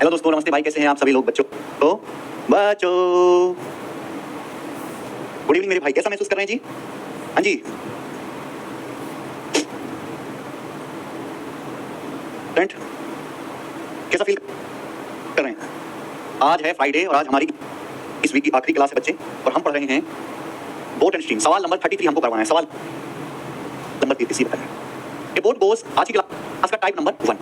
Hello दोस्तों, नमस्ते भाई, कैसे हैं आप सभी लोग? बच्चों गुड इवनिंग मेरे भाई, कैसा महसूस कर रहे हैं जी? हाँ जी फ्रेंड, कैसा फील कर रहे हैं? आज है फ्राइडे और आज हमारी इस वीक की आखिरी क्लास है बच्चे, और हम पढ़ रहे हैं बोट एंड स्ट्रीम। सवाल नंबर 33 हमको करवाना है। सवाल नंबर 33 बताइए। ए बोट गोज, आज की क्लास का टाइप नंबर 1,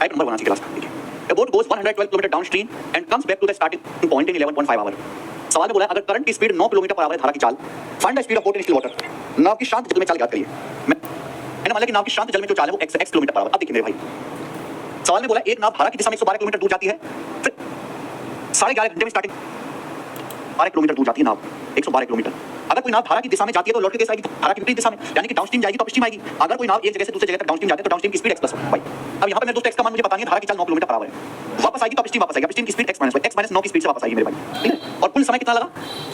टाइप नंबर 1 आज की क्लास का। ठीक है। A boat goes 112 kilometre downstream and comes back to the starting point in 11.5 hour. सवाल में बोला है अगर करंट की स्पीड 9 किलोमीटर पर आवर है धारा की चाल, find the speed of boat in still water. नाव की शांत जल में चाल ज्ञात करिए। मैंने मान लिया कि नाव की शांत जल में जो चाल है वो x किलोमीटर पर आवर। अब देखिए मेरे भाई, सवाल में बोला एक नाव धारा की दिशा में 112 किलोमीटर दूर जाती है, फिर 11.5 घंटे में स्टार्टिंग 12 किलोमीटर दूर जाती है नाव, 112 किलोमीटर। अगर कोई नाव धारा की दिशा में जाती है तो लौट के कैसे आएगी? धारा की विपरीत दिशा में, यानी कि डाउनस्ट्रीम जाएगी तो अपस्ट्रीम आएगी। अगर कोई नाव एक जगह से दूसरी जगह तक डाउनस्ट्रीम जाती है तो डाउनस्ट्रीम की स्पीड x + y। अब यहां पे मेरे दोस्त x का मान मुझे पता नहीं है, धारा की चाल 9 किलोमीटर पर आवर है, वापस आएगी तो अपस्ट्रीम वापस आएगी, अपस्ट्रीम की स्पीड x - y, x - 9 की स्पीड से वापस आएगी मेरे भाई। ठीक है। और कुल समय कितना लगा?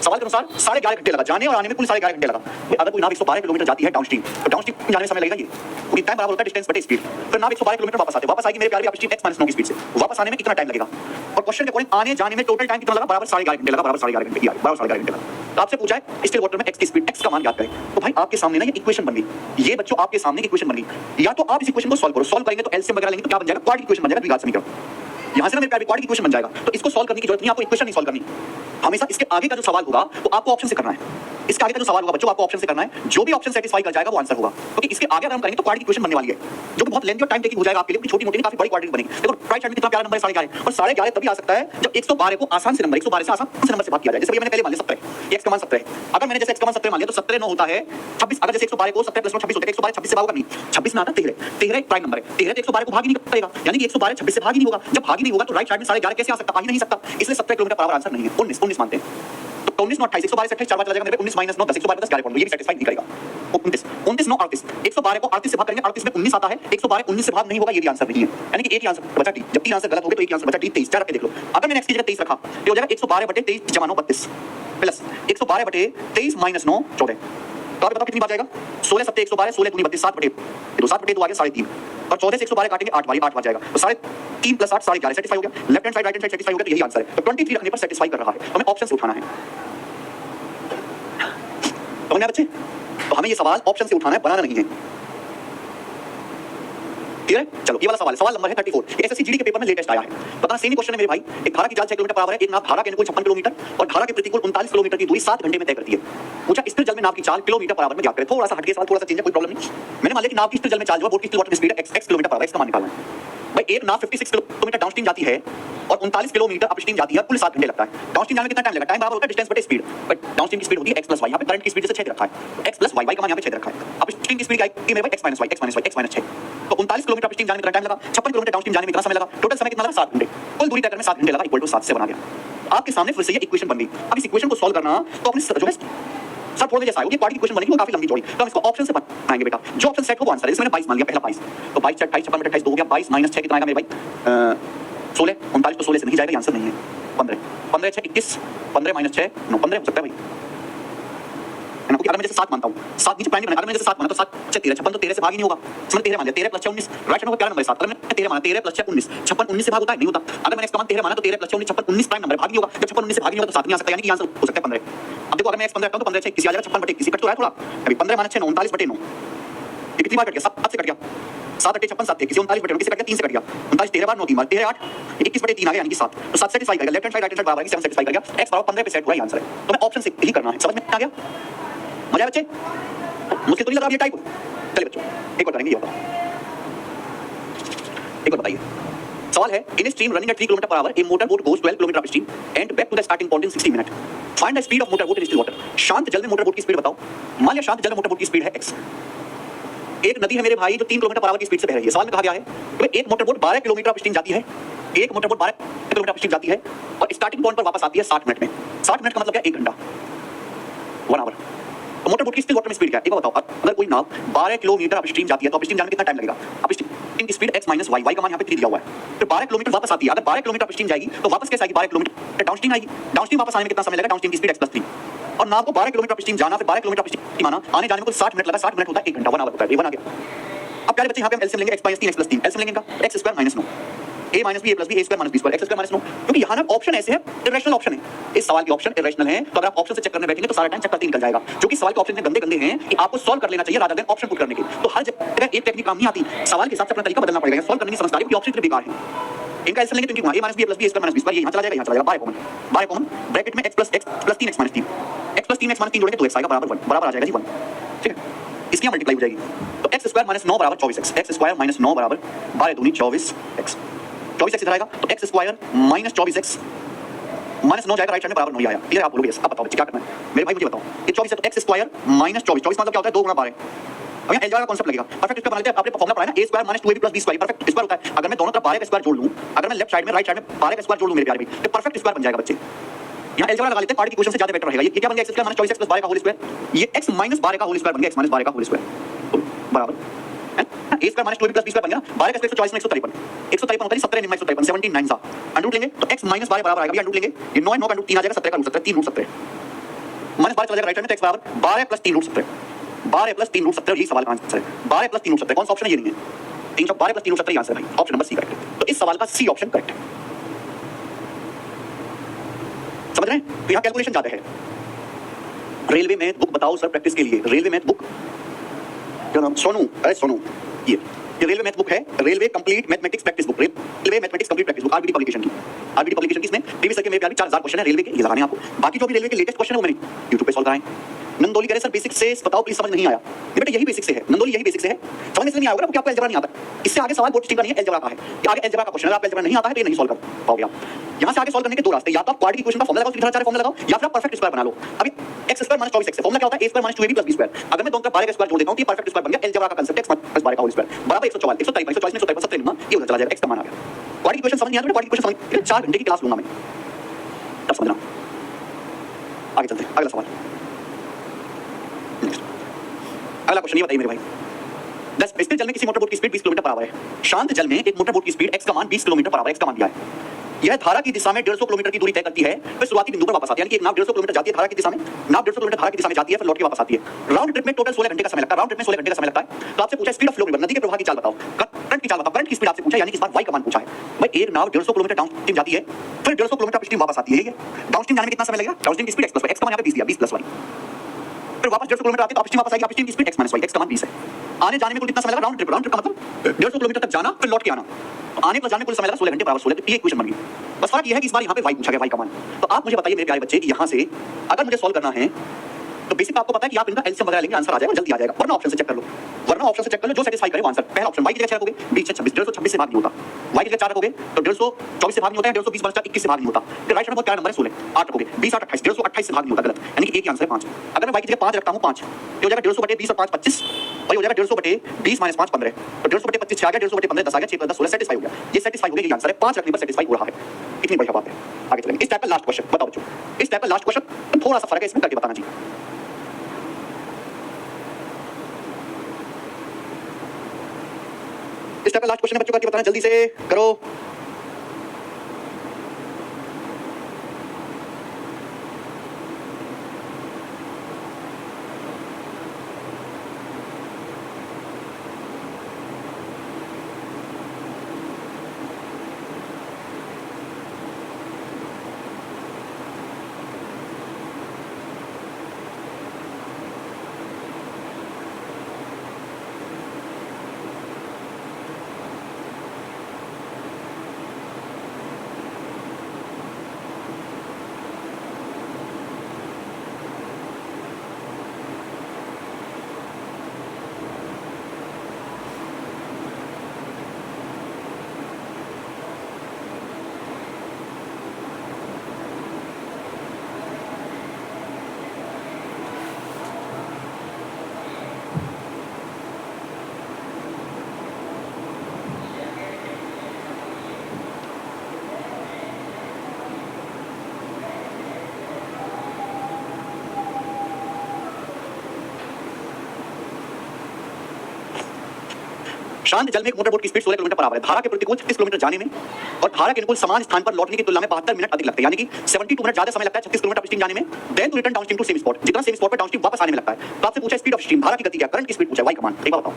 सवाल के अनुसार 11.5 घंटे लगा, जाने और आने में कुल 11.5 घंटे लगा। अगर कोई नाव 112 किलोमीटर जाती है डाउनस्ट्रीम तो डाउनस्ट्रीम जाने में समय लगेगा, ये क्योंकि टाइम बराबर होता है डिस्टेंस बटे स्पीड। फिर नाव 112 किलोमीटर वापस आएगी मेरे प्यारे अपस्ट्रीम x - 9 की स्पीड से, वापस आने में कितना टाइम लगेगा? और क्वेश्चन के अकॉर्डिंग आने जाने में टोटल टाइम कितना लगा? बराबर 11.5 घंटे लगा, बराबर 11.5 घंटे की, बराबर 11.5 घंटे लगा। तो आपसे पूछा है स्टिल वाटर में x की स्पीड, x का मान ज्ञात करें। तो भाई आपके सामने ना ये इक्वेशन बन गई। ये बच्चों आपके सामने एक इक्वेशन बन गई। या तो आप इस इक्वेशन को सॉल्व करो, सॉल्व करेंगे तो एलसीएम वगैरह लेंगे तो क्या बन जाएगा? क्वाड्रेटिक इक्वेशन बन जाएगा, द्विघात समीकरण। यहां से ना मेरे प्यारे क्वाड्रेटिक इक्वेशन बन जाएगा। तो इसको सॉल्व करने की जरूरत नहीं, आपको इक्वेशन नहीं सॉल्व करनी। हमेशा इसके आगे का जो सवाल होगा वो आपको ऑप्शन से करना है। इसके आगे का जो सवाल होगा बच्चों आपको ऑप्शन से करना है, जो भी ऑप्शन सेटिस्फाई कर जाएगा वो आंसर होगा। क्योंकि इसके आगे अगर हम करेंगे तो क्वाड्रेटिक इक्वेशन बनने वाली है, जो कि बहुत लेंथी और टाइम टेकिंग हो जाएगा आपके लिए, क्योंकि छोटी-मोटी काफी बड़ी क्वाड्रेटिक बनेगी। देखो राइट साइड में कितना प्यारा नंबर है 11.5, और 11.5 तभी आ सकता है जब 112 को आसान से नंबर 112 से आसान से नंबर से भाग किया जाए। जैसे मैंने पहले मान लिया 17, x का मान 17 है। अगर मैंने जैसे x का मान 17 मान लिया तो 17 9 होता है 26। अगर जैसे 112 को 17 + 9 26 होता है, 112 26 से भाग होगा नहीं, 26 में आता 13, 13 एक प्राइम नंबर है, 13 तो 112 को भाग ही नहीं करेगा, यानी कि 112 26 से भाग ही नहीं होगा। जब भाग ही नहीं होगा तो राइट साइड में 11.5 कैसे आ सकता? आ ही नहीं सकता। इसलिए 17 किलोमीटर पर आवर आंसर नहीं है, 19 मानते हैं। तो 19 9 28, 112 से 28 4 बार चला जाएगा मेरे पे, 19 - 9 10, 112 10 11 पॉइंट, ये भी सेटिस्फाई नहीं करेगा। 29 29 9 38, 112 को 38 से भाग करेंगे, 38 में 19 आता है, 112 19 से भाग नहीं होगा, ये भी आंसर नहीं है। यानी कि एक ही आंसर बचा डी। जब 3 आंसर गलत हो गए तो एक ही आंसर बचा डी, 23 रख के देख लो। अगर मैंने x की जगह 23 रखा तो हो जाएगा 112 बटे 23 जमा 9 32 प्लस 112 बटे 23 - 9 14। तो आप बताओ कितनी बार जाएगा? 16 7 112, 16 दूनी 32, 7 बटे 2, 7 बटे 2 आ गया 3.5, और 14 से 112 काटेंगे 8 बार जाएगा, तो 3.5 + 8 11.5 सेटिस्फाई हो गया। Left hand side right hand side satisfy हो गया, तो यही आंसर है। तो 23 रखने पर सेटिस्फाई कर रहा है, हमें ऑप्शन से उठाना है। समझ में बच्चे? तो हमें ये सवाल ऑप्शन से उठाना है, बनाना नहीं है। क्लियर है? चलो ये वाला सवाल है, सवाल नंबर है 34। एसएससी जीडी के पेपर में लेटेस्ट आया है। पता सेम ही क्वेश्चन है मेरे भाई। एक धारा की चाल 6 किलोमीटर पर आवर है, एक नाव धारा के अनुकूल 56 किलोमीटर और धारा के प्रतिकूल 39 किलोमीटर की दूरी 7 घंटे में तय करती है। पूछा स्थिर जल में नाव की चाल किलोमीटर पर आवर में ज्ञात करें। थोड़ा सा हटके सवाल, थोड़ा सा चेंज है, कोई प्रॉब्लम नहीं। मैंने मान लिया कि नाव की स्थिर जल में चाल जो है बोट की स्टिल वाटर की स्पीड है x किलोमीटर पर आवर, इसका मान निकालना है। भाई एक नाव 56 किलोमीटर डाउनस्ट्रीम जाती है और 39 किलोमीटर अपस्ट्रीम जाती है, कुल 7 घंटे लगता है। डाउनस्ट्रीम जाने में कितना टाइम लगेगा? टाइम बराबर होता है डिस्टेंस बटे स्पीड, बट डाउनस्ट्रीम की स्पीड होती है x + y। यहां पे करंट की स्पीड से 6 रखा है, x + y का मान यहां पे 6 रखा है। अपस्ट्रीम की स्पीड क्या है मेरे भाई? x - y, x - 6। तो 39 किलोमीटर अपस्ट्रीम जाने में कितना टाइम लगा? 56 किलोमीटर डाउनस्ट्रीम जाने में कितना समय लगा? टोटल समय कितना लगा? 7 घंटे। कुल दूरी तय करने में 7 घंटे लगा, इक्वल टू 7 से बना गया। आपके सामने फिर से ये इक्वेशन बन गई। अब इस इक्वेशन को सॉल्व करना तो अपने जो है सर थोड़े जैसा आएगी, क्वाड्रेटिक इक्वेशन बनेगी वो काफी लंबी चौड़ी, तो हम इसको ऑप्शन से बनाएंगे बेटा। जो ऑप्शन सेट हो वो आंसर है। इसमें 22 मान लिया, पहला 22, तो 22 से 28 56 बटे 28 2 हो गया, 22 - 6 कितना आएगा मेरे भाई? 16 39, तो 16 से नहीं जाएगा, ये आंसर नहीं है। 15 15 6 21, 15 - 6 9, 15 हो सकता है भाई, है ना? क्योंकि अगर मैं जैसे 7 मानता हूं, 7 नीचे प्राइम बना, अगर मैं जैसे 7 माना तो 7 6 13 56, तो 13 से भाग ही नहीं होगा। इसमें 13 मान लिया, 13 + 6 19, राइट हैंड को क्या नंबर है? 7। अगर मैं 13 माना, 13 + 6 19, 56 19 से भाग होता है? नहीं होता। अगर मैंने x का मान 13 माना तो 13 + 6 19, 56 19 प्राइम नंबर भाग नहीं होगा। जब 56 19 से भाग नहीं होगा तो 7 नहीं आ सकता, यानी कि आंसर हो सकता है 15। अब देखो अगर मैं x 15 रखता हूं तो 15 6 21 आ जाएगा, 56 बटे 21 कट तो रहा है थोड़ा। अभी 15 - 6 9, 39 बटे 9, ये कितनी बार कट गया? 7 से कट गया, 7 8 56 7 21, 39 बटे 9 किससे कट गया? 3 से कट गया, 39 13 बार 9 3 बार 13 8 21 बटे 3 आ गया, यानी कि 7। तो 7 सेटिस्फाई करेगा, left hand side right hand side बराबर है, 7 सेटिस्फाई करेगा, x बराबर 15 पे सेट हुआ, ये आंसर है। तो मैं ऑप्शन से ही करना है। समझ में आ गया? मजा है बच्चे? मुश्किल तो नहीं लगा ये टाइप? चलिए बच्चों एक और करेंगे, ये बताओ, एक और बताइए। सवाल है in stream running at 3 kilometre per hour a motor boat goes 12 kilometre upstream and back to the starting point in 60 minute. Find the speed of motor boat in still water. शांत जल में मोटर बोट की speed बताओ। मान लिया शांत जल में मोटर बोट की स्पीड है x। एक नदी है मेरे भाई जो 3 किलोमीटर पर आवर की स्पीड से बह रही है। सवाल में कहा गया है कि एक मोटर बोट 12 किलोमीटर अपस्ट्रीम जाती है, एक मोटर बोट 12 किलोमीटर अपस्ट्रीम जाती है और स्टार्टिंग पॉइंट पर वापस आती है 60 मिनट में। 60 मिनट का मतलब क्या? 1 घंटा, 1 आवर। तो मोटर बोट की स्टिल वाटर में स्पीड क्या है? एक बार बताओ। अगर कोई नाव 12 किलोमीटर अपस्ट्रीम जाती है तो अपस्ट्रीम जाने में कितना टाइम लगेगा? अपस्ट्रीम की स्पीड x - y, y का मान यहां पे 3 दिया हुआ है। फिर 12 किलोमीटर वापस आती है। अगर 12 किलोमीटर अपस्ट्रीम जाएगी तो वापस कैसे आएगी? 12 किलोमीटर डाउनस्ट्रीम आएगी। डाउनस्ट्रीम वापस आने में कितना समय लगेगा? डाउनस्ट्रीम की स्पीड x + 3, और नाव को 12 किलोमीटर अपस्ट्रीम जाना, फिर 12 किलोमीटर अपस्ट्रीम आना, आने जाने में कुल 60 मिनट लगा। 60 मिनट होता है 1 घंटा, 1 आवर होता है। ये 1 आ गया। अब प्यारे बच्चे यहाँ पे हम एलसीएम लेंगे x minus 3 x plus 3 LCM लेंगे इनका x square minus 9 a minus b a plus b a square minus b square x square minus 9, क्योंकि यहाँ ना ऑप्शन ऐसे है इरेशनल ऑप्शन है, इस सवाल के ऑप्शन इरेशनल है, तो अगर आप ऑप्शन से चेक करने बैठेंगे तो सारा टाइम चेक करते निकल जाएगा, जो कि सवाल के ऑप्शन इतने गंदे गंदे हैं कि आपको सॉल्व कर लेना चाहिए रादर देन ऑप्शन पुट करने के। तो हर जगह एक टेक्निक काम नहीं आती, सवाल के हिसाब से अपना तरीका बदलना पड़ेगा, सॉल्व करने की समझदारी, क्योंकि ऑप्शन इतने बेकार है। इनका एलसीएम लेंगे तो इनकी a minus b plus b square minus b square, ये यहाँ चला जाएगा, यहाँ चला जाएगा, बाय कॉमन ब्रैकेट में x plus 3 x minus 3 x plus 3 x minus 3 जोड़ेंगे तो x आएगा बराबर 1, बराबर आ जाएगा जी 1, ठीक है, इसकी मल्टीप्लाई हो जाएगी तो x स्क्वायर माइनस 9 बराबर 24x, x स्क्वायर माइनस 9 बराबर 12 दूनी 24x, 24x इधर आएगा तो x square minus 24x minus 9 जाएगा राइट हैंड में बराबर 9 आया, क्लियर? आप बोलोगे यस। अब बताओ बच्चे क्या करना है मेरे भाई, मुझे बताओ, ये 24 है तो x स्क्वायर माइनस 24 मतलब क्या होता है 2 गुना 12, अब यहाँ अलजेब्रा का कांसेप्ट लगेगा, परफेक्ट स्क्वायर बना लेते हैं, आपने फॉर्मूला पढ़ा है ना a square minus 2ab plus b square, perfect square होता है, अगर मैं दोनों तरफ 12 का स्क्वायर जोड़ लूं, अगर मैं लेफ्ट साइड में राइट साइड में 12 का स्क्वायर जोड़ लूं मेरे प्यारे भाई, तो परफेक्ट स्क्वायर बन जाएगा बच्चे। यहाँ अलजेब्रा लगा लेते हैं, पार्ट की क्वेश्चन से ज्यादा बेटर रहेगा, ये क्या बन गया x square minus 24x plus 12 का होल स्क्वायर, ये x माइनस 12 का होल स्क्वायर बन गया, x माइनस 12 का होल स्क्वायर बराबर है a square minus 2ab plus b square बन गया ना, 12 का स्क्वायर 124 में 153 होता है, 17 9 153 17 9 सा अंडर रूट लेंगे तो x माइनस 12 बराबर आएगा, भी अंडर रूट लेंगे, ये 9 9 का अंडर 3 आ जाएगा, 17 का रूट 17 3 रूट 17 माइनस 12 चला जाएगा राइट हैंड में, तो x बराबर 12 प्लस 3 रूट 17, 12 प्लस 3 रूट 17, यही सवाल का आंसर है, 12 प्लस 3 रूट 17, कौन सा ऑप्शन है? ये नहीं है, 3 12 प्लस 3 रूट 17 आंसर है भाई, ऑप्शन नंबर सी करेक्ट है, तो इस सवाल का सी ऑप्शन करेक्ट है, समझ रहे हैं? तो यहाँ कैलकुलेशन ज्यादा है। रेलवे मैथ बुक बताओ सर प्रैक्टिस के लिए, रेलवे मैथ बुक क्या नाम? सोनू, अरे सोनू, ये रेलवे मैथ बुक है, railway complete mathematics practice book, railway mathematics complete practice book, RBD publication की, आरबीडी पब्लिकेशन की, इसमें प्रीवियस के मेरे प्यारे 4000 क्वेश्चन है रेलवे के, ये लगाने आपको, बाकी जो भी रेलवे के लेटेस्ट क्वेश्चन है वो मैंने YouTube पे सॉल्व कराए। नंदोली करे सर बेसिक से बताओ प्लीज, समझ नहीं आया, ये बेटा यही बेसिक से है, नंदोली यही बेसिक से है, समझ में नहीं आएगा क्योंकि आपको अलजेब्रा नहीं आता, इससे आगे सवाल बोर्ड ठीक नहीं है, अलजेब्रा का है, कि आगे अलजेब्रा का क्वेश्चन है, आपको अलजेब्रा नहीं आता है तो ये नहीं सॉल्व कर पाओगे आप। यहाँ से आगे सॉल्व करने के दो रास्ते, या तो आप क्वाड्रेटिक इक्वेशन का फॉर्मूला लगाओ, सीधा चार फॉर्मूला लगाओ, या फिर आप परफेक्ट स्क्वायर बना लो। अभी x स्क्वायर माइनस 24x है, फॉर्मूला क्या होता है a square minus 2ab plus b square, अगर मैं दोनों तरफ 12 का स्क्वायर जोड़ देता हूं तो ये परफेक्ट स्क्वायर बन गया, अलजेब्रा का कांसेप्ट x प्लस 12 का होल स्क्वायर बराबर 144 143 144 में 153 ना, ये उधर चला जाएगा, x का मान आ गया। क्वाड्रेटिक इक्वेशन समझ नहीं आता, क्वाड्रेटिक इक्वेशन समझ 4 घंटे की क्लास लूंगा मैं, तब समझना। आगे चलते हैं, अगला सवाल, अगला क्वेश्चन ये बताइए मेरे भाई, 10 स्थिर जल में किसी मोटर बोट की स्पीड 20 किलोमीटर पर आवर है, शांत जल में एक मोटर बोट की स्पीड x का मान 20 किलोमीटर पर आवर, x का मान दिया है, यह धारा की दिशा में 150 किलोमीटर की दूरी तय करती है, फिर शुरुआती बिंदु पर वापस आती है, यानी कि एक नाव 150 किलोमीटर जाती है धारा की दिशा में, नाव 150 किलोमीटर धारा की दिशा में जाती है, फिर लौट के वापस आती है, राउंड ट्रिप में टोटल 16 घंटे का समय लगता है, राउंड ट्रिप में 16 घंटे का समय लगता है। तो आपसे पूछा स्पीड ऑफ फ्लो रिवर, नदी के प्रवाह की चाल बताओ, करंट की चाल बताओ, करंट की स्पीड आपसे पूछा, यानी कि इस बार y का मान पूछा है। भाई एक नाव 150 किलोमीटर डाउनस्ट्रीम जाती है, फिर 150 किलोमीटर अपस्ट्रीम वापस आती है, यही है डाउनस्ट्रीम जाने में कितना समय लगेगा, डाउनस्ट्रीम की speed x plus y, x का मान यहाँ पे 20 दिया, 20 प्लस y, फिर वापस 150 किलोमीटर आती है तो अपस्ट्रीम वापस आएगी, अपस्ट्रीम की speed x minus y, x का मान 20 है। आने जाने में कुल कितना समय लगा, राउंड ट्रिप का मतलब 150 किलोमीटर तक जाना फिर लौट के आना, तो आने प्लस जाने में कुल समय लगा 16 घंटे बराबर 16, तो ये इक्वेशन बन गई। बस फर्क ये है कि इस बार यहाँ पे y पूछा गया, y का मान। तो आप मुझे बताइए मेरे प्यारे बच्चे कि यहाँ से अगर मुझे सॉल्व करना है तो बेसिक आपको पता है कि आप इनका एलसीएम वगैरह लेंगे, आंसर आ जाएगा, जल्दी आ जाएगा, वरना ऑप्शन से चेक कर लो, वरना ऑप्शन से चेक कर लो जो सेटिस्फाई करे वो आंसर। पहला ऑप्शन y की जगह 6 रखोगे 20 से 26, 150 से भाग नहीं होता, y की जगह 4 रखोगे तो 124 से भाग नहीं होता है, 120 बचता 21 से भाग नहीं होता, फिर राइट हैंड में क्या नंबर है 16, 8 रखोगे 20 8 28, 128 से भाग नहीं होता, गलत, यानी कि एक ही आंसर है 5। अगर मैं y की जगह 5 रखता हूं 5 तो हो जाएगा 150 बटे 20 और 5 25, वही हो जाएगा 150 बटे 20 माइनस 5 15, तो 150 बटे 25 6 आ गया, 150 बटे 15 10 आ गया, 6 10 16 सेटिस्फाई हो गया, ये सेटिस्फाई हो गया, ये आंसर है 5 रखने पर सेटिस्फाई हो रहा है, इतनी बढ़िया बात है। आगे चलेंगे, इस टाइप का लास्ट क्वेश्चन बताओ बच्चों, इस टाइप का लास्ट क्वेश्चन थोड़ा सा फर्क है इसमें, करके बताना जी। इस टाइप का लास्ट क्वेश्चन है बच्चों, करके बताना जल्दी से करो। शांत जल में एक मोटर बोट की स्पीड 16 किलोमीटर पर आवर है। धारा के प्रतिकूल 36 किलोमीटर जाने में और धारा के अनुकूल समान स्थान पर लौटने की तुलना में 72 मिनट अधिक लगते हैं, यानी कि 72 मिनट ज्यादा समय लगता है 36 किलोमीटर अपस्ट्रीम जाने में then to return downstream to same spot, जितना सेम स्पॉट पर डाउनस्ट्रीम वापस आने में लगता है। तो आपसे पूछा स्पीड ऑफ स्ट्रीम, धारा की गति क्या, करंट की स्पीड पूछा, वाई कमांड। एक बार बताओ,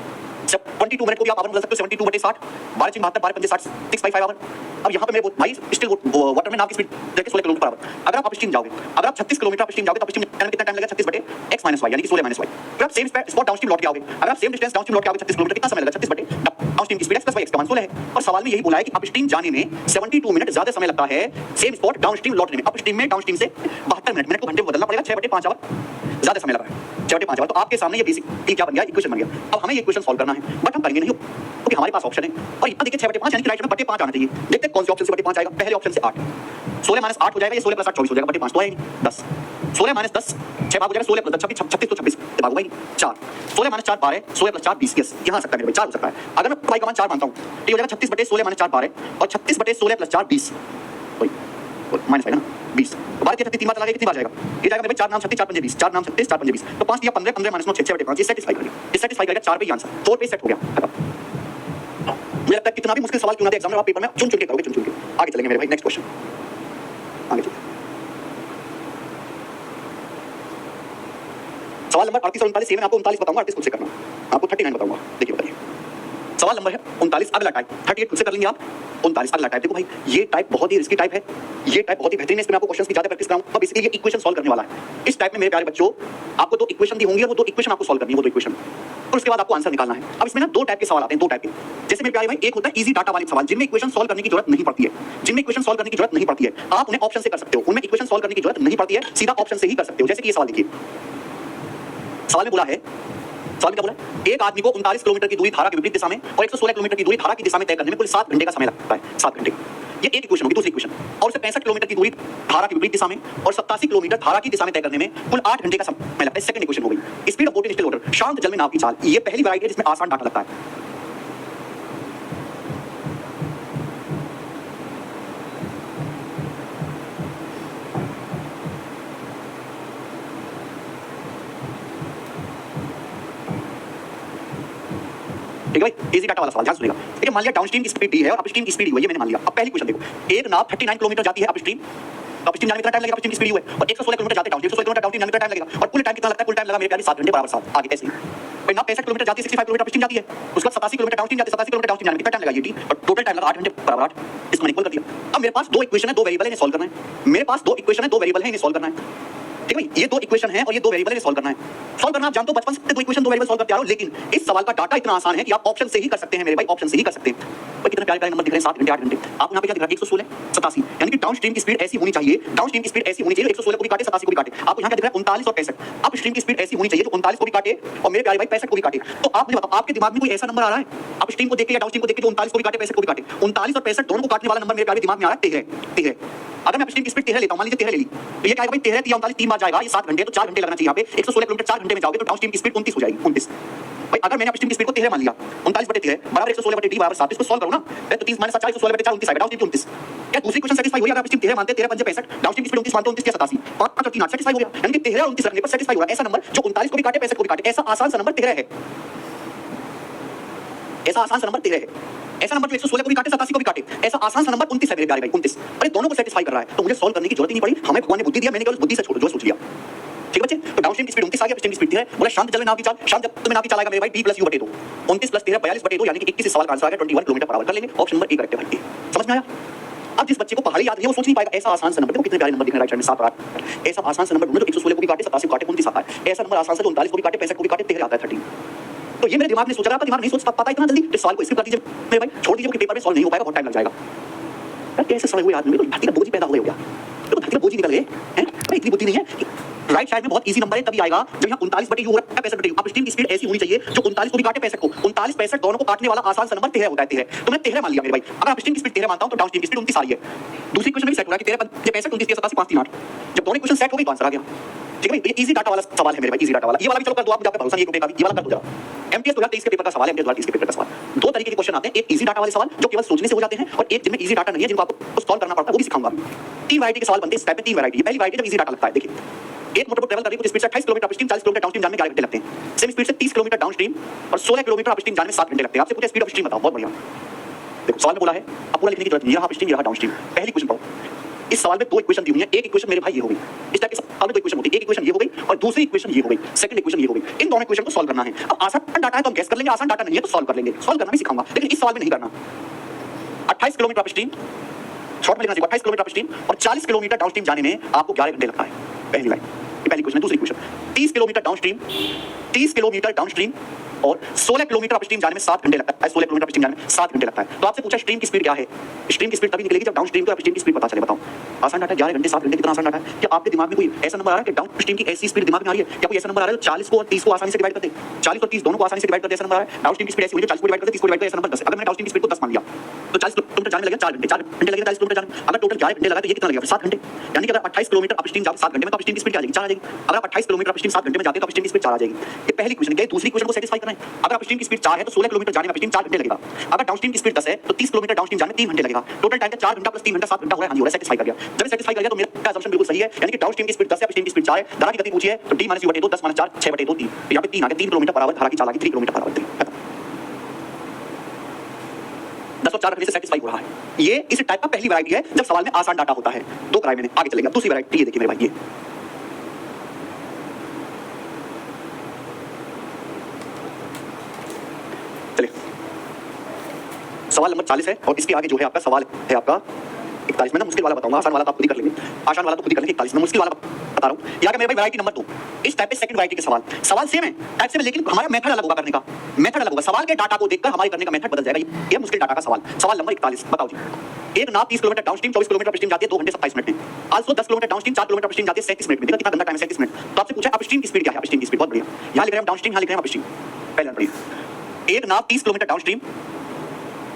72 मिनट को भी आप आवर बदल सकते हो, 72/60, 12/72, 12/5 6/5 आवर। अब यहाँ पे मेरे भाई स्टिल वाटर में नाव की स्पीड देखिए 16 किलोमीटर पर आवर। अगर आप अपस्ट्रीम जाओगे, अगर आप 36 किलोमीटर अपस्ट्रीम जाओगे तो अपस्ट्रीम में कितना टाइम लगेगा, 36/x-y यानी कि 16 - y। फिर आप सेम स्पॉट डाउनस्ट्रीम लौट के आओगे, अगर आप सेम डिस्टेंस डाउनस्ट्रीम लौट के आओगे 36 किलोमीटर, कितना समय लगेगा, 36/डाउनस्ट्रीम की स्पीड x + y x का मान 16 है। और सवाल में यही बोला है कि अपस्ट्रीम जाने में 72 मिनट ज्यादा समय लगता है सेम स्पॉट डाउनस्ट्रीम लौटने में। अपस्ट्रीम में डाउनस्ट्रीम से 72 मिनट, मिनट को घंटे में बदलना पड़ेगा, 6/5 आवर ज्यादा समय लगा है, 6/5 आवर। तो आपके सामने ये बेसिक क्या बन गया, इक्वेशन बन गया। अब हमें ये इक्वेशन सॉल्व करना है, बट हम करेंगे नहीं क्योंकि हमारे पास ऑप्शन है। और यहाँ देखिए 6/5 यानी कि राइट में 5 आना चाहिए। देखते हैं कौन से ऑप्शन से 5 आएगा। पहले ऑप्शन से 8, 16 - 8 हो जाएगा, ये 16 + 8 24 हो जाएगा, 5 तो आएगी 10, 16 - 10 6 भाग हो जाएगा, 16 + 10 26, 36 तो 26 भाग होगा 4, 16 - 4 12, 16 + 4 20, यस यहाँ सकता है मेरे भाई 4 हो सकता है। अगर मैं y का मान 4 मानता हूँ तो ये हो जाएगा 36/16 - 4 12 और 36/16 + 4 20, माइनस आएगा ना 20, 12 के 36 3 बार चला गया, कितनी बार जाएगा, ये जाएगा मेरे भाई 4 नाम 36 4 पंजे 20, 4 नाम 36 4 पंजे 20, तो 5 दिया 15, 15 - 9 6 6/5, ये सेटिस्फाई कर गया, ये सेटिस्फाई करेगा 4 पे ही आंसर, 4 पे सेट हो गया खत्म। मुझे लगता है कितना भी मुश्किल सवाल क्यों ना दे एग्जाम में, आप पेपर में चुन चुन के करोगे, चुन चुन के आगे चलेंगे मेरे भाई। नेक्स्ट क्वेश्चन आगे चलते हैं। सवाल नंबर 38 और 39 में आपको 39 बताऊंगा, 38 खुद से करना, आपको 39 बताऊंगा। देखिए बताइए, सवाल नंबर है 39 अगला टाइप, 38 खुद से कर लेंगे आप, 39 अगला टाइप। देखो भाई ये टाइप बहुत ही रिस्की टाइप है, ये टाइप बहुत ही बेहतरीन है, इसमें आपको क्वेश्चंस की ज्यादा प्रैक्टिस कराऊंगा। अब बेसिकली ये इक्वेशन सॉल्व करने वाला है। इस टाइप में मेरे प्यारे बच्चों आपको 2 इक्वेशन दी होंगी और वो 2 इक्वेशन आपको सॉल्व करनी है, वो 2 इक्वेशन, और उसके बाद आपको आंसर निकालना है। अब इसमें ना 2 टाइप के सवाल आते हैं, 2 टाइप के। जैसे मेरे प्यारे भाई एक होता है इजी डाटा वाले सवाल, जिनमें इक्वेशन सॉल्व करने की जरूरत नहीं पड़ती है, जिनमें इक्वेशन सॉल्व करने की जरूरत नहीं पड़ती है, आप उन्हें ऑप्शन से कर सकते हो, उनमें इक्वेशन सॉल्व करने की जरूरत नहीं पड़ती है, सीधा ऑप्शन से ही कर सकते हो। जैसे कि ये सवाल देखिए, सवाल में बोला है, सवाल में क्या बोला है, एक आदमी को 39 किलोमीटर की दूरी धारा के विपरीत दिशा में और 116 किलोमीटर की दूरी धारा की दिशा में तय करने में कुल 7 घंटे का समय लगता है, 7 घंटे। ये एक इक्वेशन होगी। दूसरी इक्वेशन, और उसे 65 किलोमीटर की दूरी धारा के विपरीत दिशा में और 87 किलोमीटर धारा की दिशा में तय करने में कुल 8 घंटे का समय लगता है। सेकंड इक्वेशन हो गई। Speed of boat in still water, शांत जल में नाव की चाल, ये पहली वैरायटी है जिसमें आसान डाटा लगता है। ठीक है भाई, इजी डाटा वाला सवाल, ध्यान सुनिएगा। देखिए मान लिया डाउनस्ट्रीम की स्पीड डी है और अपस्ट्रीम की स्पीड यू है, ये मैंने मान लिया। अब पहली क्वेश्चन देखो, एक नाव 39 किलोमीटर जाती है अपस्ट्रीम, तो अपस्ट्रीम जाने में कितना टाइम लगेगा, अपस्ट्रीम की स्पीड यू है, और 116 किलोमीटर जाते हैं डाउनस्ट्रीम, 116 किलोमीटर डाउनस्ट्रीम जाने में टाइम लगेगा, और कुल टाइम कितना लगता है, कुल टाइम लगा मेरे प्यारे 7 घंटे बराबर 7। आगे ऐसे ही भाई नाव 65 किलोमीटर जाती है, 65 किलोमीटर अपस्ट्रीम जाती है, उसके बाद 87 किलोमीटर डाउनस्ट्रीम जाती है, 87 किलोमीटर डाउनस्ट्रीम जाने में कितना टाइम लगा, ये टी, और टोटल टाइम लगा 8 घंटे बराबर 8। इसको मैंने इक्वल कर दिया। अब मेरे पास 2 इक्वेशन है, 2 वेरिएबल है, इन्हें सॉल्व करना है। मेरे पास 2 इक्वेशन है, 2 वेरिएबल है, इन्हें सॉल्व करना है। ठीक है भाई, ये 2 इक्वेशन है और ये 2 वेरिएबल है, सॉल्व करना है। सॉल्व करना आप जानते हो, बचपन से 2 इक्वेशन 2 वेरिएबल सॉल्व करते आ रहे हो, लेकिन इस सवाल का डाटा इतना आसान है कि आप ऑप्शन से ही कर सकते हैं मेरे भाई, ऑप्शन से ही कर सकते हैं। भाई कितने प्यारे प्यारे नंबर दिख रहे हैं, 7 घंटे 8 घंटे। आप यहाँ पे क्या दिख रहा है, 116 87, यानी कि डाउनस्ट्रीम की स्पीड ऐसी होनी चाहिए, डाउनस्ट्रीम की स्पीड ऐसी होनी चाहिए 116 को भी काटे 87 को भी काटे। आपको यहाँ क्या दिख रहा है 39 और 65। अपस्ट्रीम की स्पीड ऐसी होनी चाहिए जो 39 को भी काटे और मेरे प्यारे भाई 65 को भी काटे। तो आप मुझे बताओ, आपके दिमाग में कोई ऐसा नंबर आ रहा है अपस्ट्रीम को देख के या डाउनस्ट्रीम को देख के जो 39 को भी काटे 65 को भी काटे? 39 और 65 दोनों को काटने वाला नंबर मेरे प्यारे दिमाग में आ रहा है 13। अगर मैं अपस्ट्रीम की स्पीड 13 लेता हूं, मान लीजिए 13 ले ली, तो ये क्या आएगा भाई 13 3 39 3 बार जाएगा, ये 7 घंटे, तो 4 घंटे लगना चाहिए यहाँ पे। 116 किलोमीटर 4 घंटे में जाओगे तो डाउनस्ट्रीम की स्पीड 29 हो जाएगी, 29। भाई अगर मैंने अपस्ट्रीम की स्पीड को 13 मान लिया, 39/13 बराबर 116/d बराबर 7, इसको सॉल्व करो ना, तो 30 - 7 4 116/4 29 आएगा, डाउनस्ट्रीम 29। क्या दूसरी क्वेश्चन सेटिस्फाई हो गया? अगर अपस्ट्रीम 13 मानते 13 पंजे 65, डाउनस्ट्रीम की स्पीड 29 मानते 29 के 87, 5 5 और 3 8 सेटिस्फाई हो गया, यानी कि 13 और 29 रखने पर सेटिस्फाई होगा ऐसा नंबर जो 39 को भी काटे 65 को भी काटे। ऐसा आसान सा नंबर 13 है, ऐसा आसान सा नंबर 13 है। ऐसा नंबर जो 116 को भी काटे 87 को भी काटे, ऐसा आसान सा नंबर 29 है मेरे प्यारे भाई, 29। अरे दोनों को सेटिस्फाई कर रहा है, तो मुझे सॉल्व करने की जरूरत ही नहीं पड़ी, हमें भगवान ने बुद्धि दिया, मैंने केवल बुद्धि से छोड़ जो सोच लिया। ठीक है बच्चे, तो डाउनस्ट्रीम की स्पीड 29 आ गया, अपस्ट्रीम की स्पीड 13 है। बोला शांत जल में नाव की चाल, शांत जल में नाव की चाल आएगा मेरे भाई d + u/2, 29 + 13 42/2, यानी कि 21 इस सवाल का आंसर आ गया 21 किलोमीटर पर आवर। कर लेंगे, ऑप्शन नंबर 1 करेक्ट है भाई। समझ में आया? अब जिस बच्चे को पहाड़ी याद नहीं है वो सोच नहीं पाएगा ऐसा आसान सा नंबर। देखो कितने प्यारे नंबर दिख रहे हैं राइट साइड में 7 और 8। ऐसा आसान सा नंबर ढूंढो जो 116 को भी काटे 87 को काटे 29 आता है। ऐसा नंबर आसान सा जो 39 को भी काटे 65 को भी काटे 13 आता है 13। तो ये मेरे दिमाग ने सोचा, आपका दिमाग नहीं सोच पाता इतना जल्दी, इस सवाल को स्किप कर दीजिए मेरे भाई, छोड़ दीजिए कि पेपर में सॉल्व नहीं हो पाएगा, बहुत टाइम लग जाएगा। यार कैसे सड़े हुए आदमी, तो धरती का बोझ ही पैदा हो गया, तो धरती का बोझ ही निकल गए हैं। भाई इतनी बुद्धि नहीं है। राइट साइड में बहुत इजी नंबर है, तभी आएगा जब यहाँ 39/u हो रहा है 65/u। अपस्ट्रीम की स्पीड ऐसी होनी चाहिए जो 39 को भी काटे 65 को, 39 65 दोनों को काटने वाला आसान सा नंबर 13 होता है 13। तो मैं 13 मान लिया मेरे भाई। अगर अपस्ट्रीम की स्पीड 13 मानता हूं तो डाउनस्ट्रीम की स्पीड 29 आ रही है। दूसरी क्वेश्चन भी सेट हो रहा है कि 13 65 29 87 5 3 8। जब दोनों क्वेश्चन सेट हो गई तो आंसर आ गया। ठीक है भाई, ये इजी डाटा वाला सवाल है मेरे भाई, इजी डाटा वाला। ये वाला भी चलो कर दो आप, मुझे आपका भरोसा नहीं है क्योंकि ये वाला कर दो जरा। एमटीएस 2023 के पेपर का सवाल है, एमटीएस 2023 के पेपर का सवाल। 2 तरीके के क्वेश्चन आते हैं, एक इजी डाटा वाले सवाल जो केवल सोचने से हो जाते हैं, और एक जिनमें इजी डाटा नहीं है जिनको आपको सॉल्व करना पड़ता है, वो भी सिखाऊंगा। 3 वैरायटी के सवाल बनते हैं इस टाइप में, 3 वैरायटी। पहली वैरायटी जब इजी डाटा लगता है, देखिए एक मोटर बोट ट्रैवल कर रही है कुछ स्पीड से 28 किलोमीटर अपस्ट्रीम, 40 किलोमीटर डाउनस्ट्रीम जाने में 11 घंटे लगते हैं। सेम स्पीड से 30 किलोमीटर डाउनस्ट्रीम और 16 किलोमीटर अपस्ट्रीम जाने में 7 घंटे लगते हैं। आपसे पूछा स्पीड अपस्ट्रीम बताओ, बहुत बढ़िया। देखो सवाल में बोला है, अब पूरा लिखने की जरूरत नहीं है, यहाँ अपस्ट्रीम यहाँ डाउनस्ट्रीम। पहली क्वेश्चन पढ़ो। इस सवाल में दो इक्वेशन दी हुई है, एक इक्वेशन मेरे भाई ये हो गई, इस टाइप के सवाल में दो इक्वेशन होती है, एक इक्वेशन ये हो गई और दूसरी इक्वेशन ये हो गई, सेकंड इक्वेशन ये हो गई। इन दोनों इक्वेशन को सॉल्व करना है। अब आसान डाटा है तो हम गैस कर लेंगे, आसान डाटा नहीं है तो सॉल्व कर लेंगे। सॉल्व करना भी सिखाऊंगा, लेकिन इस सवाल में नहीं करना। 28 किलोमीटर अपस्ट्रीम, शॉर्ट में लिखना चाहिए, 28 किलोमीटर अपस्ट्रीम और 40 किलोमीटर डाउनस्ट्रीम जाने में आपको 11 घंटे लगता है। पहली लाइन, ये पहली क्वेश्चन है। दूसरी question 30 kilometre downstream, 30 kilometre downstream और 16 किलोमीटर अपस्ट्रीम जाने में 7 घंटे लगता है। 16 किलोमीटर अपस्ट्रीम जाने में 7 घंटे लगता है। तो आपसे पूछा स्ट्रीम की स्पीड क्या है? स्ट्रीम की स्पीड तभी निकलेगी जब डाउनस्ट्रीम को अपस्ट्रीम की स्पीड पता चले। बताओ, आसान डाटा 11 घंटे 7 घंटे कितना आसान डाटा है? क्या आपके दिमाग में कोई ऐसा नंबर आ रहा है कि डाउनस्ट्रीम की ऐसी स्पीड दिमाग में आ रही है? क्या कोई ऐसा नंबर आ रहा है 40 को और 30 को आसानी से डिवाइड कर दे? 40 और 30 दोनों को आसानी से डिवाइड कर दे, ऐसा नंबर आ रहा है? डाउनस्ट्रीम की स्पीड ऐसी हुई है 40 को डिवाइड कर दे, 30 को डिवाइड कर दे, ऐसा नंबर 10 है। अगर मैंने डाउनस्ट्रीम की स्पीड को 10 मान लिया तो 40 किलोमीटर जाने में लगेगा 4 घंटे, 4 घंटे लगेगा 40 किलोमीटर जाने में। अगर टोटल 11 घंटे लगा तो ये कितना लगेगा? 7 घंटे। यानी कि अगर 28 किलोमीटर अपस्ट्रीम जाओ 7 घंटे में तो अपस्ट्रीम की स्पीड क्या आ जाएगी? 4 आ जाएगी। अगर आप 28 किलोमीटर अपस्ट्रीम 7 घंटे में जाते हैं तो अपस्ट्रीम की स्पीड 4 आ जाएगी। ये पहली क्वेश्चन है। दूसरी क्वेश्चन को सेटिस्फाई करना है। अगर अपस्ट्रीम की स्पीड 4 है तो 16 किलोमीटर जाने में अपस्ट्रीम 4 घंटे लगेगा। अगर डाउनस्ट्रीम की स्पीड 10 है तो 30 किलोमीटर डाउनस्ट्रीम जाने में 3 घंटे लगेगा। टोटल टाइम का 4 घंटा प्लस 3 घंटा 7 घंटा हो रहा है। हाँ जी, हो रहा है, सेटिस्फाई कर गया। जब सेटिस्फाई कर गया तो मेरा असम्पशन बिल्कुल सही है, यानी कि डाउनस्ट्रीम की स्पीड 10 है, अपस्ट्रीम की स्पीड 4 है। धारा की गति पूछी है तो d - u / 2 10 - 4 6 / 2 3। यहां पे 3 आ गया, 3 किलोमीटर पर आवर, धारा की चाल आ गई 3 किलोमीटर पर आवर। 10 और 4 रखने से सेटिस्फाई हो रहा है। ये इस टाइप का पहली वैरायटी है जब सवाल में आसान डाटा होता है। दो कराए मैंने, आगे चलेंगे। दूसरी वैरायटी ये देखिए मेरे भाई, ये चलिए सवाल नंबर 40 है और इसके आगे जो है आपका सवाल है आपका 41 में। ना मुश्किल वाला बताऊंगा, आसान वाला तो आप खुद ही कर लेंगे, आसान वाला तो खुद ही कर लेंगे। 41 में मुश्किल वाला बता रहा हूं। यहाँ का मेरे भाई वैरायटी नंबर 2, इस टाइप पे सेकंड वैरायटी के सवाल सेम है, टाइप सेम है, लेकिन हमारा मेथड अलग होगा करने का, मेथड अलग होगा। सवाल के डाटा को देखकर हमारे करने का मेथड बदल जाएगा। ये मुश्किल डाटा का सवाल, सवाल नंबर 41 बताओ जी। एक नाव 30 किलोमीटर डाउनस्ट्रीम 24 किलोमीटर अपस्ट्रीम जाती है 2 घंटे 27 मिनट में। Also 10 kilometre downstream 4 kilometre upstream जाती है 37 मिनट में। देखो कितना गंदा टाइम है, 37 मिनट। तो आपसे पूछा अपस्ट्रीम की स्पीड क्या है? अपस्ट्रीम की स्पीड बहुत बढ़िया, यहां लिख रहे हैं डाउनस्ट्रीम, यहां लिख रहे हैं अपस्ट्रीम। पहले बढ़िया, एक नाव 30 किलोमीटर डाउनस्ट्रीम,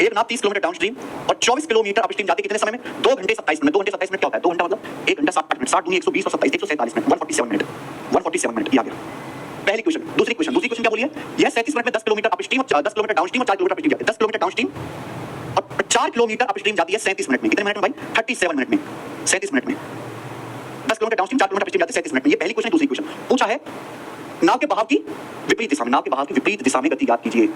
एक नाव 30 किलोमीटर डाउनस्ट्रीम और 24 किलोमीटर अपस्ट्रीम जाती है कितने समय में? 2 घंटे 27 मिनट। 2 घंटे 27 मिनट क्या होता है? 2 घंटा मतलब 1 घंटा 60 मिनट, 60 दूनी 120 और 27 147 मिनट, 147 मिनट, 147 मिनट। ये आ गया पहली क्वेश्चन। दूसरी क्वेश्चन क्या बोली है? यह 37 मिनट में 10 किलोमीटर अपस्ट्रीम और 10 किलोमीटर डाउनस्ट्रीम और 4 किलोमीटर अपस्ट्रीम जाती है। 10 किलोमीटर डाउनस्ट्रीम और 4 किलोमीटर अपस्ट्रीम जाती है 37 मिनट में। कितने मिनट में भाई? 37 मिनट में, 37 मिनट में। 10 किलोमीटर डाउनस्ट्रीम 4 किलोमीटर अपस्ट्रीम जाती है 37 मिनट में। ये पहली क्वेश्चन। दूसरी क्वेश्चन पूछा है नाव के बहाव की विपरीत दिशा में, नाव के बहाव की विपरीत दिशा में गति ज्ञात कीजिए।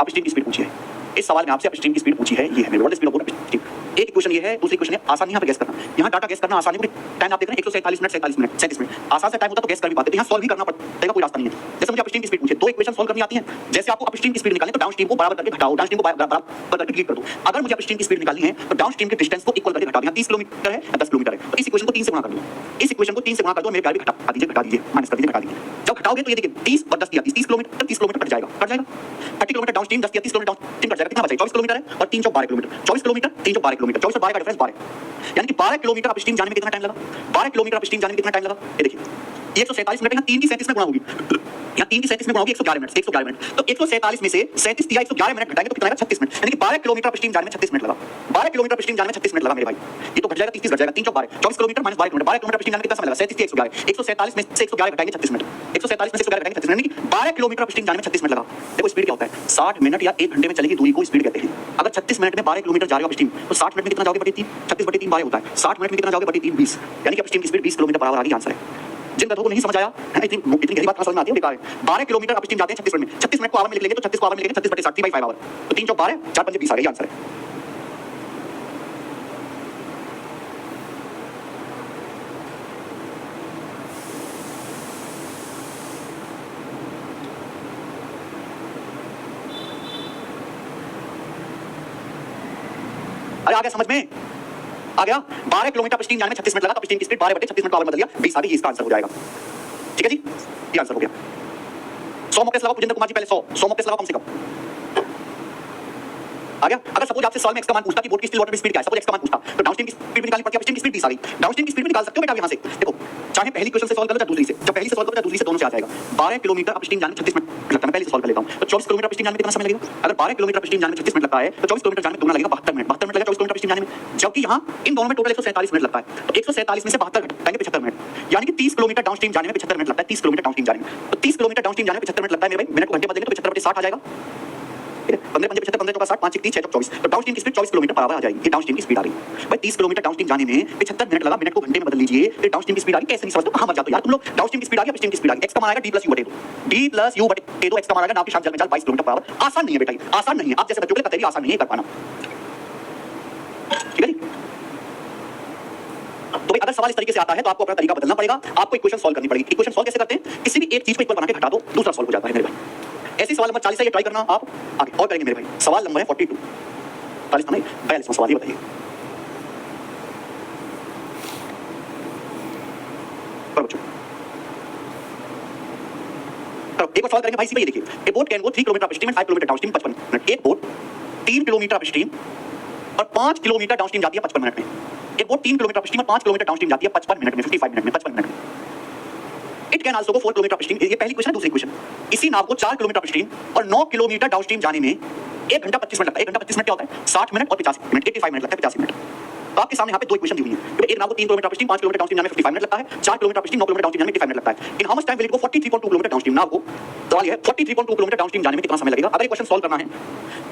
अपस्ट्रीम की स्पीड पूछी है इस सवाल में आपसे। अपस्ट्रीम की स्पीड पूछी है, ये है मेरे स्पीड ऑफ अपस्ट्रीम। एक क्वेश्चन ये है, दूसरी क्वेश्चन है आसान। यहाँ पे गैस करना, यहाँ डाटा गैस करना आसान है। टाइम आप देख रहे हैं 147 मिनट 47 मिनट 37 मिनट। आसान से टाइम होता तो गैस कर भी पाते, यहाँ सॉल्व भी करना पड़ेगा, कोई रास्ता नहीं है। जैसे मुझे अपस्ट्रीम की स्पीड पूछे, दो इक्वेशन सॉल्व करनी आती है। जैसे आपको अपस्ट्रीम की स्पीड निकालनी तो डाउनस्ट्रीम को बराबर करके घटाओ, डाउनस्ट्रीम को बराबर करके डिलीट कर दो। अगर मुझे अपस्ट्रीम की स्पीड निकालनी है तो डाउनस्ट्रीम के डिस्टेंस को इक्वल करके घटा दो। यहाँ 30 किलोमीटर है 10 किलोमीटर है, तो इस इक्वेशन को 3 से गुणा कर दो। इस इक्वेशन को 3 से गुणा कर दो, मेरे प्यार भी घटा दीजिए, माइनस कर दीजिए, घटा दीजिए। जब घटाओगे तो ये देखिए 30 और 10 दिया 30 किलोमीटर, 30 किलोमीटर कट जाएगा 30 kilometre downstream 10 30 kilometre downstream cut जाएगा। कितना बचा? 24 किलोमीटर है और 3 12 किलोमीटर, 24 किलोमीटर 3 12 किलोमीटर, 24 और 12 का डिफरेंस 12, यानी कि 12 किलोमीटर अपस्ट्रीम जाने में कितना टाइम लगा? 12 किलोमीटर अपस्ट्रीम जाने में कितना टाइम लगा? ये देखिए 147 मिनट, यहाँ 3 की 37 में गुणा होगी, यहाँ 3 की 37 में गुणा होगी 111 मिनट, 111 मिनट। तो 147 में से 37 दिया 111 मिनट घटाएंगे तो कितना आएगा? 36 मिनट, यानी कि 12 किलोमीटर अपस्ट्रीम जाने में 36 मिनट लगा। 12 किलोमीटर अपस्ट्रीम जाने में 36 मिनट लगा मेरे भाई। ये तो घट जाएगा 30 घट जाएगा 3 12, 24 kilometre minus 12 kilometre, 12 kilometre upstream जाने में कितना समय लगा? 37 111, 147 में से 111 घटाएंगे 36 मिनट, 147 में से 111 घटाएंगे 36 मिनट, यानी कि 12 किलोमीटर अपस्ट्रीम जाने में 36 मिनट लगा। देखो स्पीड क्या होता है? 60 मिनट या 1 घंटे में चलेगी दूरी को स्पीड कहते हैं। अगर 36 मिनट में 12 किलोमीटर जा रहे हो अपस्ट्रीम तो 60 मिनट में कितना जाओगे? 3 36/3 12 होता है। 60 मिनट में कितना जाओगे? 3 20, यानी कि अपस्ट्रीम की स्पीड 20 किलोमीटर पर आवर आ गई। आंसर है। जिन कथों को नहीं समझ आया है, इतनी गहरी बात समझ में आती है, बेकार है। 12 किलोमीटर अपस्ट्रीम जाते हैं 36 मिनट में, 36 मिनट को आवर में लिख लेंगे तो 36 को आवर में लिखेंगे 36/60 3/5 आवर, तो 3 4 12 4 5 20 आ गया। आंसर है। अरे आ गया समझ में? आ गया। 12 किलोमीटर अपस्ट्रीम जाने में 36 मिनट लगा, तो अपस्ट्रीम की स्पीड 12/36 मिनट को आवर बदल दिया, 20 आ गई। इसका आंसर हो जाएगा। ठीक है जी, ये आंसर हो गया। 100 मौके लगाओ पुजिंदर कुमार जी, पहले 100 मौके लगाओ कम से कम। आ गया। अगर सपोज आपसे सवाल में एक्स का मान पूछता कि बोट की स्टिल वाटर में स्पीड क्या है, सपोज एक्स का मान पूछता तो डाउनस्ट्रीम की स्पीड निकालनी पड़ती है, अपस्ट्रीम की स्पीड 20 आ गई। डाउनस्ट्रीम की स्पीड निकाल सकते हो बेटा यहां से। देखो चाहे पहली क्वेश्चन से सॉल्व कर लो या दूसरी से, जब पहली से सॉल्व करो या दूसरी से, दोनों से आ जाएगा। 12 किलोमीटर अपस्ट्रीम जाने में 36 मिनट लगता है, मैं पहले से सॉल्व कर लेता हूं। तो 24 किलोमीटर अपस्ट्रीम जाने में कितना समय लगेगा? अगर 12 किलोमीटर अपस्ट्रीम जाने में 36 मिनट लगता है तो 24 किलोमीटर जाने में कितना लगेगा? 72 मिनट, 72 मिनट लगेगा 24 किलोमीटर अपस्ट्रीम जाने में, जबकि यहां इन दोनों में टोटल 147 मिनट लगता है। तो 147 में से 72 घटाएंगे 75 मिनट, यानी कि 30 किलोमीटर डाउनस्ट्रीम जाने में 75 मिनट लगता है। 30 किलोमीटर डाउनस्ट्रीम जाने में, तो 30 किलोमीटर डाउनस्ट्रीम जाने में 75 मिनट लगता है मेरे भाई। मिनट को घंटे बदलेंगे तो 75/60 आ जाएगा। ठीक है, 15 पंजे 75, 15 चौका 60, 5 6 30 6 24, तो डाउनस्ट्रीम की स्पीड 24 किलोमीटर पर आवर आ जाएगी। ये डाउनस्ट्रीम की स्पीड आ रही है भाई। 30 किलोमीटर डाउनस्ट्रीम जाने में 75 मिनट लगा, मिनट को घंटे में बदल लीजिए, फिर डाउनस्ट्रीम की स्पीड आ रही, कैसे नहीं समझते? कहां मर जाते हो यार तुम लोग? डाउनस्ट्रीम की स्पीड आ गई, अपस्ट्रीम की स्पीड आ गई। x का मान आएगा d + u बटे 2, d + u बटे 2 x का मान आएगा नाव की शांत जल में चाल 22 किलोमीटर पर आवर। आसान नहीं है बेटा, आसान नहीं है। आप जैसे बच्चों के लिए कतई आसान नहीं है कर पाना, ठीक है जी। तो भाई अगर सवाल इस तरीके से आता है तो आपको अपना तरीका बदलना पड़ेगा, आपको इक्वेशन सॉल्व करनी पड़ेगी। इक्वेशन सॉल्व कैसे करते हैं? किसी भी एक चीज को इक्वल बना के घटा दो, दूसरा सॉल्व हो जाता है मेरे भाई। ऐसे सवाल नंबर 40 है, ये ट्राई करना आप आगे और करेंगे मेरे भाई। सवाल नंबर है 42, 40 नहीं 42वां सवाल, ये बताइए बच्चों। एक और सवाल करेंगे भाई, इसी पे ये देखिए, ए boat can go 3 kilometre upstream and 5 kilometre downstream 55 minute. एक बोट 3 किलोमीटर अपस्ट्रीम और 5 किलोमीटर डाउनस्ट्रीम जाती है 55 मिनट में। एक बोट 3 किलोमीटर अपस्ट्रीम और 5 किलोमीटर डाउनस्ट्रीम जाती है 55 मिनट में, 55 मिनट में, 55 मिनट में। It can also go 4 kilometre upstream, ये पहली क्वेश्चन है। दूसरी क्वेश्चन, इसी नाव को 4 किलोमीटर अपस्ट्रीम और 9 किलोमीटर डाउनस्ट्रीम जाने में 1 घंटा 25 मिनट लगता है। 1 घंटा 25 मिनट क्या होता है? 60 मिनट और 85 मिनट, 85 मिनट लगता है, 85 मिनट। तो आपके सामने यहाँ पे दो इक्वेशन दी हुई है। एक नाव को 3 किलोमीटर अपस्ट्रीम 5 किलोमीटर डाउनस्ट्रीम जाने में 55 मिनट लगता है, 4 किलोमीटर अपस्ट्रीम 9 किलोमीटर डाउनस्ट्रीम जाने में 85 मिनट लगता है। In how much time will it go 43.2 kilometre downstream? नाव को सवाल ये है 43.2 किलोमीटर डाउनस्ट्रीम जाने में कितना समय लगेगा? अगर ये क्वेश्चन सॉल्व करना है,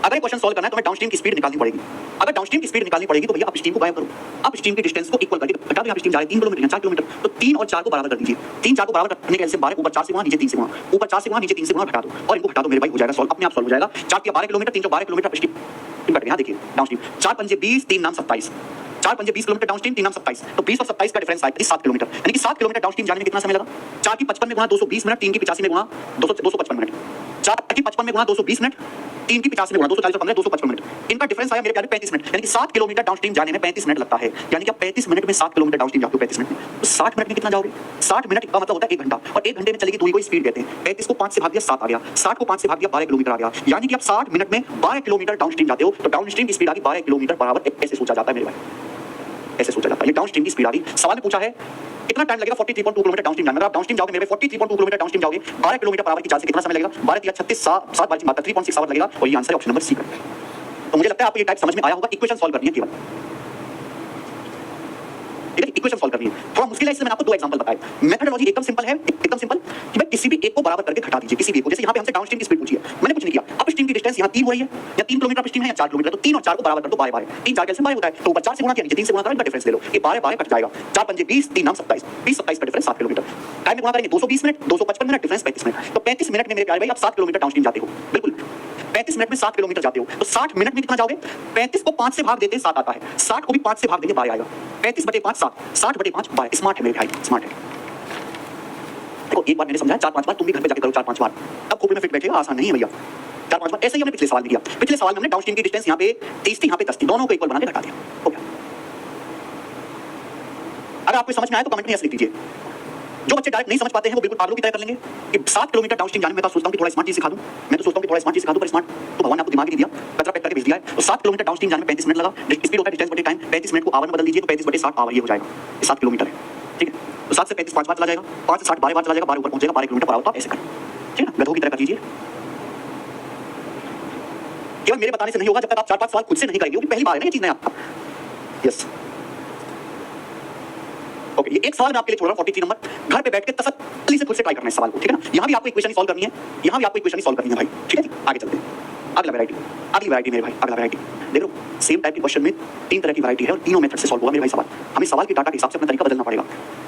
अगर ये क्वेश्चन सॉल्व करना है तो हमें डाउनस्ट्रीम की स्पीड निकालनी पड़ेगी। अगर डाउनस्ट्रीम की स्पीड निकालनी पड़ेगी तो भैया अपस्ट्रीम को गायब करो, अपस्ट्रीम की डिस्टेंस को इक्वल करके घटा दो। अपस्ट्रीम जा रहे 3 किलोमीटर या 4 किलोमीटर, तो 3 और 4 को बराबर कर दीजिए। 3 4 को बराबर करने के एलसीएम 12, ऊपर 4 से गुणा, नीचे 3 से गुणा, ऊपर 4 से गुणा, नीचे 3 से गुणा, घटा दो और इनको घटा दो मेरे भाई, हो जाएगा सॉल्व, अपने आप सॉल्व हो जाएगा। 4 के 12 किलोमीटर, 3 12 किलोमीटर अपस्ट्रीम कट गया। देखिए डाउनस्ट्रीम 4 पंजे 20, 3 नाम 27, 4 पंजे 20 किलोमीटर डाउनस्ट्रीम, 3 नाम 27, तो 20 और 27 का डिफरेंस आएगा 7 किलोमीटर। यानी कि 7 किलोमीटर डाउनस्ट्रीम जाने में कितना समय लगा? 4 की 55 में गुणा 220 मिनट, 3 की 85 में गुणा 255 मिनट, 4 की 55 में गुणा 220 मिनट, 3 की 50 में गुणा 240 15 255 मिनट। इनका डिफरेंस आया मेरे प्यारे 35 मिनट। यानी कि 7 किलोमीटर डाउनस्ट्रीम जाने में 35 मिनट लगता है। यानी कि आप 35 मिनट में 7 किलोमीटर डाउनस्ट्रीम जाते हो 35 मिनट में, तो 60 मिनट में कितना जाओगे? 60 मिनट का मतलब होता है 1 घंटा, और 1 घंटे में चलेगी दूरी को स्पीड कहते हैं। 35 को 5 से भाग दिया 7 आ गया, 60 को 5 से भाग दिया 12 किलोमीटर आ गया। यानी कि आप 60 मिनट में 12 किलोमीटर डाउनस्ट्रीम जाते हो, तो डाउनस्ट्रीम की स्पीड आ गई 12 किलोमीटर पर आवर। ऐसे सोचा जाता है मेरे भाई, ऐसे सोचा जाता है। ये डाउनस्ट्रीम की स्पीड आ गई। सवाल में पूछा है कितना टाइम लगेगा 43.2 किलोमीटर डाउनस्ट्रीम जाने में? आप डाउनस्ट्रीम जाओगे मेरे भाई 43.2 किलोमीटर डाउनस्ट्रीम जाओगे 12 किलोमीटर पर आवर की चाल से, कितना समय लगेगा? 12 या 36 7 12 मात्रा 3.6 आवर लगेगा। और ये आंसर है ऑप्शन नंबर सी का। तो मुझे लगता है आपको ये टाइप समझ में आया होगा। इक्वेशन सॉल्व करनी है केवल, ठीक है? इक्वेशन सॉल्व करनी है, थोड़ा मुश्किल है, इसलिए मैंने आपको 2 एग्जांपल बताए। मेथोडोलॉजी एकदम सिंपल है, एकदम सिंपल कि भाई किसी भी एक को बराबर करके घटा दीजिए, किसी भी एक को। जैसे यहाँ पे हमसे डाउनस्ट्रीम की स्पीड पूछी है, मैंने कुछ नहीं किया। अपस्ट्रीम की डिस्टेंस यहाँ 3 हो रही है, या 3 किलोमीटर अपस्ट्रीम है या 4 किलोमीटर, तो 3 और 4 को बराबर कर दो, 12 12, 3 4 कैसे 12 होता है, तो ऊपर 4 से गुणा किया, नीचे 3 से गुणा करो, इनका डिफरेंस ले लो, ये 12 12 कट जाएगा। 4 पंजे 20, 3 नाम 27, 20 27 का डिफरेंस 7 किलोमीटर। टाइम में गुणा करेंगे 220 मिनट, 255 मिनट, डिफरेंस 35 मिनट। तो 35 मिनट में मेरे प्यारे भाई आप 7 किलोमीटर डाउनस्ट्रीम जाते हो, बिल्कुल 35 मिनट में 7 किलोमीटर जाते हो। तो 60 मिनट में कितना जाओगे? 35 को 5 से भाग देते हैं 7 आता है, 60 को भी 5 से भाग देंगे 12 आएगा। 35 बटे 5 7, 60 बटे 5 12। स्मार्ट है मेरे भाई, स्मार्ट है। देखो एक बार मैंने समझाया, 4-5 बार तुम भी घर पे जाके करो, 4-5 बार, तब खोपड़ी में फिट बैठेगा। आसान नहीं है भैया, 4-5 बार। ऐसे ही हमने पिछले सवाल में किया। पिछले सवाल में हमने डाउनस्ट्रीम की डिस्टेंस यहाँ पे 30 थी, यहाँ पे 10 थी, दोनों को इक्वल बना के घटा दिया, हो गया। अगर आपको समझ में आए तो कमेंट में यस लिख दीजिए। जो बच्चे डायरेक्ट नहीं समझ पाते हैं वो बिल्कुल पागलों की तरह कर लेंगे कि 7 किलोमीटर डाउनस्ट्रीम जाने में मैं तो सोचता हूं कि थोड़ा स्मार्ट चीज सिखा दूं, मैं तो सोचता हूं कि थोड़ा स्मार्ट चीज सिखा दूं, पर स्मार्ट तो भगवान ने आपको दिमाग ही नहीं दिया, कचरा पैक करके भेज दिया है। तो 7 किलोमीटर डाउनस्ट्रीम जाने में 35 मिनट लगा, स्पीड होता है डिस्टेंस बटे टाइम, 35 मिनट को आवर में बदल दीजिए तो 35 बटे 60 आवर, ये हो जाएगा। ये 7 किलोमीटर है, ठीक है? तो 7 से 35 5 बार चला जाएगा, 5 से 60 12 बार चला जाएगा, 12 ऊपर पहुंचेगा, 12 किलोमीटर पर आवर। तो आप ऐसे करें, ठीक है ना, गधों की तरह कर लीजिए। केवल मेरे बताने से नहीं होगा, जब तक आप 4-5 सवाल खुद से नहीं करेंगे, क्योंकि पहली बार है ना ये चीज नया आपका। यस, ओके, ये एक सवाल मैं आपके लिए छोड़ रहा हूं 43 नंबर। घर पे बैठ के तसल्ली से खुद से ट्राई करना है सवाल को, ठीक है ना? यहां भी आपको इक्वेशन सॉल्व करनी है, यहां भी आपको इक्वेशन सॉल्व करनी है भाई, ठीक है? आगे चलते हैं। अगला वैरायटी, अगली वैरायटी मेरे भाई, अगला वैरायटी देख लो। सेम टाइप के क्वेश्चन में 3 तरह की वैरायटी है और तीनों मेथड से सॉल्व होगा मेरे भाई सवाल। हमें सवाल की डाटा के हिसाब से अपना तरीका बदलना पड़ेगा।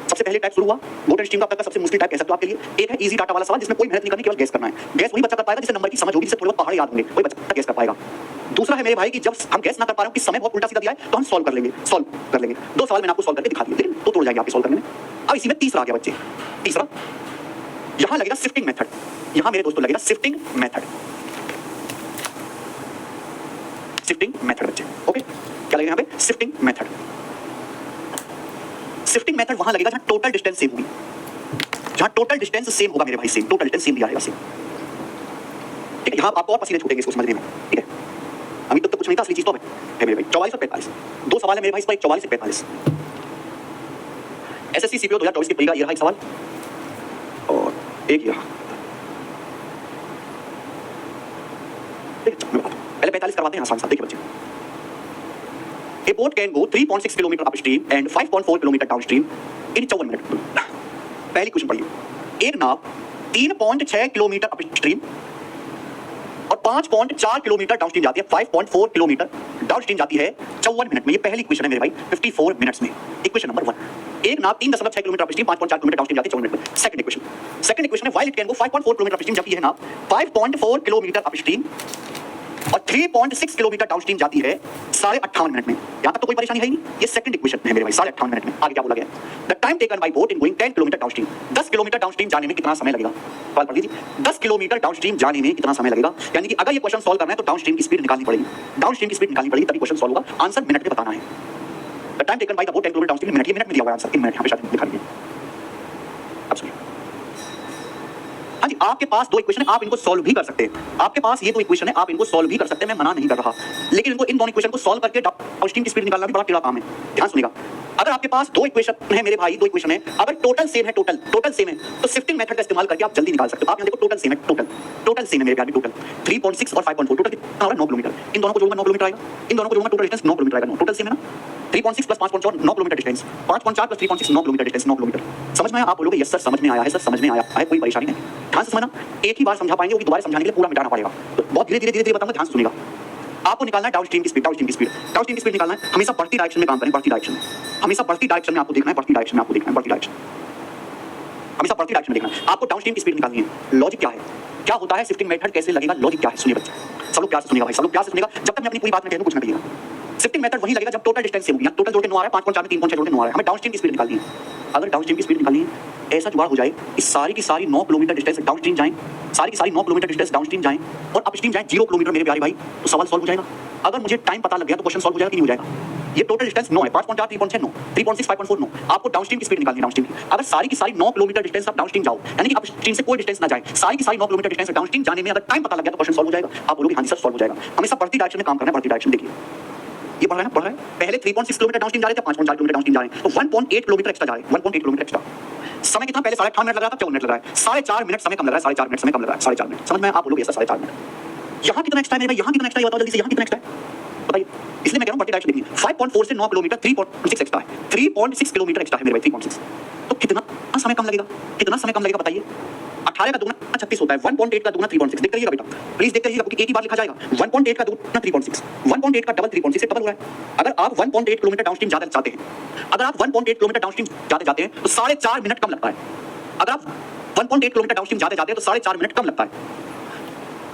सबसे पहले टाइप शुरू हुआ बोट एंड स्ट्रीम का, अब तक का सबसे मुश्किल टाइप कह सकते हो आपके लिए। एक है इजी डाटा वाला सवाल जिसमें कोई मेहनत नहीं करनी, केवल गैस करना है। गैस वही बच्चा कर पाएगा जिसे नंबर की समझ होगी, जिसे थोड़े बहुत पहाड़ याद होंगे, वही बच्चा गैस कर पाएगा। दूसरा है मेरे भाई कि जब हम गैस ना कर पा रहे हो कि समय बहुत उल्टा सीधा दिया है, तो हम सॉल्व कर लेंगे, सॉल्व कर लेंगे। 2 सवाल मैंने आपको सॉल्व करके दिखा दिए, लेकिन तो तोड़ जाएंगे आपके सॉल्व करने में। अब इसी में तीसरा आ गया बच्चे, तीसरा यहां लगेगा शिफ्टिंग मेथड। यहां मेरे दोस्तों लगेगा शिफ्टिंग मेथड, शिफ्टिंग मेथड बच्चे, ओके? क्या लगेगा यहां पे? Shifting method. शिफ्टिंग मेथड वहां लगेगा जहां टोटल डिस्टेंस सेम होगी, जहां टोटल डिस्टेंस सेम होगा मेरे भाई, सेम टोटल डिस्टेंस सेम दिया रहेगा, सेम, ठीक है? यहां आपको और पसीने छूटेंगे इसको समझने में, ठीक है? अभी तक तो कुछ नहीं था, असली चीज तो है मेरे भाई। 44 और 45, 2 सवाल है मेरे भाई, इस पर 44 से 45। एसएससी सीपीओ 2024 की परीक्षा, ये रहा एक सवाल और एक यहां, ठीक है? पहले 45 करवाते हैं आसान सा, देखिए बच्चे। A boat can go 3.6 kilometre upstream and 5.4 kilometre downstream in 54 minute. पहली क्वेश्चन पढ़िए, एक नाव 3.6 किलोमीटर अपस्ट्रीम और 5.4 किलोमीटर डाउनस्ट्रीम जाती है, 5.4 किलोमीटर डाउनस्ट्रीम जाती है 54 मिनट में। ये पहली इक्वेशन है मेरे भाई, 54 मिनट्स में। Equation number 1। एक नाव 3.6 किलोमीटर अपस्ट्रीम 5.4 किलोमीटर डाउनस्ट्रीम जाती है 54 मिनट में। सेकंड इक्वेशन है, while it can go 5.4 kilometre upstream, जबकि है नाव 5.4 किलोमीटर अपस्ट्रीम और 3.6 किलोमीटर डाउनस्ट्रीम जाती है 58.5 मिनट में। यहां तक तो कोई परेशानी है ही नहीं। ये सेकंड इक्वेशन है मेरे भाई, 58.5 मिनट में। आगे क्या बोला गया? The time taken bye boat in going 10 kilometre downstream. 10 kilometre downstream जाने में कितना समय लगेगा? सवाल पढ़ लीजिए, 10 किलोमीटर डाउनस्ट्रीम जाने में कितना समय लगेगा? यानी कि अगर ये क्वेश्चन सॉल्व करना है तो डाउनस्ट्रीम की स्पीड निकालनी पड़ेगी, डाउनस्ट्रीम की स्पीड निकालनी पड़ेगी, तभी क्वेश्चन सॉल्व होगा। आंसर मिनट में बताना है। The time taken by the boat 10 kilometre downstream, minute, ये मिनट में दिया हुआ है आंसर, इन मिनट यहां पे शायद लिखा नहीं है। अब सुनिए, हाँ जी, आपके पास दो इक्वेशन है, आप इनको सॉल्व भी कर सकते हैं। आपके पास ये दो इक्वेशन है, आप इनको सॉल्व भी कर सकते हैं, मैं मना नहीं कर रहा, लेकिन इनको इन दोनों इक्वेशन को सॉल्व करके डाउनस्ट्रीम की स्पीड निकालना भी बड़ा टेढ़ा काम है। ध्यान सुनिएगा, अगर आपके पास दो इक्वेशन है मेरे भाई, दो इक्वेशन है, अगर टोटल सेम है, टोटल सेम है, तो शिफ्टिंग मेथड का इस्तेमाल करके आप जल्दी निकाल सकते हो। आप यहां देखो, टोटल सेम है, टोटल सेम है मेरे प्यारे, टोटल 3.6 और 5.4, टोटल कितना हो रहा है? 9 किलोमीटर। इन दोनों को जोड़ूंगा 9 किलोमीटर आएगा, इन दोनों को जोड़ूंगा टोटल डिस्टेंस 9 किलोमीटर आएगा। टोटल सेम है ना, 3.6 plus 5.4 9 kilometre distance, 5.4 plus 3.6 9 kilometre distance, 9 kilometre. समझ में आया? आप बोलोगे यस सर समझ में आया है, सर समझ में आया है, कोई परेशानी नहीं। ध्यान से समझना, एक ही बार समझा पाएंगे, वो दोबारा समझाने के लिए पूरा मिटाना पड़ेगा, तो बहुत धीरे-धीरे बताऊंगा, ध्यान से सुनिएगा। आपको निकालना है डाउनस्ट्रीम की स्पीड, डाउनस्ट्रीम की स्पीड निकालना है। हमेशा बढ़ती डायरेक्शन में काम करें, बढ़ती डायरेक्शन में, हमेशा बढ़ती डायरेक्शन में आपको देखना है, बढ़ती डायरेक्शन में आपको देखना है, बढ़ती डायरेक्शन, हमेशा बढ़ती डायरेक्शन में देखना है। आपको डाउनस्ट्रीम की स्पीड निकालनी है। लॉजिक क्या है, क्या होता है, शिफ्टिंग मेथड कैसे लगेगा, लॉजिक क्या है? सुनिए बच्चे, सब लोग प्यार से सुनिएगा भाई, सब लोग प्यार से सुनिएगा। जब तक मैं अपनी पूरी बात में कहूं कुछ ना कहिएगा। शिफ्टिंग मेथड वही लगेगा जब टोटल डिस्टेंस सेम होगी। यहां टोटल जोड़ के 9 आ रहा है, 5.4 में 3.6 जोड़ के 9 आ रहा है। हमें डाउनस्ट्रीम की स्पीड निकालनी है। अगर डाउनस्ट्रीम की स्पीड निकालनी है, ऐसा जुगाड़ हो जाए कि सारी की सारी 9 किलोमीटर डिस्टेंस डाउनस्ट्रीम जाएं, सारी की सारी 9 किलोमीटर डिस्टेंस डाउनस्ट्रीम जाएं और अपस्ट्रीम जाएं 0 किलोमीटर मेरे प्यारे भाई, तो सवाल सॉल्व हो जाएगा। अगर मुझे टाइम पता लग गया तो क्वेश्चन सॉल्व हो जाएगा कि नहीं हो जाएगा? ये टोटल डिस्टेंस 9 है, 5.4 3.6 9, 3.6 5.4 9। आपको डाउनस्ट्रीम की स्पीड निकालनी है, डाउनस्ट्रीम की। अगर सारी की सारी 9 किलोमीटर डिस्टेंस आप डाउनस्ट्रीम जाओ, यानी कि अपस्ट्रीम से कोई डिस्टेंस ना जाए, सारी की सारी 9 किलोमीटर डिस्टेंस डाउनस्ट्रीम जाने में अगर टाइम पता लग गया तो क्वेश्चन सॉल्व हो जाएगा। आप बोलोगे हां जी सर सॉल्व हो जाएगा। हमेशा बढ़ती डायरेक्शन में काम करना है, बढ़ती डायरेक्शन। देखिए ये बढ़ रहा है ना, बढ़ रहा है। पहले 3.6 किलोमीटर डाउनस्ट्रीम जा रहे थे, 5.4 किलोमीटर डाउनस्ट्रीम जा रहे हैं, तो 1.8 किलोमीटर एक्स्ट्रा जा रहे हैं, 1.8 किलोमीटर एक्स्ट्रा। समय कितना? पहले 8.5 मिनट लग रहा था, 54 मिनट लग रहा है, 4.5 मिनट समय कम लग रहा है, 4.5 मिनट समय कम लग रहा है, 4.5 मिनट। समझ में? आप बोलोगे सर 4.5 मिनट। यहाँ कितना एक्स्ट्रा है मेरे भाई, यहाँ कितना एक्स्ट्रा है बताओ जल्दी से, यहाँ कितना एक्स्ट्रा है बताइए। इसलिए मैं कह रहा हूँ बढ़ती डायरेक्शन देखिए, 5.4 से 9 किलोमीटर 3.6 एक्स्ट्रा है, 3.6 किलोमीटर एक्स्ट्रा है मेरे भाई, 3.6। तो कितना समय कम लगेगा, कितना समय कम लगेगा बताइए? 18 का दुगना 36 होता है, 1.8 का दुगना 3.6। देखते रहिएगा बेटा, प्लीज देखते रहिएगा, क्योंकि एक ही बार लिखा जाएगा। 1.8 का दुगना 3.6, 1.8 का डबल 3.6 से डबल हो रहा है। अगर आप 1.8 किलोमीटर डाउनस्ट्रीम जाना चाहते हैं, अगर आप 1.8 किलोमीटर डाउनस्ट्रीम जाते हैं तो 4.5 मिनट कम लगता है। अगर आप 1.8 किलोमीटर डाउनस्ट्रीम जाते हैं तो 4.5 मिनट कम लगता है।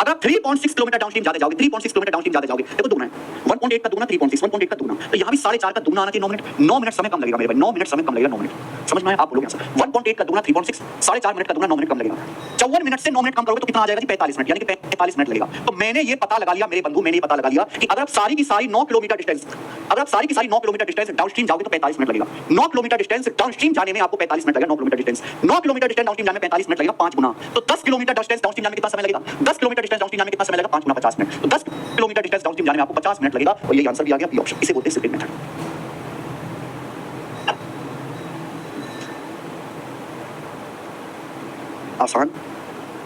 अगर आप 3.6 किलोमीटर डाउनस्ट्रीम जाते जाओगे, 3.6 किलोमीटर डाउनस्ट्रीम जाते जाओगे, देखो दुगना है, 1.8 का दुगना 3.6, 1.8 का दुगना, तो यहाँ भी 4.5 का दुगना आना चाहिए। 9 मिनट समय कम लगेगा मेरे भाई, 9 मिनट समय कम लगेगा, 9 मिनट। समझ में आया? आप बोलोगे सर 1.8 का दुगना 3.6, 4.5 मिनट का दुगना 9 मिनट कम लगेगा। 54 मिनट से 9 मिनट कम करोगे तो कितना आ जाएगा जी? 45 मिनट, यानी कि 45 मिनट लगेगा। तो मैंने ये पता लगा लिया मेरे बंधु, मैंने ये पता लगा लिया कि अगर आप सारी की सारी 9 किलोमीटर डिस्टेंस, अगर आप सारी की सारी 9 किलोमीटर डिस्टेंस डाउनस्ट्रीम जाओगे तो 45 मिनट लगेगा। 9 किलोमीटर डिस्टेंस डाउनस्ट्रीम जाने में आपको 45 मिनट लगेगा। 9 kilometre distance, 9 kilometre distance downstream जाने में 45 मिनट लगेगा, 5 गुना। तो 10 किलोमीटर डिस्टेंस डाउनस्ट्रीम जाने में कितना समय लगेगा? 10 किलोमीटर डिस्टेंस डाउनस्ट्रीम जाने में कितना समय लगेगा? 5 गुना 50 मिनट। तो 10 किलोमीटर डिस्टेंस डाउनस्ट्रीम जाने में आपको 50 मिनट लगेगा, और यही आंसर भी आ गया, बी ऑप्शन। इसे बोलते हैं शिफ्टिंग मेथड।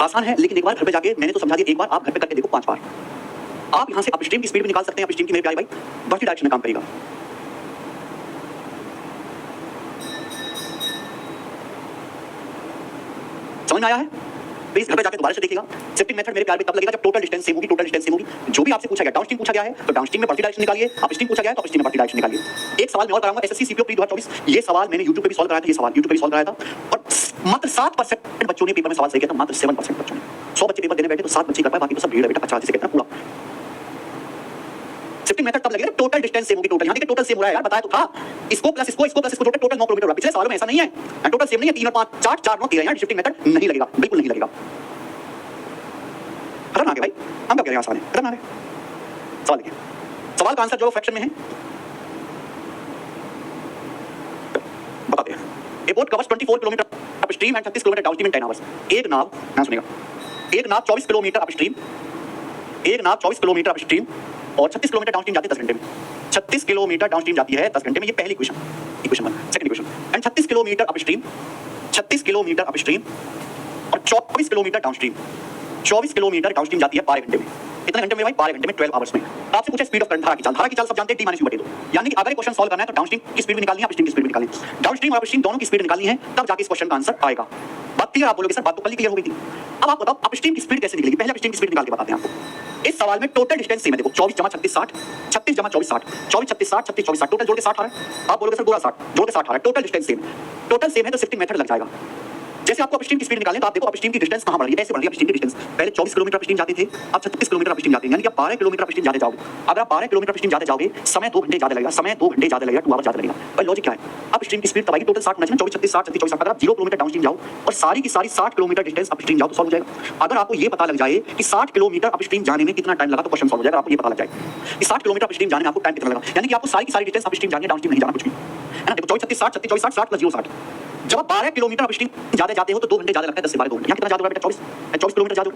आसान है, लेकिन एक बार घर पे जाके, मैंने तो समझा दिया, एक बार आप घर पे करके देखो 5 बार। आप यहां से अपस्ट्रीम की स्पीड भी निकाल सकते हैं, अपस्ट्रीम की मेरे प्यारे भाई बढ़ती डायरेक्शन में काम करेगा। समझ में आया है? प्लीज घर पे जाके दोबारा से देखिएगा। शिफ्टिंग मेथड मेरे प्यार में तब लगेगा जब टोटल डिस्टेंस सेम होगी, टोटल डिस्टेंस सेम होगी। जो भी आपसे पूछा गया, डाउनस्ट्रीम पूछा गया है तो डाउनस्ट्रीम में बढ़ती डायरेक्शन निकालिए, अपस्ट्रीम पूछा गया है तो अपस्ट्रीम में बढ़ती डायरेक्शन निकालिए। एक सवाल मैं और कराऊंगा, एसएससी सीपीओ प्री 2024, ये सवाल मैंने YouTube पे भी सॉल्व कराया था, ये सवाल YouTube पे भी सॉल्व कराया था, और मात्र 7% बच्चों ने पेपर में सवाल सही किया था, मात्र 7% बच्चों ने। 100 बच्चे पेपर देने बैठे तो 7 बच्चे कर पाए, बाकी तो सब भीड़ है बेटा, 50 से कहते हैं पूरा। शिफ्टिंग मेथड तब लगेगा टोटल डिस्टेंस सेम होगी, टोटल यहां देखिए टोटल सेम हो रहा है यार, बताया तो था। इसको प्लस इसको, इसको प्लस इसको, टोटल 9 किलोमीटर हो रहा है। पिछले सालों में ऐसा नहीं है, टोटल सेम नहीं है, 3 और 5 4 4 9 13, यार शिफ्टिंग मेथड नहीं लगेगा, बिल्कुल नहीं लगेगा। खतरनाक है भाई, हम क्या कह रहे हैं? आसान है, खतरनाक है। सवाल देखिए, सवाल का आंसर जो फ्रैक्शन में है बताते हैं। ए boat covers 24 kilometre upstream and 36 kilometre downstream in 10 hours. एक नाव, ध्यान सुनिएगा, एक नाव 24 किलोमीटर अपस्ट्रीम, एक नाव 24 किलोमीटर अपस्ट्रीम और 36 किलोमीटर डाउनस्ट्रीम जाती है 10 घंटे में। 36 किलोमीटर डाउनस्ट्रीम जाती है 10 घंटे में, ये पहली equation, equation 1। Second equation, and 36 kilometre upstream, 36 kilometre upstream और 24 किलोमीटर डाउनस्ट्रीम, 24 किलोमीटर डाउनस्ट्रीम जाती है 12 घंटे में। कितने घंटे में भाई? 12 घंटे में, 12 आवर्स में। तो आपसे पूछा स्पीड ऑफ करंट, धारा की चाल सब जानते हैं, t-u/2। यानी कि अगर क्वेश्चन सॉल्व करना है तो डाउनस्ट्रीम की स्पीड भी निकालनी है, अपस्ट्रीम की स्पीड भी निकालनी है। डाउनस्ट्रीम और अपस्ट्रीम दोनों की स्पीड निकालनी है, तब जाके इस क्वेश्चन का आंसर आएगा। बात क्लियर? आप बोलोगे सर बात तो कल ही क्लियर हो गई थी। अब आप बताओ अपस्ट्रीम की स्पीड कैसे निकलेगी? पहले अपस्ट्रीम की स्पीड निकाल के बताते हैं आपको। इस सवाल में टोटल डिस्टेंस सेम है, देखो 24 + 36 60, 36 + 24 60, 24 36 60, 36 24 60, टोटल जोड़ के 60 आ रहा है। आप बोलोगे सर पूरा 60 जोड़ के 60 आ रहा है, टोटल डिस्टेंस सेम है। टोटल सेम है तो शिफ्टिंग मेथड लग जाएगा। जैसे आपको अपस्ट्रीम की स्पीड निकालनी है तो आप देखो अपस्ट्रीम की डिस्टेंस कहां बढ़ रही है, ऐसे बढ़ रही है अपस्ट्रीम की डिस्टेंस। पहले 24 किलोमीटर अपस्ट्रीम जाते थे, अब 36 किलोमीटर अपस्ट्रीम जाते हैं, यानी कि आप 12 किलोमीटर अपस्ट्रीम जाते जाओगे। अगर आप 12 किलोमीटर अपस्ट्रीम जाते जाओगे, समय 2 घंटे ज्यादा लगेगा, समय 2 घंटे ज्यादा लगेगा, 2 आवर ज्यादा लगेगा। भाई लॉजिक क्या है? अपस्ट्रीम की स्पीड तब आएगी टोटल 60 होना चाहिए, 24 36 60 36 24 60। अगर आप 0 किलोमीटर डाउनस्ट्रीम जाओ और सारी की सारी 60 किलोमीटर डिस्टेंस अपस्ट्रीम जाओ तो सॉल्व हो जाएगा। अगर आपको ये पता लग जाए कि 60 किलोमीटर अपस्ट्रीम जाने में कितना टाइम लगा तो क्वेश्चन सॉल्व हो जाएगा। आपको ये पता लग जाए कि 60 किलोमीटर अपस्ट्रीम जाने में आपको टाइम कितना लगा, यानी कि आपको सारी की सारी डिस्टेंस अपस्ट्रीम जानी है, डाउनस्ट्रीम नहीं जाना कुछ भी, है ना। देखो 24 36 60 36 24 60 60 + 0 60। जब आप 12 किलोमीटर अपस्ट्रीम जाते जाते हो तो 2 घंटे ज्यादा लगता है, 10 से 12 2 घंटे। यहाँ कितना ज्यादा होगा बेटा? 24 किलोमीटर ज्यादा।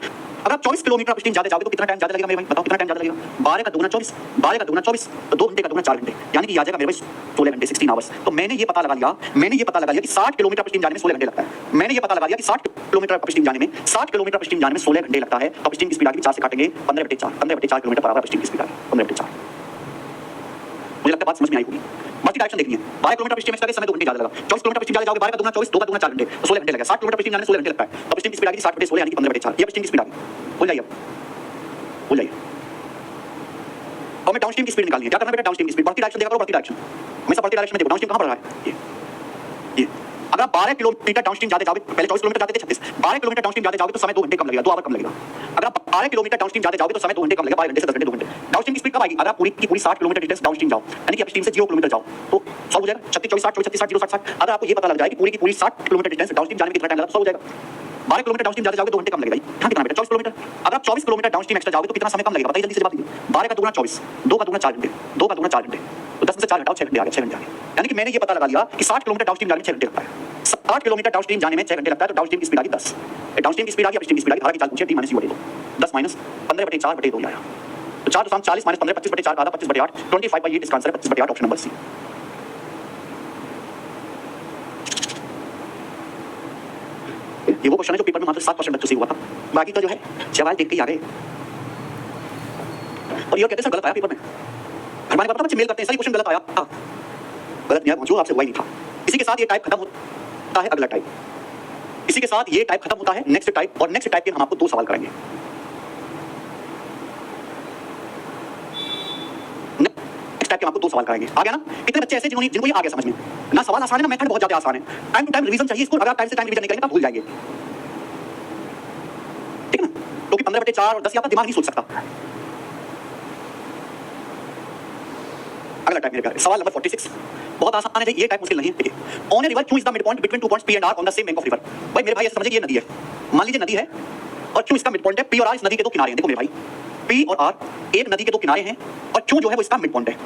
अगर आप 24 किलोमीटर अपस्ट्रीम जाते जाओगे तो कितना टाइम ज्यादा लगेगा मेरे भाई? बताओ कितना टाइम ज्यादा लगेगा? 12 का दुगना 24, 12 का दुगना 24, तो 2 घंटे का दुगना 4 घंटे, यानी कि आ जाएगा मेरे भाई 16 घंटे, 16 आवर्स। तो मैंने ये पता लगा लिया कि 60 किलोमीटर अपस्ट्रीम जाने में 16 घंटे लगता है। मैंने ये पता लगा लिया कि 60 किलोमीटर अपस्ट्रीम जाने में 16 घंटे लगता है। तो अपस्ट्रीम की स्पीड आगे 4 से काटेंगे, 15/4 किलोमीटर पर आवर अपस्ट्रीम की स्पीड आगे 15/4। मुझे लगता है बात समझ में आई होगी। बाकी डायरेक्शन देखनी है। 12 किलोमीटर अपस्ट्रीम में समय 2 घंटे ज्यादा लगा, 24 किलोमीटर अपस्ट्रीम जाते जाओगे 12 का दुगना 24, 2 का दुगना 4 घंटे, तो 16 घंटे लगेगा। 60 किलोमीटर अपस्ट्रीम जाने में 16 घंटे लगता है, तो अपस्ट्रीम की स्पीड आगे 60/16 यानी कि 15/4। ये अपस्ट्रीम की स्पीड आगे भूल जाइए, भूल जाइए। और मैं डाउनस्ट्रीम की स्पीड निकालनी है। क्या करना बेटा? डाउनस्ट्रीम की स्पीड बढ़ती डायरेक्शन देखा करो, बढ़ती डायरेक्शन हमेशा बढ़ती डायरेक्शन में देखो। डाउनस्ट्रीम कहां बढ़ रहा है? ये अगर आप 12 किलोमीटर डाउनस्ट्रीम जाते जाओगे, पहले 24 किलोमीटर जाते थे 36, 12 किलोमीटर डाउनस्ट्रीम जाते जाओगे तो समय 2 घंटे कम लगेगा, 2 आवर कम लगेगा। अगर आप 12 किलोमीटर डाउनस्ट्रीम जाते जाओगे तो समय 2 घंटे कम लगेगा, 12 घंटे से 10 घंटे 2 घंटे। डाउनस्ट्रीम की स्पीड कब आएगी? अगर आप पूरी की पूरी 60 किलोमीटर डिस्टेंस डाउनस्ट्रीम जाओ, यानी कि अपस्ट्रीम से 0 किलोमीटर जाओ तो सॉल्व हो जाएगा। 36 24 60 36 60 0 60 60। अगर आपको ये पता लग जाए कि पूरी की पूरी 60 किलोमीटर डिस्टेंस डाउनस्ट्रीम जाने में कितना टाइम लगेगा तो सॉल्व हो जाएगा। 12 किलोमीटर डाउनस्ट्रीम जाते जाओगे 2 घंटे कम लगेगा। यहाँ कितना बेटा? 24 किलोमीटर। अगर आप 24 किलोमीटर डाउनस्ट्रीम एक्स्ट्रा जाओगे तो कितना समय कम लगेगा? बताइए जल्दी से जवाब दीजिए। 12 का दुगना 24, 2 का दुगना 4 घंटे, 2 का दुगना 4 घंटे, तो 10 में से 4 घटाओ 6 घंटे आ गए, 6 घंटे आ गए। यानी कि मैंने ये पता लगा लिया कि 60 किलोमीटर डाउनस्ट्रीम जाने में 6 घंटे लगता है, 60 किलोमीटर डाउनस्ट्रीम जाने में 6 घंटे लगता है। तो डाउनस्ट्रीम की स्पीड आ गई 10। डाउनस्ट्रीम की स्पीड आ गई, अपस्ट्रीम की स्पीड आ गई। धारा की चाल पूछे t-u/2, 10 - 15/4/2 आया। तो 4 2 40 - 15 25/4 आधा 25/8 25/8 इसका आंसर है 25/8 ऑप्शन नंबर सी। ये वो क्वेश्चन है जो पेपर में मात्र 7% बच्चों से हुआ था, बाकी का जो है सवाल देख के ही आ गए। और ये कहते हैं सर गलत आया पेपर में। हमारे पता बच्चे मेल करते हैं सही क्वेश्चन गलत आया, गलत नहीं आया, जो आपसे हुआ ही नहीं था। इसी के साथ ये टाइप खत्म होता है, अगला टाइप। इसी के साथ ये टाइप खत्म होता है, नेक्स्ट टाइप। और नेक्स्ट टाइप के हम आपको 2 सवाल कराएंगे। नेक्स्ट टाइप के हम आपको 2 सवाल कराएंगे। आ गया ना? कितने बच्चे ऐसे जिनको ये आ गया समझ में? ना सवाल आसान है ना मेथड बहुत ज्यादा आसान है। टाइम टू टाइम रिवीजन चाहिए इसको। अगर आप टाइम से टाइम रिवीजन नहीं करेंगे तो भूल जाएंगे, ठीक है ना? क्योंकि 15/4 और 10 आपका दिमाग नहीं सोच सकता। अगला टाइप मेरे प्यारे, सवाल नंबर 46 बहुत आसान है, ये टाइप मुश्किल नहीं है। देखिए, on a river Q is the mid point between 2 points P and R on the same bank of river. भाई मेरे भाई ऐसे समझिए ये नदी है, मान लीजिए नदी है और क्यू इसका मिड पॉइंट है, P और R इस नदी के 2 किनारे हैं। देखो मेरे भाई, P और R एक नदी के 2 किनारे हैं और क्यू जो है वो इसका मिड पॉइंट है,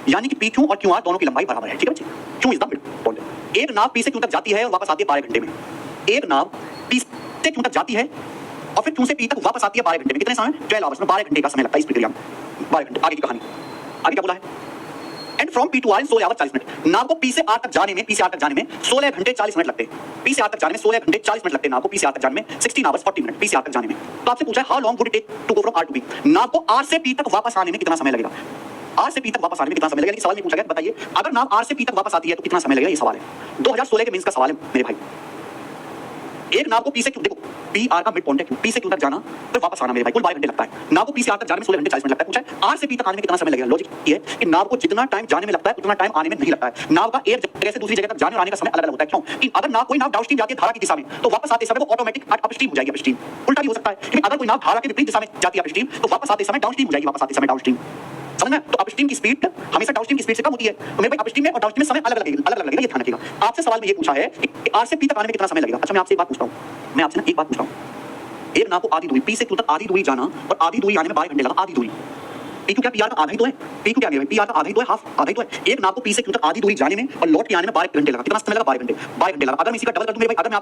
यानी कि PQ और QR दोनों की लंबाई बराबर है, ठीक है बच्चे? Q is the mid point. एक नाव P से Q तक जाती है और वापस आती है 12 घंटे में। एक नाव P से Q तक जाती है और फिर Q से P तक वापस आती है 12 घंटे में। कितने समय? 12 आवर्स में 12 घंटे का समय लगता है इस प्रक्रिया में, 12 घंटे। आगे की कहानी, आगे क्या बोला है? And from P to R 16 hour 40 minute. नाव को P से R तक जाने में 16 घंटे 40 मिनट लगते हैं। P से R तक जाने में 16 घंटे 40 मिनट लगते हैं नाव को P से R तक जाने में, 16 आवर्स 40 मिनट P से R तक जाने में। तो आपसे पूछा है how long would it take to go from R to P। नाव को R से P तक वापस आने में कितना समय लगेगा? R से P तक वापस आने में कितना समय लगेगा? सवाल में पूछा गया, बताइए अगर नाव R से P तक वापस आती है तो कितना समय लगेगा? ये सवाल है, 2016 के मेंस का सवाल है मेरे भाई। एक नाव को P से Q, देखो P R का मिड पॉइंट है, P से Q तक जाना फिर वापस आना मेरे भाई कुल 12 घंटे लगता है। नाव को P से R तक जाने में 16 घंटे 40 मिनट लगता है। पूछा है R से P तक आने में कितना समय लगेगा? लॉजिक ये है कि नाव को जितना टाइम जाने में लगता है उतना टाइम आने में नहीं लगता है। नाव का एक जगह से दूसरी जगह तक जाने और आने का समय अलग अलग होता है। क्यों? कि अगर नाव कोई नाव डाउनस्ट्रीम जाती है धारा की दिशा में तो वापस आते समय वो ऑटोमेटिक अपस्ट्रीम हो जाएगी, अपस्ट्रीम। उल्टा भी हो सकता है कि अगर कोई नाव धारा के विपरीत दिशा में जाती है अपस्ट्रीम तो वापस आते समय डाउनस्ट्रीम हो जाएगी, वापस आते समय डाउनस्ट्रीम। समझना? तो अपस्ट्रीम की स्पीड हमेशा डाउनस्ट्रीम की स्पीड से कम होती है। तो मेरे भाई अपस्ट्रीम में और डाउनस्ट्रीम में समय अलग अलग लगेगा, ये ध्यान रखिएगा। आपसे सवाल में ये पूछा है कि R से P तक आने में कितना समय लगेगा। अच्छा मैं आपसे एक बात पूछता हूं, मैं आपसे ना एक बात पूछता हूं। एक नाव को आधी दूरी P से Q तक आधी दूरी जाना और आधी दूरी आने में 12 घंटे लगा, आधी दूरी पी क्यू क्या, पी आर का आधा ही तो है। पी क्यू क्या है भाई, पी आर का आधा ही तो है, हाफ आधा ही तो है। एक नाव को पी से क्यू तक आधी दूरी जाने में और लौट के आने में 12 घंटे लगा। कितना समय लगा? 12 घंटे, 12 घंटे लगा। अगर मैं इसी का डबल कर दूं मेरे भाई, अगर मैं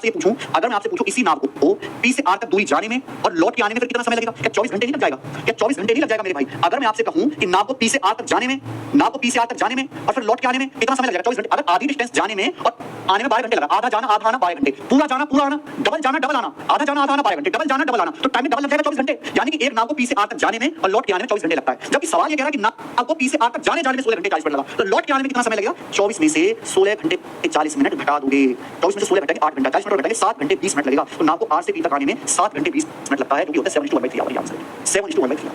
आपसे पूछूं इसी नाव को पी से आर तक दूरी जाने में और लौट के आने में फिर कितना समय लगेगा? क्या 24 घंटे नहीं लग जाएगा? क्या 24 घंटे नहीं लग जाएगा मेरे भाई? अगर मैं आपसे कहूं कि नाव को पी से आर तक जाने में, नाव को पी से आर तक जाने में और फिर लौट के आने में कितना समय लग जाएगा? 24 घंटे। अगर आधी डिस्टेंस जाने में और आने में 12 घंटे लगा, आधा जाना आधा आना 12 घंटे, पूरा जाना पूरा आना, डबल जाना डबल आना, आधा जाना आधा आना 12 घंटे, डबल जाना डबल आना, तो टाइम में डबल लग जाएगा 24 घंटे। यानी कि एक नाव को पी से आर तक जाने में और लौट के आने में 24 घंटे लगता है। जबकि सवाल ये कह रहा है कि नाव को पी से आर तक जाने में 16 घंटे 40 मिनट लगा, तो लौट के आने में कितना समय लगेगा? 24 में से 16 घंटे 40 मिनट घटा दोगे, 24 में से 16 घंटे 8 घंटा 40 मिनट घटाएंगे, 7 घंटे 20 मिनट लगेगा। तो नाव को आर से पी तक आने में 7 घंटे 20 मिनट लगता है, जो कि होता है 7:1/3 आवर। आंसर 7:1/3।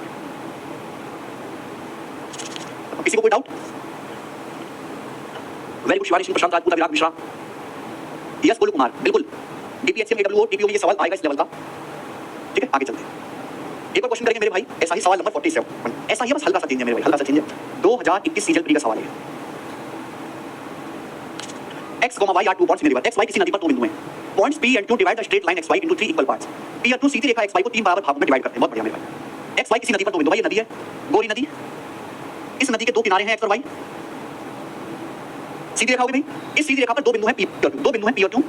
किसी को कोई डाउट? वेरी गुड शिवानी, प्रशांत राजपूत, विराट मिश्रा, यस गोलू कुमार, बिल्कुल डीपीएचसीएम एडब्ल्यूओ टीपीओ में ये सवाल आएगा इस लेवल का। ठीक है, आगे चलते हैं। एक और क्वेश्चन करेंगे मेरे भाई, ऐसा ही सवाल नंबर 47। ऐसा ही बस हल्का सा चेंज है मेरे भाई, हल्का सा चेंज है। 2021 सीजन प्री का सवाल है। x, y are 2 points in the river। x, y किसी नदी पर 2 बिंदु हैं। Points p and q divide the straight line x, y into 3 equal parts। p और q सीधी रेखा x, y को 3 बराबर भागों में डिवाइड करते हैं। बहुत बढ़िया मेरे भाई। x, y किसी नदी पर 2 बिंदु, भाई ये नदी है, गोरी नदी। इस नदी के 2 किनारे हैं x और y। सीधी रेखा होगी भाई, इस सीधी रेखा पर 2 बिंदु हैं p और q, 2 बिंदु हैं p और q,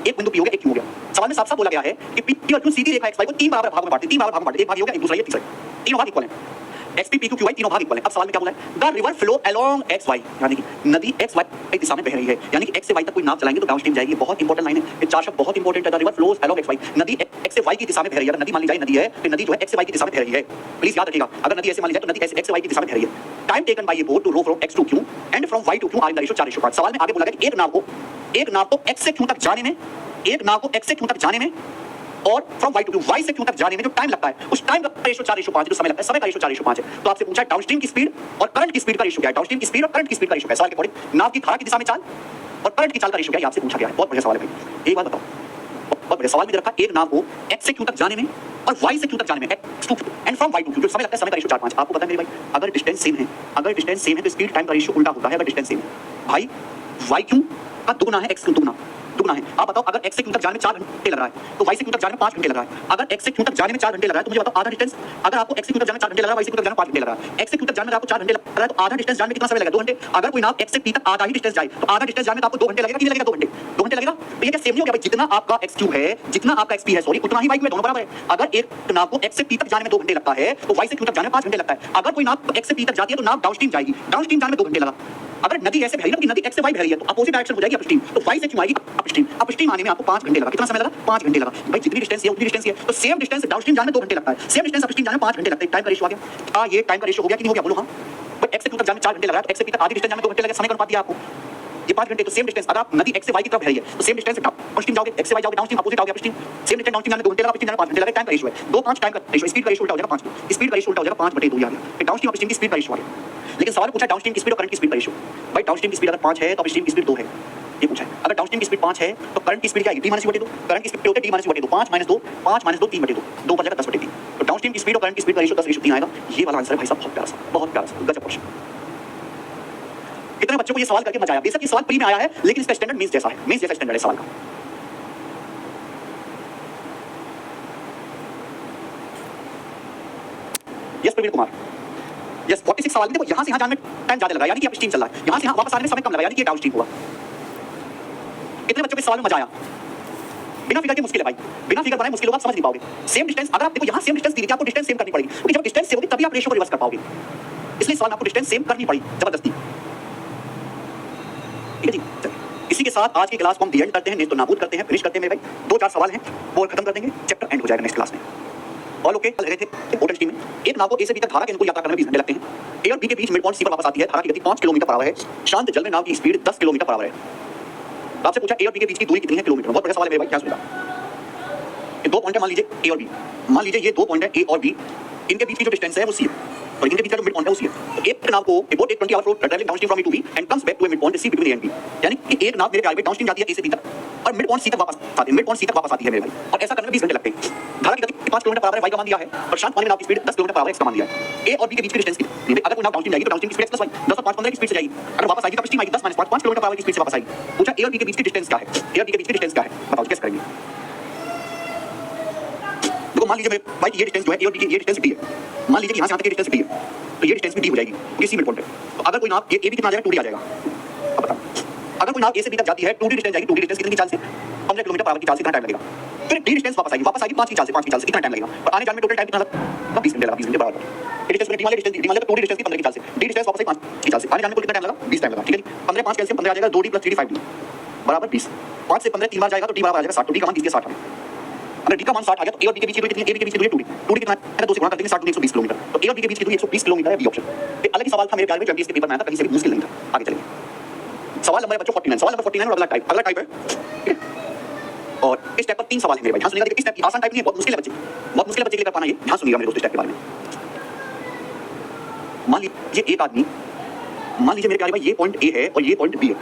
एक बिंदु p हो गया, एक q हो गया। सवाल में साफ साफ बोला गया है कि p और q सीधी रेखा x, y को 3 बराबर भागों में बांटते हैं, 3 बराबर भागों में बांटते हैं। एक भाग ये हो गया, एक दूसरा ये, तीसरा तीनों भाग इक्वल हैं। XP, PQ, QY तीनों भाग इक्वल है। अब सवाल में क्या बोला है? The river flow along XY, यानी कि नदी XY की दिशा में बह रही है, यानी कि X से Y तक कोई नाव चलाएंगे तो डाउनस्ट्रीम जाएगी। बहुत इंपॉर्टेंट लाइन है, ये चार शब्द बहुत इंपॉर्टेंट है। The river flows along XY, नदी X से Y की दिशा में बह रही है। अगर नदी मान ली जाए नदी है तो नदी जो है X से Y की दिशा में बह रही है। प्लीज याद रखिएगा, अगर नदी ऐसे मान ली जाए तो नदी X से Y की दिशा में बह रही है। Time taken by a boat to row from X to Q and from Y to Q are in the ratio 4:5। सवाल में आगे बोला गया कि एक नाव को X से Q तक जाने में, एक नाव को X से Q तक जाने में और from y to q, y से q तक जाने में जो टाइम लगता है, उस टाइम का रेशियो 4:5, जो समय लगता है, समय का रेशियो 4:5 है। तो आपसे पूछा है डाउनस्ट्रीम की स्पीड और करंट की स्पीड का रेशियो क्या है? डाउनस्ट्रीम की स्पीड और करंट की स्पीड का रेशियो क्या है? सवाल के अकॉर्डिंग नाव की धारा की दिशा में चाल और करंट की चाल का रेशियो क्या है, आपसे पूछा गया है। बहुत बढ़िया सवाल है भाई, एक बात बताओ, बहुत बढ़िया सवाल में रखा। एक नाव को x से q तक जाने में और y से q तक जाने में, x to q and from y to q, जो समय लगता है, समय का रेशियो 4:5। आपको पता है मेरे भाई, अगर डिस्टेंस सेम है, अगर डिस्टेंस सेम है तो स्पीड टाइम का रेशियो उल्टा होता है। अगर डिस्टेंस सेम है भाई, yq का दुगना है, x q दुगना है। आप बताओ, अगर x से q तक जाने में 4 घंटे लग रहा है तो y से q तक जाने में 5 घंटे लग रहा है। अगर x से q तक जाने में 4 घंटे लग रहा है तो मुझे बताओ आधा डिस्टेंस, अगर आपको x से q तक जाने में 4 घंटे लग रहा है, y से q तक जाने में 5 घंटे लग रहा है, x से q तक जाने में आपको 4 घंटे लग रहा है, तो आधा डिस्टेंस जाने में कितना समय लगेगा? 2 घंटे। अगर कोई नाव x से p तक आधा ही डिस्टेंस जाए तो आधा डिस्टेंस जाने में आपको 2 घंटे लगेगा कि नहीं लगेगा? 2 घंटे लगेगा। तो ये क्या सेम नहीं हो गया भाई? जितना आपका xq है, जितना आपका xp है, सॉरी, उतना ही y q है, दोनों बराबर है। अगर एक नाव को x से p तक जाने में 2 घंटे लगता है तो y से q तक जाने में 5 घंटे लगता है। अगर कोई नाव x से p तक जाती है तो नाव डाउनस्ट्रीम जाएगी, डाउनस्ट्रीम जाने में 2 घंटे लगा। अगर नदी ऐसे बह रही है ना कि नदी x से y बह रही है तो अपोजिट डायरेक्शन हो जाएगी अपस्ट्रीम, तो y से q आएगी अपस्ट्रीम। अपस्ट्रीम आने में आपको 5 घंटे लगा। कितना समय लगा? 5 घंटे लगा भाई। जितनी डिस्टेंस है उतनी डिस्टेंस है, तो सेम डिस्टेंस डाउनस्ट्रीम जाने में 2 घंटे लगता है, सेम डिस्टेंस अपस्ट्रीम जाने में 5 घंटे लगता है। टाइम का रेशियो आ गया। हां, ये टाइम का रेशियो हो गया कि नहीं हो गया? बोलो हां। बट x से q तक जाने में 4 घंटे लगा तो x से p तक आधी डिस्टेंस जाने में 2 घंटे लगे। समय का अनुपात दिया आपको, ये 5 घंटे। तो सेम डिस्टेंस, अगर आप नदी x से y की तरफ बह रही है तो सेम डिस्टेंस डाउनस्ट्रीम जाओगे, x से y जाओगे, डाउनस्ट्रीम अपोजिट आओगे अपस्ट्रीम। सेम डिस्टेंस डाउनस्ट्रीम जाने में 2 घंटे लगा, अपस्ट्रीम जाने में 5 घंटे लगे। टाइम का रेशियो है 2 5, टाइम का रेशियो, स्पीड का रेशियो उल्टा हो जाएगा 5, स्पीड का रेशियो उल्टा हो जाएगा 5/2 आ गया। फिर डाउनस्ट्रीम अपस्ट्रीम की स्पीड का रेशियो आ गया। लेकिन सवाल पूछा डाउनस्ट्रीम की स्पीड और करंट की स्पीड का रेशियो। भाई डाउनस्ट्रीम की स्पीड अगर 5 है तो अपस्ट्रीम की स्पीड 2 है, ये पूछा है। अगर डाउनस्ट्रीम की स्पीड 5 है तो करंट की स्पीड क्या है? d - u/2। करंट की स्पीड होती है d - u/2, 5 - 2, 5 - 2 3/2, 2 पर जाएगा 10/3। तो डाउनस्ट्रीम की स्पीड और करंट की स्पीड का रेशियो 10:3 आएगा। ये वाला आंसर है भाई साहब, बहुत प्यारा सा, बहुत प्यारा सा, गजब क्वेश्चन। कितने बच्चों को ये सवाल करके मजा आया? बेशक ये सवाल प्री में आया है लेकिन इसका स्टैंडर्ड मेंस जैसा है, मेंस जैसा स्टैंडर्ड है सवाल का। यस प्रवीण कुमार, यस 46 सवाल। देखो यहां से यहां जाने में टाइम ज्यादा लग रहा है, यानी कि अपस्ट्रीम चल रहा है। यहां से यहां वापस आने में समय कम लगा, यानी कि डाउनस्ट्रीम हुआ। कितने बच्चों के सवाल में मजा आया? बिना फिगर के मुश्किल है भाई, बिना फिगर बनाए मुश्किल होगा, आप समझ नहीं पाओगे। सेम डिस्टेंस, अगर आप देखो यहां सेम डिस्टेंस दी थी, आपको डिस्टेंस सेम करनी पड़ेगी, क्योंकि जब डिस्टेंस सेम होगी तभी आप रेशियो को रिवर्स कर पाओगे। इसलिए सवाल में आपको डिस्टेंस सेम करनी पड़ी जबरदस्ती। ठीक है जी, इसी के साथ आज की क्लास को हम दी एंड करते हैं, नेक्स्ट तो नाबूद करते हैं, फिनिश करते हैं मेरे भाई। 2-4 सवाल हैं वो खत्म कर देंगे, चैप्टर एंड हो जाएगा नेक्स्ट क्लास में। ऑल ओके लग रहे थे होटल टीम में। एक नाव को ए से बी तक धारा के अनुकूल यात्रा करने में 20 घंटे लगते हैं। ए और बी के बीच मिड पॉइंट सी पर वापस आती है। धारा की गति 5 किलोमीटर पर आवर है। शांत जल में नाव की स्पीड 10 किलोमीटर पर आवर है। आपसे पूछा ए और बी के बीच की दूरी कितनी है किलोमीटर। बहुत बड़ा सवाल है मेरे भाई, क्या सुनेगा। ये 2 पॉइंट है, मान लीजिए ए और बी, मान लीजिए ये 2 पॉइंट है ए और बी, इनके बीच की जो डिस्टेंस है वो सी है और इनके बीच का जो मिड पॉइंट है वो सी है। तो एक नाव को a boat 20 hour float travelling downstream from A to B and comes back to A mid point C between A and B, यानी कि एक नाव मेरे प्यारे भाई डाउनस्ट्रीम जाती है ए से बी तक और मिड पॉइंट सी तक वापस आती है, मिड पॉइंट सी तक वापस आती है मेरे भाई। और ऐसा करने में 20 घंटे लगते हैं। धारा की गति 5 किलोमीटर पर आवर है, y का मान दिया है, और शांत पानी में नाव की स्पीड 10 किलोमीटर पर आवर है, x का मान दिया है। ए और बी के बीच की डिस्टेंस कितनी है? अगर कोई नाव डाउनस्ट्रीम जाएगी तो डाउनस्ट्रीम की स्पीड x + y 10 और 5 15 की स्पीड से जाएगी। अगर वापस आएगी तो अपस्ट्रीम आएगी 10 - 5 किलोमीटर पर आवर की स्पीड से वापस आएगी। पूछा ए और बी के बीच की डिस्टेंस क्या है? ए और बी के बीच की डिस्टेंस क्या है? बताओ कैसे करेंगे। देखो मान लीजिए मेरे भाई ये डिस्टेंस जो है ए और बी की ये डिस्टेंस डी है, मान लीजिए कि यहाँ से यहाँ तक ये डिस्टेंस डी है, तो ये डिस्टेंस भी डी हो जाएगी, ये सी मिड पॉइंट है। तो अगर कोई नाप ये ए बी कितना आ जाएगा, 2d आ जाएगा। अब बताओ अगर कोई नाप ए से बी तक जाती है 2d डिस्टेंस जाएगी, 2d डिस्टेंस कितनी चाल से, 15 किलोमीटर पर आवर की चाल से कितना टाइम लगेगा। फिर डी डिस्टेंस वापस आएगी 5 की चाल से कितना टाइम लगेगा। और आने जाने में टोटल टाइम कितना लगा, 20 मिनट लगा, 20 मिनट बराबर। ये डिस्टेंस डी वाले डिस्टेंस डी वाले 2d डिस्टेंस की 15 की चाल से, डी डिस्टेंस वापस आई 5 की चाल से, आने जाने में कितना टाइम लगा, 20 टाइम लगा, ठीक है जी। 15 5 कैल्शियम 15 आ जाएगा, 2d + 3d 5d बराबर 20। 5 से 15 3 बार जाएगा तो d बराबर आ जाएगा 60, तो d का मान 30 के 60 है। अगर d का मान 60 आ गया तो a और b के बीच की दूरी कितनी है, a b के बीच की दूरी 2d कितना है, 2 से गुणा कर देंगे 60 दूनी 120 किलोमीटर, तो a और b के बीच की दूरी 120 किलोमीटर है, बी ऑप्शन। फिर अलग ही सवाल था मेरे प्यारे में, 20 के पेपर में आया था, कहीं से भी मुश्किल नहीं था। आगे चलिए सवाल नंबर बच्चों 49, सवाल नंबर 49 और अगला टाइप है। और इस टाइप पर 3 सवाल हैं मेरे भाई, ध्यान सुनिएगा। इस टाइप की आसान टाइप नहीं है, बहुत मुश्किल है बच्चे, बहुत मुश्किल है बच्चे के लिए कर पाना ये, ध्यान सुनिएगा मेरे दोस्तों। इस टाइप के बारे में मान लीजिए एक आदमी, मान लीजिए मेरे प्यारे भाई ये पॉइंट ए है और ये पॉइंट बी है,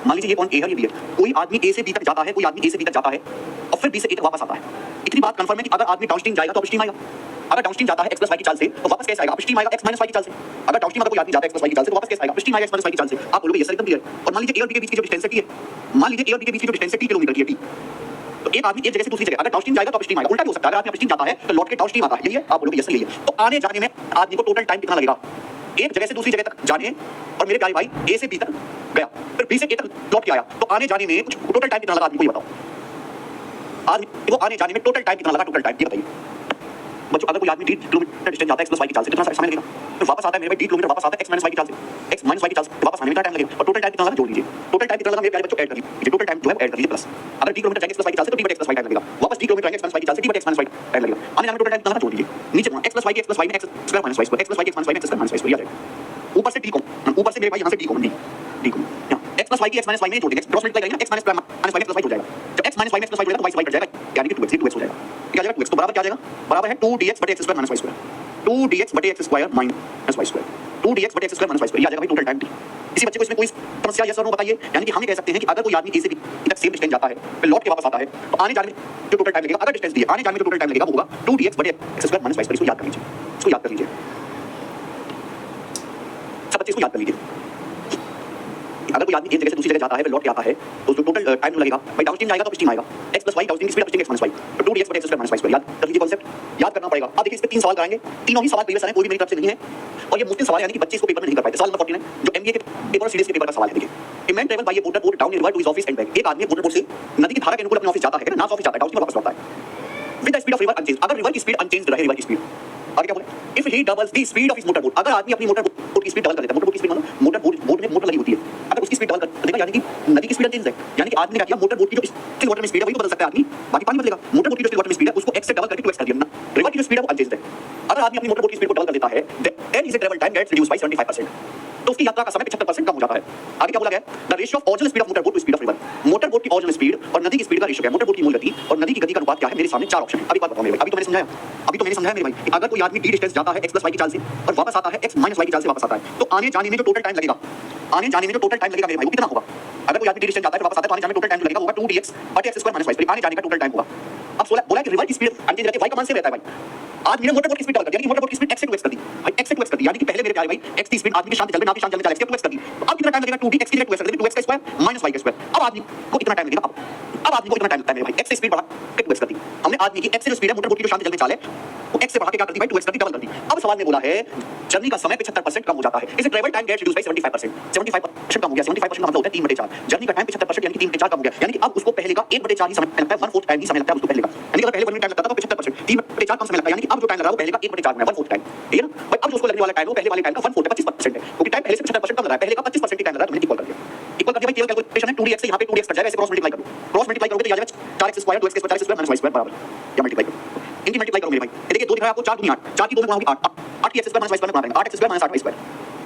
मान लीजिए ये पॉइंट ए है और ये बी है। कोई आदमी ए से बी तक जाता है, कोई आदमी ए से बी तक जाता है और फिर बी से ए तक वापस आता है। इतनी बात कंफर्म है कि अगर आदमी डाउनस्ट्रीम जाएगा तो अपस्ट्रीम आएगा। अगर डाउनस्ट्रीम जाता है x + y की चाल से तो वापस कैसे आएगा, अपस्ट्रीम आएगा x - y की चाल से। अगर डाउनस्ट्रीम अगर कोई आदमी जाता है x + y की चाल से तो वापस कैसे आएगा, अपस्ट्रीम आएगा x - y की चाल से। आप बोलोगे ये सर एकदम क्लियर। और मान लीजिए ए और बी के बीच की जो डिस्टेंस है t है, मान लीजिए ए और बी के बीच की जो डिस्टेंस है t किलोमीटर की है, t। तो एक आदमी एक जगह से दूसरी जगह अगर डाउनस्ट्रीम जाएगा तो अपस्ट्रीम आएगा, उल्टा भी हो सकता है। अगर आदमी अपस्ट्रीम जाता है तो लौट के डाउनस्ट्रीम आता है, यही है। आप बोलोगे यस यही है। तो आने जाने में आदमी को टोटल टाइम कितना लगेगा, एक जगह से दूसरी जगह तक जाने, और मेरे प्यारे भाई ए से बी तक गया, फिर बी से ए तक लौट के आया, तो आने जाने में कुछ टोटल टाइम कितना लगा आदमी को ये बताओ। आदमी को आने जाने में टोटल टाइम कितना लगा, टोटल टाइम ये बताइए बच्चों। अगर कोई आदमी 1.5 किलोमीटर डिस्टेंस जाता है x + y की चाल से, कितना समय लगेगा। फिर वापस आता है मेरे भाई 1.5 किलोमीटर वापस आता है x - y की चाल से, x - y की चाल से वापस आने में कितना टाइम लगेगा। और टोटल टाइम कितना लगा जोड़ लीजिए, टोटल टाइम कितना लगा मेरे प्यारे बच्चों, ऐड कर लीजिए। टोटल टाइम जो है ऐड कर लीजिए प्लस। अगर 1.5 किलोमीटर जाएंगे x + y की चाल से तो d / x + y टाइम लगेगा, वापस 1.5 किलोमीटर जाएंगे x - y की चाल से d / x - y टाइम लगेगा। आने जाने में टोटल टाइम कितना लगा जोड़ लीजिए, नीचे गुणा x + y के x + y में x² - y², x + y के x + y में x² - y² आ जाएगा। ऊपर से d कॉमन, ऊपर से मेरे भाई यहां से d कॉमन, d कॉमन यहां x + y के x - y में जोड़ देंगे, क्रॉस मल्टीप्लाई करेंगे ना, x - y में x + y जुड़ जाएगा। जब x - y में x + y जुड़ेगा तो y से y कट जाएगा, यानी कि 2x हो जाएगा। क्या आ जाएगा 2x, तो बराबर क्या आ जाएगा, बराबर है 2dx / x² - y², 2dx / x² - y², 2dx / x² - y², ये आ जाएगा भाई टोटल टाइम t। किसी बच्चे को इसमें कोई समस्या यस और नो बताइए। यानी कि हम ये कह सकते हैं कि अगर कोई आदमी ए से बी तक सेम डिस्टेंस जाता है फिर लौट के वापस आता है तो आने जाने में जो टोटल टाइम लगेगा, अगर डिस्टेंस दिया आने जाने में जो टोटल टाइम लगेगा वो होगा 2dx / x² - y²। इसको याद कर लीजिए, इसको याद कर लीजिए सब बच्चे, इसको याद कर लीजिए। अगर कोई आदमी एक जगह से दूसरी जगह जाता है फिर लौट के आता है तो जो टोटल टाइम लगेगा भाई, डाउनस्ट्रीम जाएगा तो अपस्ट्रीम आएगा, x + y डाउनस्ट्रीम की स्पीड, अपस्ट्रीम x - y, तो 2dx / x² - y²। याद कर लीजिए कॉन्सेप्ट, याद करना पड़ेगा। अब देखिए इस पे 3 सवाल कराएंगे, तीनों ही सवाल प्रीवियस है, कोई भी मेरी तरफ से नहीं है और ये मुश्किल सवाल है, यानी कि बच्चे इसको पेपर में नहीं कर पाए। सवाल नंबर 49 जो एमबीए के पेपर और सीडीएस के पेपर का सवाल है। देखिए a man travel by a motor boat down a river to his office and back. एक आदमी मोटर बोट से नदी की धारा के अनुकूल अपने ऑफिस जाता है, ना ऑफिस जाता है, डाउनस्ट्रीम वापस लौटता है with the speed of river unchanged. अगर रिवर की स्पीड अनचेंज्ड रहे, रिवर की स्पीड आगे क्या बोले, if he doubles the speed of his motor boat. अगर आदमी अपनी मोटर बोट की स्पीड डबल कर देता है, मोटर बोट की स्पीड मतलब मोटर बोट में मोटर लगी होती है, अगर उसकी स्पीड डबल कर देगा यानी कि नदी की स्पीड अनचेंज्ड है, यानी कि आदमी ने क्या किया, मोटर बोट की जो स्टिल वाटर में स्पीड है वही तो बदल सकता है आदमी, बाकी पानी बदलेगा। मोटर बोट की जो स्टिल वाटर में स्पीड है उसको x से डबल करके 2x कर दिया ना, रिवर की जो स्पीड है वो अनचेंज्ड है। अगर आदमी अपनी मोटर बोट की स्पीड को डबल कर देता है then his travel time gets reduced by 75%, तो उसकी यात्रा का समय 75% कम हो जाता है। आगे क्या बोला गया, the ratio of original speed of motor boat to speed of river. Motor boat की ओरिजिनल स्पीड और नदी की स्पीड का रेशियो क्या है, मोटर बोट की मूल गति और नदी की गति का अनुपात क्या है। मेरे सामने 4 ऑप्शन है। अभी बात बताओ मेरे भाई, अभी तो मैंने समझाया मेरे भाई कि अगर कोई आदमी d डिस्टेंस जाता है x + y की चाल से और वापस आता है x - y की चाल से वापस आता है, तो आने जाने में जो टोटल टाइम लगेगा, आने जाने में जो टोटल टाइम लगेगा मेरे भाई वो कितना होगा। अगर कोई आदमी d डिस्टेंस जाता है वापस आता है तो आने जाने में टोटल टाइम लगेगा होगा 2dx / x² - y², आने जाने का टोटल टाइम होगा। अब बोला कि रिवर की स्पीड अनचेंज रहती है, y का मान से रहता है भाई। आज मैंने मोटर बोट की स्पीड डबल कर दी, यानी मोटर बोट की स्पीड x से 2x कर दी भाई, x से 2x कर दी, यानी कि पहले मेरे प्यारे भाई x की स्पीड आदमी के शांति जल में, नाव की शांति जल में चला, इसके 2x कर दी। तो अब कितना टाइम लगेगा, 2d x की जगह 2x कर देंगे, 2x² - y²। अब आदमी को कितना टाइम लगेगा, अब आदमी को इतना टाइम लगता है मेरे भाई, x से स्पीड बढ़ा के 2x कर दी हमने। आदमी की x से जो स्पीड है मोटर बोट की जो शांति जल में चाल है वो x से बढ़ा के क्या कर दी भाई, 2x कर दी, डबल कर दी। अब सवाल में बोला है जर्नी का समय 75% कम हो जाता है, इसे travel time gets reduced by 75%। 75% कम हो गया, 75% का मतलब होता है 3/4। जर्नी का टाइम 75% यानी कि 3/4 कम हो गया, यानी कि अब उसको पहले का 1/4 ही समय लगता है, 1/4 टाइम ही समय लगता है उसको पहले का। यानी कि अगर पहले 1 मिनट टाइम लगता था तो 75%, 3/4 कम समय लगता है, यानी कि अब जो टाइम लग रहा है वो पहले का 1/4 में 1/4 टाइम, ठीक है ना भाई। अब जो उसको लगने वाला टाइम है वो पहले वाले टाइम का 1/4 है, 25% है, क्योंकि टाइम पहले से 75% कम लग रहा है, पहले का 25% ही टाइम लग रहा है, तो मैंने इक्वल कर दिया भाई। केवल कैलकुलेशन है 2dx से यहाँ पे 2dx कट जाएगा, ऐसे क्रॉस मल्टीप्लाई करो, क्रॉस मल्टीप्लाई करोगे तो ये आ जाएगा 4x² 2x² 4x² - y² बराबर, या मल्टीप्लाई करो, इनकी मल्टीप्लाई करो मेरे भाई। ये देखिए 2 दिख रहा है आपको, 4 दूनी 8, 4 की 2 में गुणा होगी 8, 8 की x² - y² में बना देंगे, 8x² - 8y²,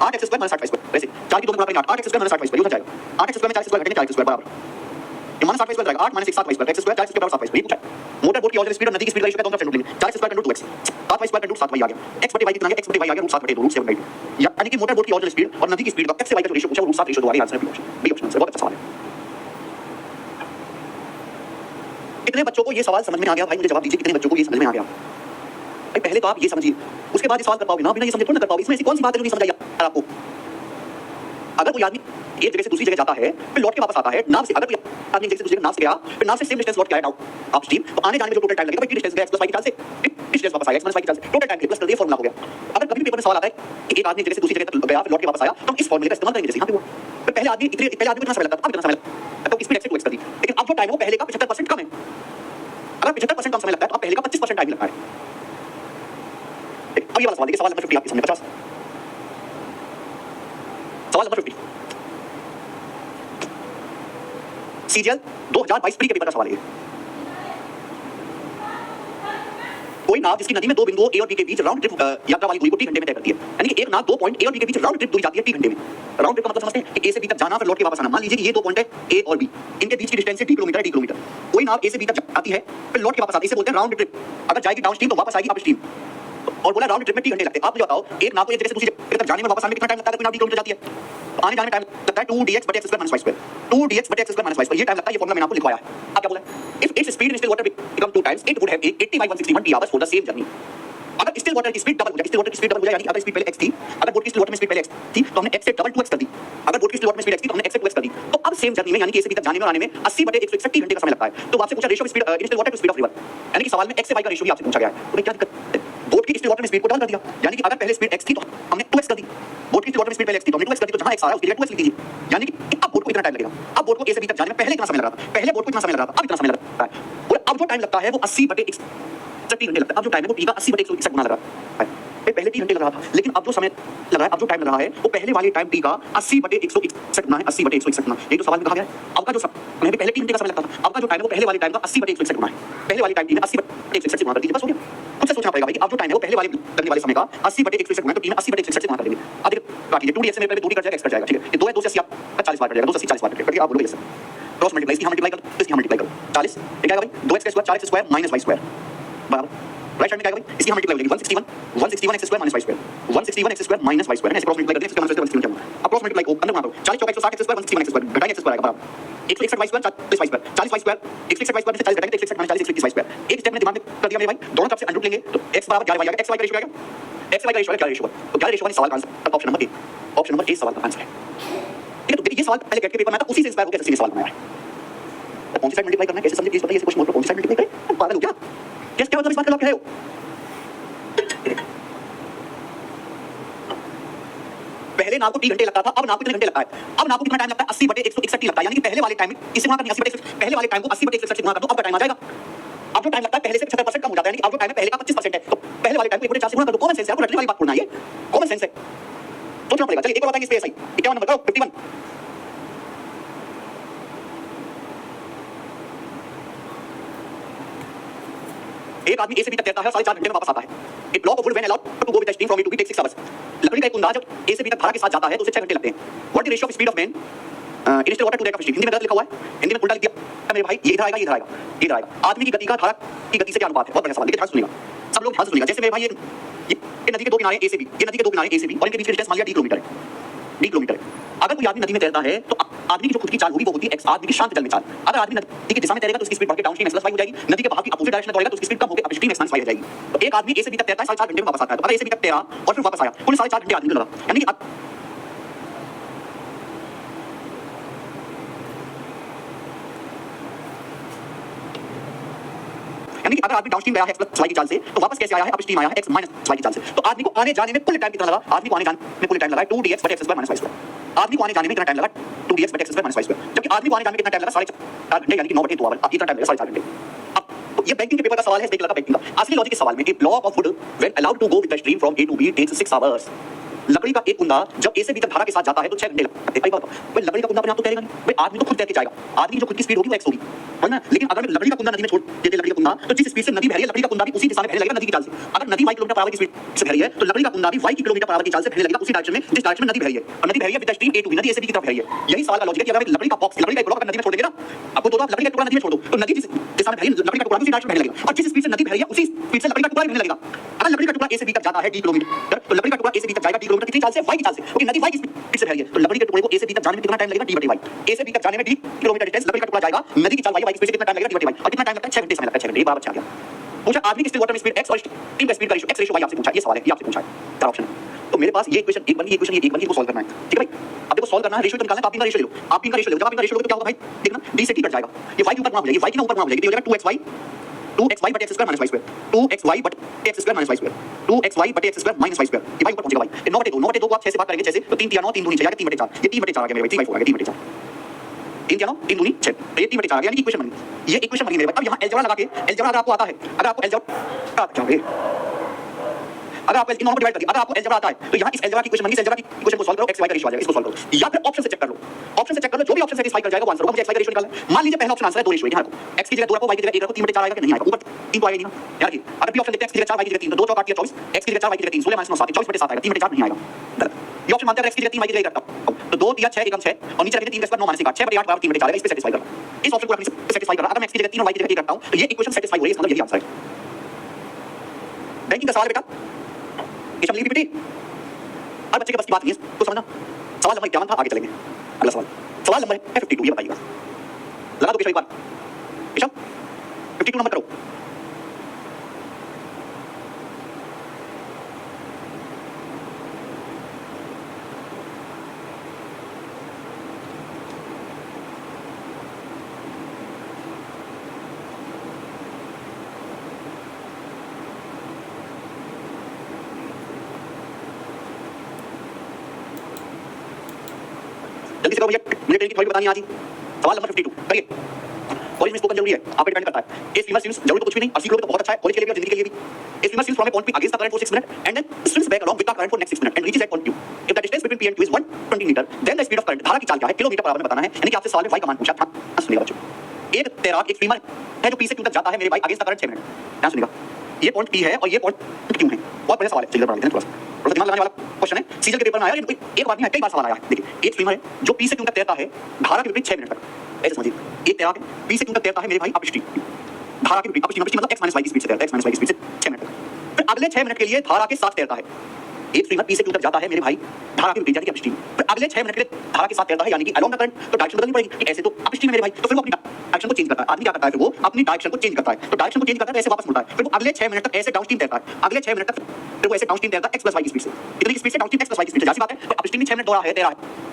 8x² - 8y², वैसे 4 की 2 में गुणा करेंगे 8, 8x² - 8y² ये हो जाएगा, 8x² में 4x² घटेंगे 4x² बराबर, ये -8y² जाएगा, 8 - 1 7y², x² 4x² बराबर 7y²। ये पूछा है मोटर बोट की ओरिजिनल स्पीड और नदी की स्पीड का रेशियो क्या, दोनों तरफ लेंगे, 4x² * 2x, 7y² * 7y आ गया, x/y कितना है, x/y आ गया √7/2 √7/2, यानी कि मोटर बोट की ओरिजिनल स्पीड और नदी की स्पीड का x से y का जो रेशियो पूछा वो √7/2 आ गया। आंसर बी ऑप्शन से, बहुत अच्छा सवाल है। कितने बच्चों को ये सवाल समझ में आ गया भाई, मुझे जवाब दीजिए, कितने बच्चों को ये समझ में आ गया भाई। पहले तो आप ये समझिए, उसके बाद ये सवाल कर पाओगे ना, बिना ये समझे थोड़ा ना कर पाओगे। इसमें ऐसी कौन सी बात है जो नहीं समझ आई आपको, अगर कोई आदमी एक जगह से दूसरी जगह जाता है फिर लौट के वापस आता है नाव से, अगर कोई आदमी एक जगह से दूसरी जगह नाव से गया फिर नाव से सेम डिस्टेंस लौट के आया डाउन अपस्ट्रीम, तो आने जाने में जो टोटल टाइम लगेगा भाई डिस्टेंस गया x + y की चाल से डिस्टेंस वापस आएगा x - y की चाल से, टोटल टाइम प्लस कर दिया, फार्मूला हो गया। अगर कभी भी पेपर में सवाल आता है कि एक आदमी एक जगह से दूसरी जगह तक गया फिर लौट के वापस आया तो हम इस फार्मूले का इस्तेमाल करेंगे जैसे यहां पे हुआ। तो पहले आदमी को कितना समय लगता था, अब कितना समय लगता है, तो स्पीड x से 2x कर दी, लेकिन अब जो टाइम है वो पहले का 75% कम है। अगर 75% कम समय लगता है तो अब पहले का 25% टाइम लगता है। अब ये वाला सवाल देखिए, सवाल नंबर 50 आपके सामने 50, सवाल नंबर 50 सीजीएल 2022 प्री के पेपर का सवाल है। कोई नाव जिसकी नदी में दो बिंदुओं ए और बी के बीच राउंड ट्रिप यात्रा वाली दूरी को 3 घंटे में तय करती है, यानी कि एक नाव दो पॉइंट ए और बी के बीच राउंड ट्रिप दूरी जाती है 3 घंटे में। राउंड ट्रिप का मतलब समझते हैं कि ए से बी तक जाना फिर लौट के वापस आना। मान लीजिए कि ये दो पॉइंट है ए और बी, इनके बीच की डिस्टेंस है d किलोमीटर है, d किलोमीटर। कोई नाव ए से बी तक आती है फिर लौट के वापस आती है, इसे बोलते हैं राउंड ट्रिप। अगर जाएगी डाउनस्ट्रीम तो वापस आएगी अपस्ट्रीम, और बोला राउंड ट्रिप में 3 घंटे लगते हैं। आप मुझे बताओ एक नाव को एक जगह से दूसरी जगह तक जाने में वापस आने में कितना टाइम लगता है? कोई नाव d किलोमीटर जाती है तो आने जाने में टाइम लगता है 2dx/x² - y², 2dx/x² - y², ये टाइम लगता है। ये फार्मूला मैंने आपको लिखवाया है। आप क्या बोला है? If its speed in still water become 2 times it would have 80/161 t hours for the same journey. अगर स्टिल वाटर की स्पीड डबल हो जाए, स्टिल वाटर की स्पीड डबल हो जाए, यानी अगर स्पीड पहले x थी, अगर बोट की स्टिल वाटर में स्पीड पहले x थी तो हमने x से डबल 2x कर दी। अगर बोट की स्टिल वाटर में स्पीड x थी तो हमने x से 2x कर दी। तो अब सेम जर्नी में यानी कि a से b तक जाने में और आने में 80/161 घंटे का समय लगता है। तो आपसे पूछा ratio of speed in still water to speed of river, यानी कि सवाल में x से y का रेशियो भी आपसे पूछा गया है। तो क्या दिक्कत? बोट की स्टिल वाटर में स्पीड को डबल कर दिया, यानी कि अगर पहले स्पीड x थी तो हमने 2x कर दी। बोट की स्टिल वाटर में स्पीड पहले x थी तो हमने 2x कर दी, तो जहां x आ रहा है उसकी जगह 2x लिख दीजिए, यानी कि अब बोट को इतना टाइम लगेगा। अब बोट को a से b तक जाने में पहले कितना समय लग रहा था? पहले बोट को इतना समय लग रहा था, अब इतना समय लग रहा है। और अब जो टाइम लगता है वो 80/161 घंटे लगता है। अब जो टाइम है वो p का 80/161 गुना लग रहा है। पहले 3 घंटे लग रहा था, लेकिन अब जो समय लग रहा है, अब जो टाइम लग रहा है वो पहले वाले टाइम t का 80/161 गुना है, 80/161 गुना। ये तो सवाल में कहा गया है। अब का जो समय पहले 3 घंटे का समय लगता था, अब का जो टाइम है वो पहले वाले टाइम का 80/161 गुना है। पहले वाली टाइम t में 80/161 गुना कर दीजिए, बस हो गया। खुद से सोचना पड़ेगा भाई कि अब जो टाइम है वो पहले वाले लगने वाले समय का 80/161 गुना, तो t में 80/161 गुना कर देंगे। अब देखिए काटिए, 2dx में पहले 2d कट जाएगा, x कट जाएगा, ठीक है। ये 2 है, 2 से 80 आपका 40 बार कट जाएगा, 2 से 80 40 बार कट जाएगा। आप बोलोगे जैसे क्रॉस मल्टीप्लाई, इसकी हम मल्टीप्लाई कर, इसकी हम मल्टीप्लाई करो 40, ये क्या आएगा भाई 2x² 40² - y² बराबर राइट साइड में क्या आएगा भाई, इसकी हम मल्टीप्लाई हो जाएगी 161 x² - y², 161 x² - y², ऐसे क्रॉस मल्टीप्लाई करते हैं, इसके 161 अब क्रॉस मल्टीप्लाई को अंदर बना दो, 40 * 4 = 160 x², 161 x² घटाएंगे x² आएगा बराबर 161 y² 40 y², 40 y² 161 y² से 40 घटाएंगे 161 - 40 121 y²। एक स्टेप में दिमाग में कर दिया मेरे भाई, दोनों तरफ से अंडर रूट लेंगे तो x बराबर 11 y आएगा, x y का रेशियो आएगा, x y का रेशियो है 11 रेशियो, तो 11 रेशियो वाले सवाल का answer option number A, option number A सवाल का आंसर है। ठीक है, तो देखिए ये सवाल पहले गेट के पेपर में आता, उसी से इंस्पायर होकर एसएससी ने सवाल बनाया है। कौन सी साइड मल्टीप्लाई करना है, कैसे समझे, प्लीज बताइए। ऐसे क्वेश्चन बोल कौन सी साइड मल्टीप्लाई करें, पागल हो क्या? क्या मतलब इस बात का आप कह रहे हो? पहले नाव को 3 घंटे लगता था, अब नाव को कितने घंटे लगता है? अब नाव को कितना टाइम लगता है? 80/161 लगता है, यानी कि पहले वाले टाइम में इसे गुणा करनी 80/161, पहले वाले टाइम को 80/161 गुणा कर दो, अब का टाइम आ जाएगा। अब जो टाइम लगता है पहले से 75% कम हो जाता है, यानी कि अब जो टाइम है पहले का 25% है, तो पहले वाले टाइम को 1/4 से गुणा कर दो। कॉमन सेंस है, आपको रटने वाली बात बोलना है, ये कॉमन सेंस है, सोचना पड़ेगा। चलिए एक और बताएंगे इस पे, सही 51 नंबर करो 51। एक आदमी ए से बी तक तैरता है, 4.5 घंटे में वापस आता है। A block of wood when allowed to go with the stream from A to B takes 6 hours. लकड़ी का एक कुंदा जब ए से बी तक धारा के साथ जाता है तो उसे 6 घंटे लगते हैं। What is the ratio of speed of man in still water to that of steam? Hindi में गलत लिखा हुआ है, हिंदी में उल्टा लिख दिया मेरे भाई। ये इधर आएगा, ये इधर आएगा, ये इधर आएगा। आदमी की गति का धारा की गति से क्या अनुपात है? बहुत बढ़िया सवाल, ध्यान से सुनिएगा, सब लोग ध्यान से सुनिएगा। जैसे मेरे भाई ये नदी के दो किनारे ए से बी, ये नदी के दो किनारे ए से बी और इनके बीच की डिस्टेंस मान लिया d किलोमीटर है, d किलोमीटर है। अगर कोई आदमी नदी में तैरता है तो आदमी की जो खुद की चाल होगी वो होती है x, आदमी की शांत जल में चाल। अगर आदमी नदी की दिशा में तैरेगा तो उसकी स्पीड बढ़ के डाउनस्ट्रीम x + y हो जाएगी, नदी के बहाव की अपोजिट डायरेक्शन में दौड़ेगा तो उसकी स्पीड कम होकर अपस्ट्रीम x - y हो जाएगी। तो एक आदमी ए से बी तक तैरता है, 4.5 घंटे में वापस आता है। तो अगर ए से बी तक तैरा और फिर वापस आया, कुल 4.5 घंटे आदमी को लगा, यानी कि अगर आदमी डाउनस्ट्रीम गया है x + y की चाल से तो वापस कैसे आया है? अपस्ट्रीम आया है x - y की चाल से। तो आदमी को आने जाने में कुल टाइम कितना लगा? आदमी को आने जाने में कुल टाइम लगा 2dx/x² - y²। आदमी को आने जाने में कितना टाइम लगा? 2dx/x² - y², जबकि आदमी को आने जाने में कितना टाइम लगा? 4.5 घंटे, यानी कि 9/2 आवर। इतना टाइम लगा 4.5 घंटे। अब ये बैंकिंग के पेपर का सवाल है, देख लगा बैंकिंग का। असली लॉजिक के सवाल में a block of wood when allowed to go with the stream from A to B takes 6 hours. लकड़ी का एक कुंदा जब ए से बी तक धारा के साथ जाता है तो 6 घंटे लगते हैं। भाई लकड़ी का कुंदा अपने आप तो तैरेगा नहीं भाई, आदमी तो खुद तैर के जाएगा। आदमी की जो खुद की स्पीड होगी वो x होगी, है ना। लेकिन अगर मैं लकड़ी का कुंदा नदी में छोड़ देते, लकड़ी का कुंदा, तो जिस स्पीड से नदी बह रही है लकड़ी का कुंदा भी उसी दिशा में बहने लगेगा नदी की चाल से। अगर नदी y किलोमीटर पर आवर की स्पीड से बह रही है तो लकड़ी का कुंदा भी y की किलोमीटर पर आवर की चाल से बहने लगेगा उसी डायरेक्शन में जिस डायरेक्शन में नदी बह रही है। और नदी बह रही है with the stream A to B, नदी ए से बी की तरफ बह रही है। यही सवाल का लॉजिक है कि अगर लकड़ी का बॉक्स, लकड़ी का ब्लॉक अगर नदी में छोड़ देंगे ना आपको, तो आप लकड़ी का टुकड़ा नदी में छोड़ दो तो नदी जिस दिशा में बह रही है लकड़ी का टुकड़ा उसी डायरेक्शन में बहने लगेगा, और जिस स्पीड से नदी बह रही है उसी स्पीड से लकड़ी का टुकड़ा बहने लगेगा। अगर लकड़ी का टुकड़ा ए से बी तक जाता है d किलोमीटर, तो लकड़ी का टुकड़ा ए से बी तक जाएगा d किलोमीटर कितनी चाल से? y की चाल से, क्योंकि नदी y की स्पीड से बह रही है। तो लकड़ी के टुकड़े को ए से बी तक जाने में कितना टाइम लगेगा? d/y। ए से बी तक जाने में d किलोमीटर डिस्टेंस, लकड़ी का टुकड़ा जाएगा, नदी की चाल y की स्पीड से कितना टाइम लगेगा? d/y। और कितना टाइम लगता है? 6 घंटे समय लगता है, 6 घंटे। ये बात अच्छा आ गया। पूछा आदमी की स्टिल वाटर में स्पीड x और स्टीम का स्पीड का रेशियो x रेशियो y आपसे पूछा, ये सवाल है, ये आपसे पूछा है, चार ऑप्शन है। तो मेरे पास ये इक्वेशन एक बन गई, ये इक्वेशन ये एक बन गई, इसको सॉल्व करना है, ठीक है भाई। अब देखो सॉल्व करना है, रेशियो तो निकालना है, आप इनका रेशियो ले लो, आप इनका रेशियो ले लो, जब आप इनका रेशियो लोगे तो क्या होगा भाई, देखना d से t कट जाएगा, ये y के ऊपर गुणा हो जाएगी, y के ऊपर गुणा हो जाएगी, तो ये हो जाएगा 2xy बटे x square minus y square, 2xy बटे x square minus y square, 2xy बटे x square minus y square, ये भाई ऊपर पहुंचेगा भाई, 9 बटे 2 को आप 6 से भाग करेंगे, 6 से तो 3 3 9 3 दूनी 6 जाएगा, 3 बटे 4, ये 3 बटे 4 आ गया मेरे भाई, 3/4 आ गया, 3 बटे 4, 3 क्या 9 3 दूनी 6, तो ये 3 बटे 4 आ गया, यानी कि इक्वेशन बन गई, ये इक्वेशन बनी मेरे भाई। अब यहाँ अलजेब्रा लगा के, अलजेब्रा अगर आपको आता है, अगर आपको अलजेब्रा आता है, अगर आपको इन दोनों को डिवाइड कर दिया, अगर आपको अलजेब्रा आता है तो यहाँ इस अलजेब्रा की इक्वेशन बनी, इस अलजेब्रा की इक्वेशन को सॉल्व करो, x y का रेशियो आ जाएगा, इसको सॉल्व करो, या फिर ऑप्शन से चेक कर लो, ऑप्शन से चेक कर लो, जो भी ऑप्शन सेटिस्फाई कर जाएगा वो आंसर होगा। मुझे x y का रेशियो निकालना है, मान लीजिए पहला ऑप्शन आंसर है 2 रेशियो, यहाँ रखो, x की जगह 2 रखो, y की जगह 1 रखो, 3 बटे 4 आएगा कि नहीं आएगा, ऊपर 3 तो आएगा नहीं ना, याद रखिए। अगर बी ऑप्शन देखते हैं, x की जगह 4 y की जगह 3, तो 2 4 8 24, x की जगह 4 y की जगह 3, 16 9 7 24 बटे 7 आएगा, 3 बटे 4 नहीं आएगा, गलत। ये ऑप्शन मानते हैं x की जगह 3 y की जगह 1 रखता हूं, तो 2 3 6 1 6 और नीचे रखिए 3 का स्क्वायर 9 माइनस 1 6 बटे 8 बराबर 3 बटे 4 आएगा, इस पे सेटिस्फाई करना, इस ऑप्शन को अपने सेटिस्फाई करना। अगर मैं x की जगह 3 और y की जगह 1 रखता हूं तो ये इक्वेशन सेटिस्फाई हो रही है, इसका मतलब यही आंसर है। बैंकिंग का सवाल है बेटा, ये सब लिखी बेटी, हर बच्चे के बस की बात नहीं है तो समझना। सवाल नंबर 51 था, आगे चलेंगे, अगला सवाल, सवाल नंबर है 52, ये बताइएगा, लगा दो केशव एक बार, केशव 52 नंबर करो। जल्दी से करो भैया, मुझे ट्रेन की थोड़ी बतानी है आज ही। सवाल नंबर 52 करिए। कॉलेज में स्पोकन जरूरी है, आप पे डिपेंड करता है। ए स्विमर स्विम्स जरूरी तो कुछ भी नहीं, और सीख लोगे तो बहुत अच्छा है, कॉलेज के लिए भी और जिंदगी के लिए भी। ए swimmer swims from A point P against the current for 6 minutes and then swims back along with the current for next 6 minutes and reaches that point Q. If the distance between P and Q is 120 metre, then the speed of current, धारा की चाल क्या है, kilometre per our में बताना है, यानी कि आपसे सवाल में y का मान पूछा था। सुनिएगा बच्चों, एक तैराक एक स्विमर है जो P से Q तक जाता है मेरे भाई अगेंस्ट द करंट 6 मिनट। ध्यान सुनिएगा, ये पॉइंट P है और ये पॉइंट Q है। बहुत बढ़िया सवाल है, चलिए बढ़ा लेते हैं, थोड़ा सा दिमाग लगाने वाला क्वेश्चन है, सीजन के पेपर में आया, ये एक बार नहीं कई बार सवाल आया है। देखिए, एक स्विमर है जो P से Q तक तैरता है धारा के विपरीत 6 मिनट तक, ऐसे समझिए। एक तैराक है P से Q तक तैरता है मेरे भाई अपस्ट्रीम, धारा के विपरीत, अपस्ट्रीम मतलब x - y की स्पीड से तैरता है, x - y की स्पीड से 6 मिनट तक। फिर अगले 6 मिनट के लिए धारा के साथ तैरता है। एक स्विमर P से Q तक जाता है मेरे भाई धारा के विपरीत यानी कि अपस्ट्रीम, फिर अगले 6 मिनट के लिए धारा के साथ तैरता है यानी कि अलोंग द करंट, तो डायरेक्शन बदलनी पड़ेगी कि ऐसे तो अपस्ट्रीम है मेरे भाई, तो फिर वो अपनी डायरेक्शन को चेंज करता है। आदमी क्या करता है, फिर वो अपनी डायरेक्शन को चेंज करता है, तो डायरेक्शन को चेंज करता है तो ऐसे वापस मुड़ता है, फिर वो अगले 6 मिनट तक ऐसे डाउनस्ट्रीम तैरता है, अगले 6 मिनट तक फिर वो ऐसे डाउनस्ट्रीम तैरता है x + y की स्पीड से। कितनी की स्पीड से, डाउनस्ट्रीम x + y की स्पीड से। जाहिर सी बात है, तो अपस्ट्रीम में 6 मिनट दौड़ा है, तैरा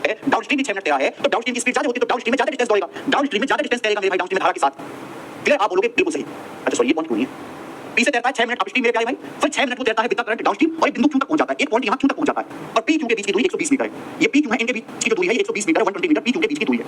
है, डाउनस्ट्रीम में 6 मिनट तैरा है, तो डाउनस्ट्रीम की स्पीड ज्यादा होती है, तो डाउनस्ट्रीम में ज्यादा डिस्टेंस दौड़ेगा, डाउनस्ट्रीम में ज्यादा डिस्टेंस तैरेगा मेरे भाई डाउनस्ट्रीम में धारा के साथ। क्लियर, आप बोलोगे बिल्कुल सही। अच्छा सॉरी, ये पॉइंट क्यों नहीं है, P से तैरता है 6 मिनट अपस्ट्रीम मेरे प्यारे भाई, फिर 6 मिनट को तैरता है विद द करंट डाउनस्ट्रीम और एक बिंदु Q तक पहुंच जाता है, एक पॉइंट यहां Q तक पहुंच जाता है, और P Q के बीच की दूरी 120 मीटर है। ये P Q है, इनके बीच की जो दूरी है 120 मीटर, 120 मीटर P Q के बीच की दूरी है।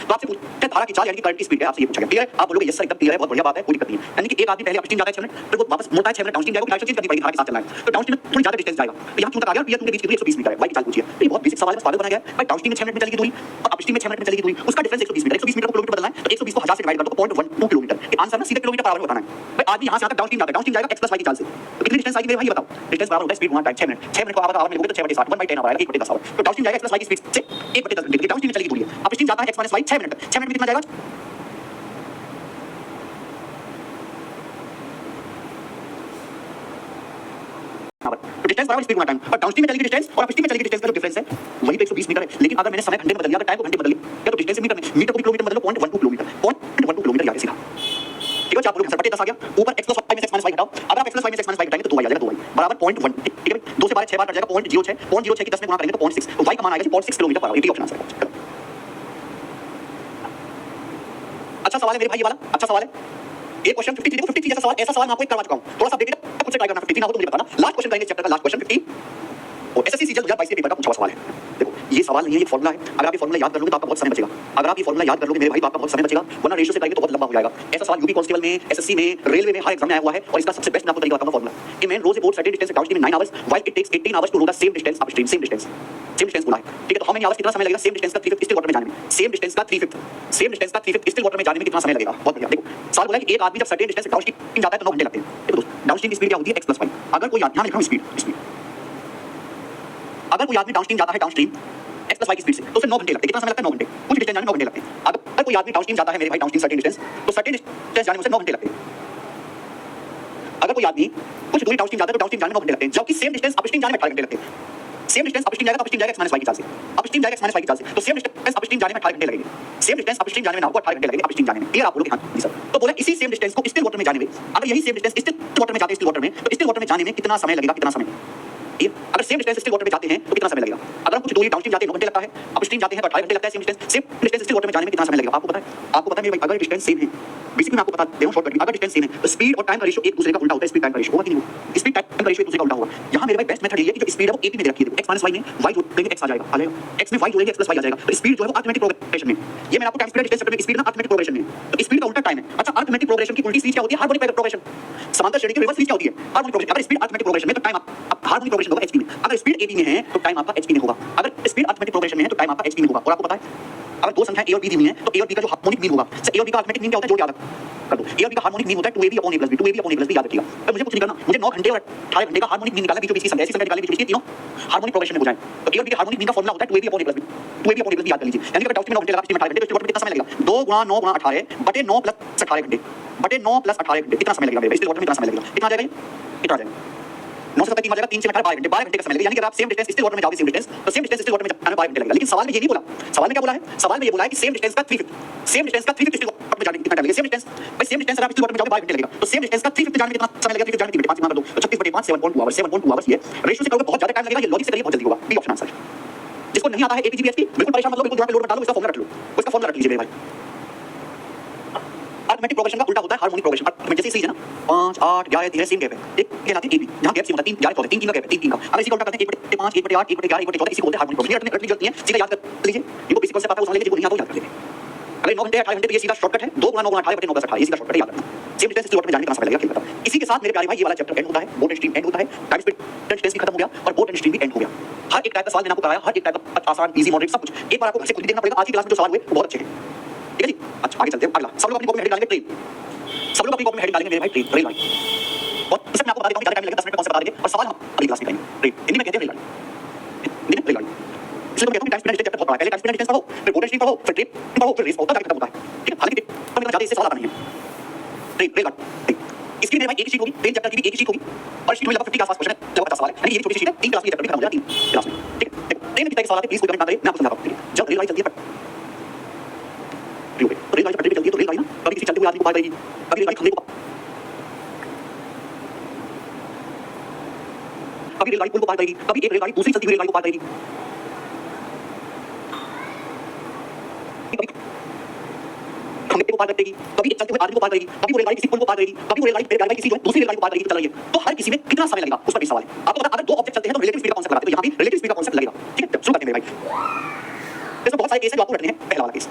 तो आपसे पूछते धारा की चाल यानी कि करंट की स्पीड है, आपसे ये पूछा गया। क्लियर है, आप बोलोगे यस सर एकदम क्लियर है, बहुत बढ़िया बात है, कोई दिक्कत नहीं है। यानी कि एक आदमी पहले अपस्ट्रीम जाता है 6 मिनट, फिर वो वापस मुड़ता है 6 मिनट डाउनस्ट्रीम जाएगा, डायरेक्शन चेंज करनी पड़ेगी, धारा के साथ चलना है, तो डाउनस्ट्रीम में थोड़ी ज्यादा डिस्टेंस जाएगा, तो यहां Q तक आ गया, P Q के बीच की दूरी 120 मीटर है। y की चाल पूछिए, तो ये बहुत बेसिक सवाल है, बस पागल बनाया गया है भाई। डाउनस्ट्रीम में 6 मिनट में चलेगी दूरी और अपस्ट्रीम में 6 मिनट में चलेगी दूरी, उसका डिफरेंस 120 मीटर, 120 मीटर को किलोमीटर बदलना है, तो 120 को 1000 से डिवाइड कर दो, 0.12 किलोमीटर। आंसर ना सीधे किलोमीटर पर आवर में बताना है भाई। आदमी यहां से आता है डाउनस्ट्रीम जाता है, डाउनस्ट्रीम जाएगा x + y की चाल से, तो कितनी डिस्टेंस आएगी मेरे भाई ये बताओ। डिस्टेंस बराबर होता है स्पीड गुणा टाइम, 6 मिनट, 6 मिनट को आवर में लोगे तो 6/60, 1/10 आवर आएगा, 1/10 आवर। तो डाउनस्ट्रीम जाएगा x + y की स्पीड से 1/10 मिनट, डाउनस्ट्रीम में चलेगी दूरी है। अपस्ट्रीम जाता है x - y 6 मिनट, 6 मिनट में कितना जाएगा, तो डिस्टेंस बराबर स्पीड गुणा टाइम, और डाउनस्ट्रीम में चलेगी डिस्टेंस और अपस्ट्रीम में चलेगी डिस्टेंस का जो डिफरेंस है वही पे 120 मीटर है। लेकिन अगर मैंने समय घंटे में बदल दिया तो टाइम को घंटे में बदल लिया, तो डिस्टेंस मीटर में, मीटर को भी किलोमीटर में बदलो, 0.12 किलोमीटर, 0.12 किलोमीटर याद है सीधा। ठीक है, आप बोलोगे सर बटे 10 आ गया, ऊपर x + y में x - y घटाओ, अगर आप x + y में x - y घटाएंगे तो 2y आ जाएगा, 2y बराबर 0.1। ठीक है, 2 से 12 6 बार कट जाएगा, 0.06, 0.06 की 10 में गुणा करेंगे तो 0.6, तो y का मान आएगा 0.6 किलोमीटर पर आवर। ये ऑप्शन आंसर है। अच्छा सवाल है मेरे भाई ये वाला, अच्छा सवाल है। एक क्वेश्चन 53, देखो 53 जैसा सवाल, ऐसा सवाल मैं आपको एक करवा चुका हूं, थोड़ा सा देखिए, खुद से ट्राई करना। 53 ना हो तो मुझे बताना। लास्ट क्वेश्चन करेंगे चैप्टर का, लास्ट क्वेश्चन 50 और एसएससी सीजीएल 2022 के पेपर का पूछा हुआ सवाल है। देखो ये सवाल नहीं है, ये फॉर्मूला है, अगर आप ये फॉर्मूला याद कर लोगे तो आपका बहुत समय बचेगा। अगर आप ये फॉर्मूला याद कर लोगे मेरे भाई तो आपका बहुत समय बचेगा, वरना रेशियो से करेंगे तो बहुत लंबा हो जाएगा। ऐसा सवाल यूपी कांस्टेबल में, एसएससी में, रेलवे में हर एग्जाम में आया हुआ है, और इसका सबसे बेस्ट मैं आपको तरीका बताऊंगा formula. A man rows about certain distance downstream in 9 hours while it takes 18 hours to row the same distance upstream. Same distance बोला है, ठीक है। तो हाउ मेनी आवर्स, कितना समय लगेगा सेम डिस्टेंस का 3/5 स्टिल वाटर में जाने में, सेम डिस्टेंस का 3/5 स्टिल वाटर में जाने में कितना समय लगेगा। बहुत बढ़िया। देखो सवाल बोला है कि एक आदमी जब सर्टेन डिस्टेंस डाउनस्ट्रीम जाता है तो 9 घंटे लगते हैं। देखो दोस्तों, डाउनस्ट्रीम की स्पीड क्या होती है, x + y। अगर कोई आदमी, लिखा हूं स्पीड, अगर कोई आदमी डाउनस्ट्रीम जाता है डाउनस्ट्रीम x + y की स्पीड से, तो उसे 9 घंटे लगते हैं। कितना समय लगता है, 9 घंटे। कुछ डिस्टेंस जाने में 9 घंटे लगते हैं। अगर कोई आदमी डाउनस्ट्रीम जाता है मेरे भाई डाउनस्ट्रीम सर्टेन डिस्टेंस, तो सर्टेन डिस्टेंस जाने में उसे 9 घंटे लगते हैं। अगर कोई आदमी कुछ दूरी डाउनस्ट्रीम जाता है तो डाउनस्ट्रीम जाने में 9 घंटे लगते हैं, जबकि सेम डिस्टेंस अपस्ट्रीम जाने में 18 घंटे लगते हैं। सेम डिस्टेंस अपस्ट्रीम जाएगा, अपस्ट्रीम जाएगा x माइनस y की चाल से, अपस्ट्रीम जाएगा x माइनस y की चाल से, तो सेम डिस्टेंस अपस्ट्रीम जाने में 18 घंटे लगेंगे, सेम डिस्टेंस अपस्ट्रीम जाने में आपको 18 घंटे लगेंगे अपस्ट्रीम जाने में। क्लियर आप बोलोगे हाँ जी सर। तो बोला इसी सेम डिस्टेंस को स्टिल वाटर में जाने में, अगर यही सेम डिस्टेंस स्टिल वाटर में जाते हैं, स्टिल वाटर में, तो स्टिल वाटर में जाने में कितना समय लगेगा, कितना समय? ये अगर सेम डिस्टेंस स्टिल वाटर में जाते हैं तो कितना समय लगेगा? अगर हम कुछ दूरी डाउनस्ट्रीम जाते हैं 9 घंटे लगता है, अपस्ट्रीम जाते हैं तो 18 घंटे लगता है। सेम डिस्टेंस स्टिल वाटर में जाने में कितना समय लगेगा आपको पता है? आपको पता है मेरे भाई, अगर डिस्टेंस सेम है, बेसिकली मैं आपको बता दे रहा हूं शॉर्टकट में, अगर डिस्टेंस सेम है तो स्पीड और टाइम का रेशियो एक दूसरे का उल्टा होता है। स्पीड टाइम का रेशियो होगा कि नहीं होगा? स्पीड टाइम का रेशियो एक दूसरे का उल्टा होगा। यहां मेरे भाई बेस्ट मेथड ये है कि जो स्पीड है वो एपी में दे रखी है, x माइनस y में y जोड़ेंगे x आ जाएगा, x में y जोड़ेंगे x प्लस y आ जाएगा, तो स्पीड जो है वो अरिथमेटिक प्रोग्रेशन में, ये मैंने आपको टाइम स्पीड डिस्टेंस चैप्टर में स्पीड ना अरिथमेटिक प्रोग्रेशन में, तो स्पीड का उल्टा टाइम है। अच्छा अरिथमेटिक प्रोग्रेशन की उल्टी सीरीज क्या होती है? Harmonic progression. समांतर श्रेणी की रिवर्स सीरीज क्या होती है? Harmonic progression. अगर स्पीड अरिथमेटिक प्रोग्रेशन में तो टाइम हार्मोनिक प्रोग्रेशन होगा hp में, अगर स्पीड ab में है तो टाइम आपका hp में होगा, अगर स्पीड अरिथमेटिक प्रोग्रेशन में है तो टाइम आपका hp में होगा। और आपको पता है अगर दो संख्याएं a और b दी हुई हैं तो a और b का जो हार्मोनिक मीन होगा, a और b का अरिथमेटिक मीन क्या होता है? जोड़ के याद कर दो। a और b का हार्मोनिक मीन होता है 2ab upon a plus b, 2ab upon a plus b याद रखिएगा। अब मुझे कुछ नहीं करना, मुझे 9 घंटे और 18 घंटे का हार्मोनिक मीन निकालना, बीचों बीच की संख्या ऐसी संख्या निकालनी बीचों बीच की तीनों हार्मोनिक प्रोग्रेशन में हो जाए। तो a और b के हार्मोनिक मीन का फार्मूला होता है 2ab upon a plus b, 2ab upon a plus b याद कर लीजिए। यानी कि अगर डाउट में 9 घंटे लगा, पिछले में 18 घंटे, तो कितना समय लगेगा? 2 गुणा 9 गुणा 18 बटे 9 प्लस 18 घंटे, बटे 9 प्लस 18 घंटे, कितना समय लगेगा मेरे? स्टिल वाटर में कितना समय लगेगा? कितना आ जाएगा? कितना आ जाएगा? 9 से 3 आ जाएगा, 3 से 18 12 घंटे का समय लगेगा। यानी कि अगर आप सेम डिस्टेंस स्टिल वाटर में जाओगे, सेम डिस्टेंस, तो सेम डिस्टेंस स्टिल वाटर में जाने में 12 घंटे लगेगा। लेकिन सवाल में ये नहीं बोला, सवाल में क्या बोला है? सवाल में ये बोला है कि सेम डिस्टेंस का 3/5, सेम डिस्टेंस का 3/5 स्टिल वाटर में जाने में कितना टाइम लगेगा? सेम डिस्टेंस भाई, सेम डिस्टेंस अगर आप स्टिल वाटर में जाओगे 12 घंटे लगेगा, तो सेम डिस्टेंस का 3/5 जाने में कितना समय लगेगा? 3/5 जाने में 5 गुना कर दो तो 36/5 7.2 आवर्स, 7.2 आवर्स। ये रेशियो से करोगे बहुत ज्यादा टाइम लगेगा, ये लॉजिक से करिए बहुत जल्दी होगा। B option answer. जिसको नहीं आता है एपीजीबीएचपी बिल्कुल परेशान मत लो, बिल्कुल दिमाग पे लोड मत डालो, इसका फार्मूला रट लो, इसका फार्मूला रट लीजिए मेरे भाई। अरिथमेटिक प्रोग्रेशन का उल्टा होता है हार्मोनिक प्रोग्रेशन। अरिथमेटिक जैसे सीरीज है ना 5 8 11 13 सेम गैप है, एक कहलाती है एबी, जहां गैप सेम होता है 3 11 14 3 3 का गैप है, 3 3 का। अगर इसी को उल्टा करते हैं 1/5 1/8 1/11 1/14, इसी को बोलते हैं हार्मोनिक प्रोग्रेशन। रटने जरूरत नहीं है, सीधा याद कर लीजिए, इनको बेसिक कॉन्सेप्ट पता है वो समझ लीजिए, जिनको नहीं आता वो याद कर लीजिए। अगर 9 घंटे 18 घंटे तो ये सीधा शॉर्टकट है, 2 गुणा 9 गुणा 18 बटे 9 प्लस 18, ये सीधा शॉर्टकट है, याद रखना। सेम डिस्टेंस स्टिल वाटर में जाने का समय लगेगा, क्या पता। इसी के साथ मेरे प्यारे भाई ये वाला चैप्टर एंड होता है, बोट एंड स्ट्रीम एंड होता है, टाइम स्पीड डिस्टेंस भी खत्म हो गया और बोट एंड स्ट्रीम भी एंड हो गया। हर एक टाइप का सवाल मैंने आपको कराया, हर एक टाइप का आसान इजी मॉडरेट सब कुछ एक बार आपको घर से खुद भी देखना पड़ेगा। आज की क्लास में जो सवाल हुए वो बहुत अच्छे हैं, ठीक है जी। अच्छा आगे चलते हैं, अगला सब लोग अपनी कॉपी में हेडिंग डालेंगे ट्रेन, सब लोग अपनी कॉपी में हेडिंग डालेंगे मेरे भाई ट्रेन, रेलगाड़ी। और इसमें मैं आपको बता देता हूं ज्यादा टाइम लगेगा, 10 मिनट में कॉन्सेप्ट बता देंगे और सवाल हम अगली क्लास में करेंगे। ट्रेन हिंदी में कहते हैं रेलगाड़ी, हिंदी में रेलगाड़ी। इसलिए मैं कहता हूं टाइम स्पीड डिस्टेंस चैप्टर बहुत बड़ा है, पहले टाइम स्पीड डिस्टेंस पढ़ो, फिर बोट एंड स्ट्रीम पढ़ो, फिर ट्रेन पढ़ो, फिर रेस पढ़ो, तब जाके खत्म होता है, ठीक है। हालांकि तो मेरा ज्यादा इससे सवाल आता नहीं है। ट्रेन रेलगाड़ी इसकी मेरे भाई एक ही शीट होगी, ट्रेन चैप्टर की भी एक ही शीट होगी और शीट में लगभग 50 के आसपास क्वेश्चन है, लगभग 50 सवाल है। यानी ये छोटी सी शीट है, 3 क्लास की चैप्टर में खत्म हो जाएगा, 3 क्लास में, ठीक है। देखो ट्रेन में कितने सवाल आते हैं प्लीज कोई कमेंट ना करे, मैं आपको समझाता हूं, ठीक है। जब रेलगाड़ी चलती है तो रेलगाड़ी पटरी पे चलती है, तो रेलगाड़ी ना कभी किसी चलते हुए आदमी को पार करेगी, कभी रेलगाड़ी खंभे को, कभी रेलगाड़ी पुल को पार करेगी, कभी एक रेलगाड़ी दूसरी चलती हुई रेलगाड़ी को पार करेगी, कभी खंभे को पार करेगी, कभी एक चलते हुए आदमी को पार करेगी, कभी वो रेलगाड़ी किसी पुल को पार करेगी, कभी वो रेलगाड़ी किसी जो है दूसरी रेलगाड़ी को पार करेगी, चल रही है। तो हर किसी में कितना समय लगेगा उस पर भी सवाल है। आपको पता अगर दो ऑब्जेक्ट चलते हैं तो रिलेटिव स्पीड का कॉन्सेप्ट लगाते हैं, तो यहां भी रिलेटिव स्पीड का कॉन्सेप्ट लगेगा, ठीक है। शुरू करते हैं मेरे भाई। इसमें बहुत सारे केस हैं जो आपको रटने हैं। पहला वाला case,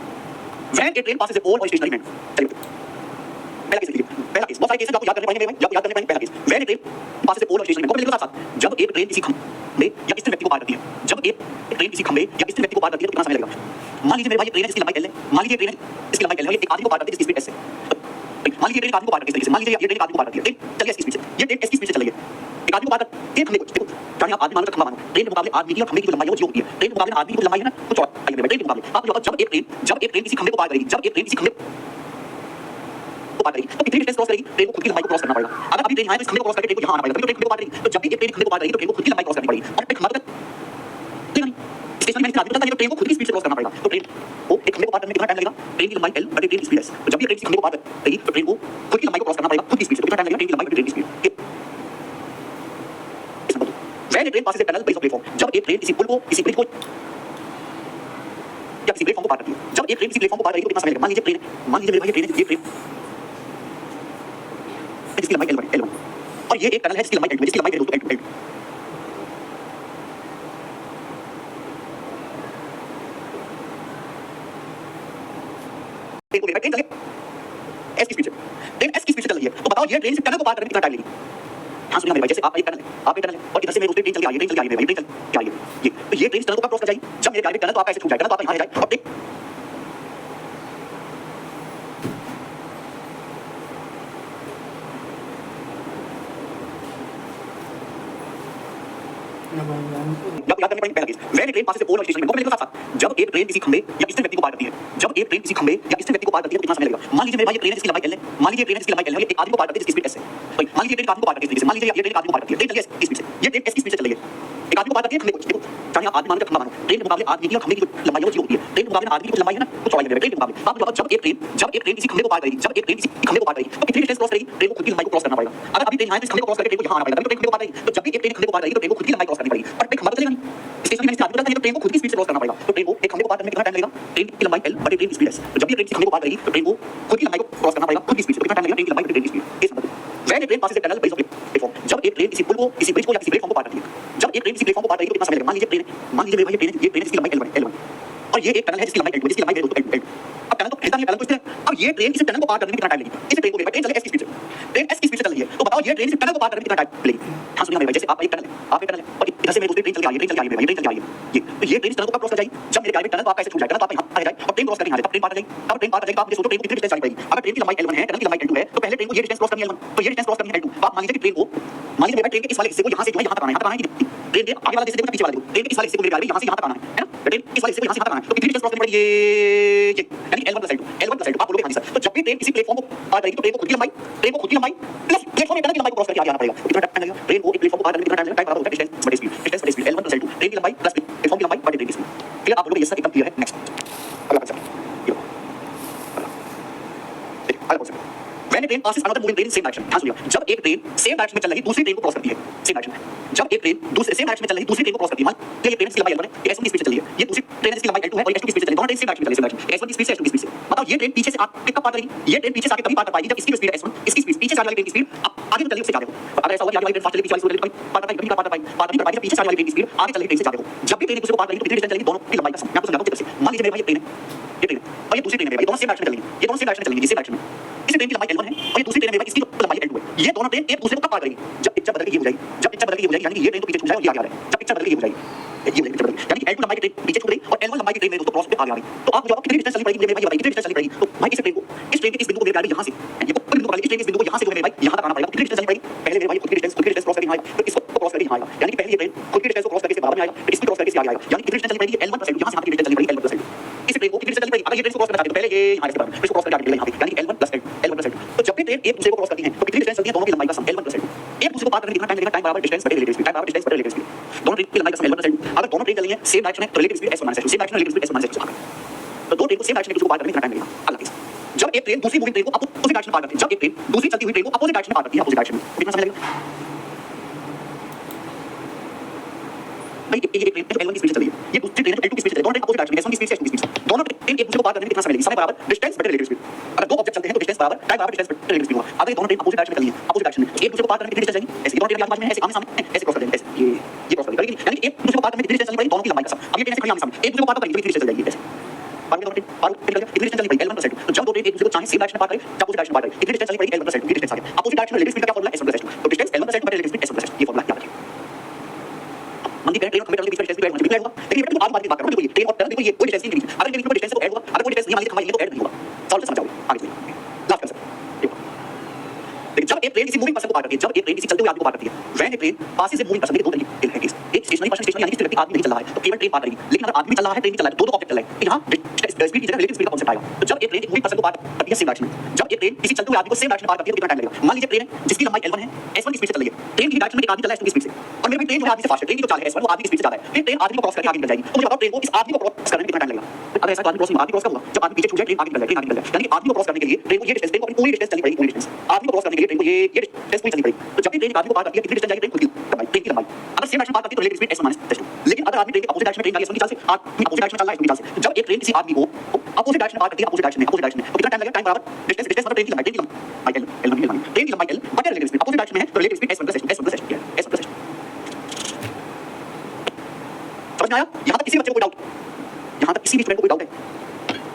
when a train passes a pole और स्टेशनरी मैन, चलिए पहला केस लिखिए, पहला केस बहुत सारे केस हैं जो आपको याद करने पड़ेंगे मेरे भाई, याद करने पड़ेंगे। पहला case, when a train passes a pole और स्टेशनरी मैन, को लिखो साथ-साथ, जब एक ट्रेन किसी खंभे या स्थिर व्यक्ति को पार करती है, जब एक ट्रेन किसी खंभे या स्थिर व्यक्ति को पार करती है तो कितना समय लगेगा? मान लीजिए मेरे भाई ये ट्रेन है जिसकी लंबाई L है, मान लीजिए ट्रेन है इसकी लंबाई L है, ये एक आदमी को पार करती है जिसकी स्पीड S है। मान लीजिए ट्रेन एक आदमी को पार करती है इस तरीके से, मान लीजिए ये ट्रेन एक आदमी को पार करती है, ट्रेन चल रही है इसकी स्पीड से, ये ट्रेन इसकी स्पीड से चल रही है, एक आदमी को पार करती है खंभे को, देखो जाने आप आदमी मानो तो खंभा मानो, ट्रेन के मुकाबले आदमी की और खंभे की जो लंबाई है वो जो होती है, ट्रेन के मुकाबले आदमी की जो लंबाई है ना वो चौड़ाई है ट्रेन के मुकाबले। आप जब एक ट्रेन किसी खंभे को पार करेगी, जब एक ट्रेन किसी खंभे को पार करेगी तो कितनी डिस्टेंस क्रॉस करेगी? ट्रेन को खुद की लंबाई को क्रॉस करना पड़ेगा। अगर अभी ट्रेन यहाँ है तो इस खंभे को क्रॉस करके ट्रेन को यहाँ आना पड़ेगा, तो ट्रेन खंभे को पार करेगी, तो जब भी एक ट्रेन खंभे को पार करेगी तो ट्रेन को खुद की लंबाई क्रॉस करनी पड़ेगी। और एक खंभा तो स्टेशन में आदमी चलता है तो ट्रेन को खुद की स्पीड से क्रॉस करना पड़ेगा, तो ट्रेन को एक खंभे को पार करने में कितना टाइम लगेगा? ट्रेन की लंबाई L बटे ट्रेन की स्पीड S। तो जब भी ट्रेन किसी खंभे को पार करेगी तो ट्रेन को खुद की लंबाई को क्रॉस करना पड़ेगा, खुद की स्पीड से, कितना टाइम लगेगा? ट्रेन की लंबाई बटे ट्रेन की स्पीड। इस number 2, when a train passes a tunnel base of platform, जब एक ट्रेन किसी पुल को, किसी ब्रिज को या किसी प्लेटफॉर्म को पार करती है, जब एक ट्रेन किसी प्लेटफॉर्म को पार करेगी तो कितना समय लगेगा? मान लीजिए ट्रेन है, मान लीजिए मेरे भाई ये ट्रेन जिसकी लंबाई L1 और ये एक टनल है जिसकी लंबाई L2 जिसकी लंबाई L2 ट्रेन चले S की स्पीड से, ट्रेन S की स्पीड से चल रही है, तो बताओ ये ट्रेन से टनल को पार करने में कितना टाइम लगेगा? हाँ सुनिए मेरे भाई, जैसे आप एक टनल है, आप एक टनल है और इधर से मेरे दूसरी ट्रेन चल के आ रही है, ट्रेन चल के आ रही है, ट्रेन चल के आ रही है, ये तो ये ट्रेन टनल को कब क्रॉस कर जाएगी? जब मेरे प्यारे टनल तो आपका ऐसे छूट जाएगा, टनल तो आपका यहाँ आ जाए और आपको याद करने पड़ेंगे। पहला case, when a train passes a pole और स्टेशन में, साथ साथ जब एक ट्रेन किसी खंबे या स्थिर व्यक्ति को पार करती है, जब एक ट्रेन किसी खंबे या स्थिर व्यक्ति को पार करती है तो कितना समय लगेगा? मान लीजिए मेरे भाई ये ट्रेन है जिसकी लंबाई L है, मान लीजिए ट्रेन है जिसकी लंबाई L है, एक आदमी को पार करती है जिसकी स्पीड s है। भाई मान लीजिए ट्रेन एक आदमी को पार करती है, मान लीजिए ये ट्रेन एक आदमी को पार करती है, ट्रेन चली है s की स्पीड से, ये ट्रेन s की स्पीड से चल रही है, एक आदमी को पार करती है खंबे को। देखो चाहे आप आदमी मानो या खंबा मानो, ट्रेन के मुकाबले आदमी की और खंबे की जो लंबाई है वो 0 होती है। ट्रेन के मुकाबले आदमी की जो लंबाई है ना वो चौड़ाई लगेगी ट्रेन के मुकाबले। बात बताओ, जब एक ट्रेन किसी खंबे को पार करेगी, जब एक ट्रेन किसी खंबे को पार करेगी तो कितनी डिस्टेंस क्रॉस करेगी? ट्रेन को खुद की लंबाई को क्रॉस करना पड़ेगा। अगर अभी ट्रेन यहाँ से खंबे को क्रॉस करके ट्रेन को यहाँ आना पड़ेगा, तो ट्रेन खंबे को पार करेगी। तो जब भी एक ट्रेन खंबे को पार करेगी तो ट्रेन को खुद की लंबाई क्रॉस करनी पड़ेगी, बट ट्रेन खंबा तो चलेगा नहीं। स्टेशन में आदमी चलता है तो ट्रेन को खुद की स्पीड से क्रॉस करना पड़ेगा। तो ट्रेन को एक खंबे को पार करने में कितना टाइम लगेगा? ट्रेन की लंबाई L बटे ट्रेन की स्पीड s। तो जब भी ट्रेन किसी खंबे को पार करेगी तो ट्रेन को खुद की लंबाई को क्रॉस करना पड़ेगा, खुद की स्पीड से। कितना टाइम लगेगा? ट्रेन की लंबाई बटे ट्रेन की speed. Case number 2, when a train passes a tunnel based on platform, जब एक ट्रेन किसी पुल को, किसी ब्रिज को या किसी प्लेटफॉर्म को पार करती है, जब एक ट्रेन किसी प्लेटफॉर्म को पार करेगी तो कितना समय लगेगा? मान लीजिए मेरे भाई ये ट्रेन है जिसकी लंबाई L1 और ये एक टनल है जिसकी लंबाई L2, जिसकी लंबाई L2। अब टनल तो हिलता नहीं है, टनल तो स्थिर है। अब ये ट्रेन इस टनल को पार करने में कितना टाइम लगेगा? इस ट्रेन को ट्रेन चले s की स्पीड से, ट्रेन s की स्पीड से चल रही है, तो बताओ ये ट्रेन इस टनल को पार करने में कितना टाइम लगेगा? हाँ सुनिए मेरे भाई, जैसे आप एक टनल है, आप एक टनल है और इधर से मेरी दूसरी ट्रेन चल के आ रही है, ट्रेन चल के आ रही है, ट्रेन चल के आ रही है, ये तो ये ट्रेन इस टनल को कब क्रॉस कर जाएगी? जब मेरे प्यारे टनल तो आपका ऐसे छूट जाएगा, टनल तो आप यहाँ आ जाएगा और ट्रेन क्रॉस करने आ जाएगा, ट्रेन पार कर जाएगी। अब ट्रेन पार कर जाएगी तो आप मुझे सोचो ट्रेन को कितनी डिस्टेंस चलनी पड़ेगी? अगर ट्रेन की लंबाई L1 है, टनल की लंबाई L2 है, तो पहले ट्रेन को ये डिस्टेंस क्रॉस करनी है L1, तो ये डिस्टेंस क्रॉस करनी है L2। आप मान लीजिए कि ट्रेन को, मान लीजिए मेरे ट्रेन के इस वाले हिस्से को यहाँ से जो है यहाँ तक आना है, यहाँ तक आना है, ट्रेन के आगे वाला हिस्से देखो, पीछे वाला देखो, ट्रेन के इस वाले हिस्से को मेरे प्यारे यहाँ से यहाँ तक आना है ना, ट्रेन इस वाले हिस्से को यहाँ से यहाँ तक आना है, तो कितनी डिस्टेंस क्रॉस करनी पड़ेगी? ये यानी L1 + L2 आप बोलोगे हाँ जी सर। तो जब भी ट्रेन किसी प्लेटफॉर्म को पार करेगी तो ट्रेन को खुद की लंबाई प्लस प्लेटफॉर्म टनल की लंबाई को क्रॉस करके आगे आना पड़ेगा। कितना टाइम लगेगा? ट्रेन को एक प्लेटफॉर्म को पार करने में कितना टाइम लगेगा? टाइम बराबर होता है डिस्टेंस बटे स्पीड, डिस्टेंस बटे स्पीड, L1 + L2, ट्रेन की लंबाई प्लस प्लेटफॉर्म की लंबाई बटे ट्रेन की स्पीड। क्लियर? आप बोलोगे यस सर, एकदम क्लियर है। नेक्स्ट अगला क्वेश्चन, ये लो देखिए अगला question, when a train passes another moving train in same direction, ध्यान सुनिएगा, जब एक ट्रेन सेम डायरेक्शन में चल रही दूसरी ट्रेन को क्रॉस करती है, सेम डायरेक्शन में, जब एक ट्रेन दूसरे सेम डायरेक्शन में चल रही दूसरी ट्रेन को क्रॉस करती है, मान ये ट्रेन की लंबाई L1 है, ये S1 की स्पीड से चल रही है, ये दूसरी ट्रेन है जिसकी लंबाई L2 है और S2 की स्पीड से चल रही है, दोनों ट्रेन सेम डायरेक्शन में चल रही है, S1 की स्पीड से S2 की स्पीड से। बताओ ये ट्रेन पीछे से आके कब पार करेगी? ये ट्रेन पीछे से आके तभी पार कर पाएगी जब इसकी स्पीड S1, इसकी स्पीड पीछे से आने वाली ट्रेन की स्पीड आगे तो चल रही है उससे ज्यादा हो। अगर ऐसा हुआ कि आगे वाली ट्रेन फास्ट चली, पीछे वाली ट्रेन पार कर पाएगी, पार नहीं कर पाएगी, पीछे से आने वाली ट्रेन की स्पीड आगे चल रही ट्रेन से ज्यादा हो। जब भी ट्रेन एक दूसरे को पार करेगी तो कितनी डिस्टेंस चलेगी? दोनों की लंबाई का सम। मैं आपको समझाता हूं जैसे, मान लीजिए मेरे भाई ये ट्रेन है, ये ट्रेन है और ये दूसरी ट्रेन है, ये दोनों सेम डायरेक्शन में चलेंगी, ये दोनों सेम डायरेक्शन में चलेंगी, सेम डायरेक्शन में। इस ट्रेन की लंबाई L1 है और ये दूसरी ट्रेन है इसकी लंबाई L2 है। ये दोनों ट्रेन एक दूसरे को कब पार करेगी? जब पिक्चर बदल के ये हो जाएगी, जब पिक्चर बदल के ये हो जाएगी, यानी कि ये ट्रेन तो पीछे छूट जाएगी और ये आगे आ रहा है। जब पिक्चर बदल के ये हो जाएगी, ये पिक्चर बदल गई, यानी कि L2 लंबाई की ट्रेन पीछे छूट गई और L1 लंबाई की ट्रेन मेरे दोस्तों क्रॉस पे आगे आ गई। तो आप जो कितनी डिस्टेंस चलनी पड़ेगी मेरे भाई, ये बताइए कितनी डिस्टेंस चलनी पड़ेगी? तो भाई इस ट्रेन के इस बिंदु को मेरे भाई यहाँ से ये को बिंदु को इस ट्रेन के इस बिंदु को यहाँ से जो है मेरे भाई यहाँ तक आना पड़ेगा, कितनी डिस्टेंस चलनी पड़ेगी? पहले मेरे भाई खुद की डिस्टेंस क्रॉस करके यहाँ आएगा, तो इसको क्रॉस करके यहाँ आएगा, यानी कि पहले ये ट्रेन खुद की डिस्टेंस को क्रॉस करके इसके बराबर में आएगा, फिर इसको क्रॉस करके इसके आगे आएगा, यानी कितनी डिस्टेंस चलनी पड़ेगी? L1 + L2, यहाँ से यहाँ की डिस्टेंस चलनी पड़ेगी L1 + L2। इस ट्रेन को कितनी डिस्टेंस चलनी पड़ेगी? अगर ये ट्रेन को क्रॉस करना चाहते तो पहले ये यहाँ इसके बराबर, इसको क्रॉस करके आगे निकलेगा यहाँ पे, यानी कि L1 + L2। तो जब भी ट्रेन एक दूसरे को क्रॉस करती है तो कितनी डिस्टेंस चलती है? दोनों की लंबाई का सम L1 + L2। एक दूसरे को पार करने में कितना टाइम लगेगा? टाइम बराबर डिस्टेंस बटे रिलेटिव स्पीड, टाइम बराबर डिस्टेंस बटे रिलेटिव स्पीड। दोनों ट्रेन की लंबाई का सम L1 + L2। अगर दोनों ट्रेन चल रही है सेम डायरेक्शन में तो relative speed S1 - S2, same direction relative speed S1 - S2। तो दो ट्रेन को सेम डायरेक्शन में किसी को पार करने में कितना टाइम लगेगा? अगला केस, जब एक ट्रेन दूसरी मूविंग ट्रेन को अपोजिट डायरेक्शन में पार करती है, जब एक ट्रेन दूसरी चलती हुई ट्रेन को अपोजिट डायरेक्शन में पार करती है, अपोजिट डायरेक्शन में कितना समय लगेगा? भाई ये ट्रेन L1 की स्पीड से चल रही है, ये दूसरी ट्रेन L2 की स्पीड से चल रही है, दोनों ट्रेन अपोजिट डायरेक्शन में, S1 की स्पीड से S2 की स्पीड से। दोनों ट्रेन एक दूसरे को पार करने में कितना समय लगेगा? समय बराबर डिस्टेंस बटे रिलेटिव स्पीड। अगर दो ऑब्जेक्ट चलते हैं तो डिस्टेंस बराबर टाइम बराबर डिस्टेंस बटे रिलेटिव स्पीड होगा। अगर दोनों ट्रेन अपोजिट डायरेक्शन में चल रही है, अपोजिट डायरेक्शन में, एक दूसरे को पार करने में कितनी डिस्टेंस जाएगी? ऐसे दोनों ट्रेन आगे-पाछे में ऐसे आमने-सामने ऐसे क्रॉस कर देंगे, ऐसे ये क्रॉस कर देंगे, यानी कि एक दूसरे को पार करने में कितनी डिस्टेंस चलनी पड़ेगी? दोनों की लंबाई का सम। अब ये ट्रेन ऐसे खड़ी आमने-सामने, एक दूसरे को पार करेंगे तो कितनी डिस्टेंस चल जाएगी? ऐसे पार दोनों ट्रेन पार निकल गया, कितनी डिस्टेंस चलनी पड़ेगी? L1 + L2। तो जब दो ट्रेन एक दूसरे को चाहे सेम डायरेक्शन में पार करें, अपोजिट डायरेक्शन में पार करें, कितनी डिस्टेंस चलनी पड़ेगी? L1 + L2 की डिस्टेंस आ गया। अपोजिट डायरेक्शन में रिलेटिव स्पीड का फार्मूला S1 + S2, तो डिस्टेंस L1 + L2 बटे रिलेटिव स्पीड S1 + S2, ये फार्मूला याद रखिए। मंदी ट्रेन और खंबे टनल के बीच में डिस्टेंस भी ऐड होगा, लेकिन ये आगे बात करो, देखो ये ट्रेन और टनल, देखो ये कोई डिस्टेंस नहीं है, अगर इनके बीच में डिस्टेंस तो ऐड होगा, अगर कोई डिस्टेंस नहीं मान लीजिए हमारे लिए तो ऐड नहीं होगा। सॉल्व से समझाओगे आगे चलिए, लास्ट कर सकते देखो। लेकिन जब एक ट्रेन किसी मूविंग पर्सन को पार करती है, जब एक ट्रेन किसी चलते हुए आदमी को पार करती है, when a train passes a moving person, दो तरीके है केस, एक स्टेशनरी पर्सन, स्टेशनरी यानी कि व्यक्ति आदमी नहीं चल रहा है तो केवल ट्रेन पार करेगी, लेकिन अगर आदमी चल रहा है, ट्रेन नहीं चल रहा है, दो ऑब्जेक्ट चल रहे हैं, तो यहाँ स्पीड की जगह रिलेटिव स्पीड का कांसेप्ट आएगा। तो जब एक ट्रेन एक मूविंग पर्सन को पार करती है सेम डायरेक्शन में, जब एक ट्रेन किसी चलते हुए आदमी को सेम डायरेक्शन में पार करती है तो कितना टाइम लगेगा? मान लीजिए ट्रेन है जिसकी लंबाई L1 है, S1 की स्पीड से चल रही है, ट्रेन की डायरेक्शन में एक आदमी चल रहा है S2 की स्पीड से, और मेरे ट्रेन जो आदमी से फास्ट है, ट्रेन की जो चाल है S1 वो आदमी की स्पीड से ज्यादा है, फिर ट्रेन आदमी को क्रॉस करके आगे निकल जाएगी। तो मुझे बताओ ट्रेन को इस आदमी को क्रॉस करने में कितना टाइम लगेगा? अगर ऐसा आदमी क्रॉस कब होगा? जब आदमी पीछे छूट जाए, ट्रेन आगे निकल जाए, ट्रेन आगे निकल जाए, यानी कि आदमी को क्रॉस करने के लिए ट्रेन को ये डिस्टेंस, ट्रेन को अपनी पूरी डिस्टेंस चलनी पड़ेगी, पूरी डिस्टेंस आदमी को क्रॉस करने के लिए ट्रेन को ये डिस्टेंस पूरी चलनी पड़ेगी। तो जब भी ट्रेन आदमी को पार करती है कितनी डिस्टेंस जाएगी? ट्रेन खुद की लंबाई, ट्रेन की लंबाई। अगर सेम डायरेक्शन पार करती है तो रिलेटिव स्पीड S1 - S2, लेकिन अगर आदमी ट्रेन के अपोजिट डायरेक्शन में ट्रेन की चाल से आदमी अपोजिट डायरेक्शन में चल रहा है S2 की चाल से, जब एक ट्रेन किसी आदमी को अपोजिट डायरेक्शन में पार करती है, अपोजिट डायरेक्शन में तो कितना टाइम लगेगा? टाइम बराबर डिस्टेंस मतलब ट्रेन की लंबाई, ट्रेन की लंबाई L1 ट्रेन की लंबाई L बटे रिलेटिव स्पीड, अपोजिट डायरेक्शन में है तो relative speed S1 + S2, S1 + S2, S1 + S2। समझ में आया? यहाँ तक किसी बच्चे को कोई डाउट? यहाँ तक किसी भी स्टूडेंट को कोई डाउट है?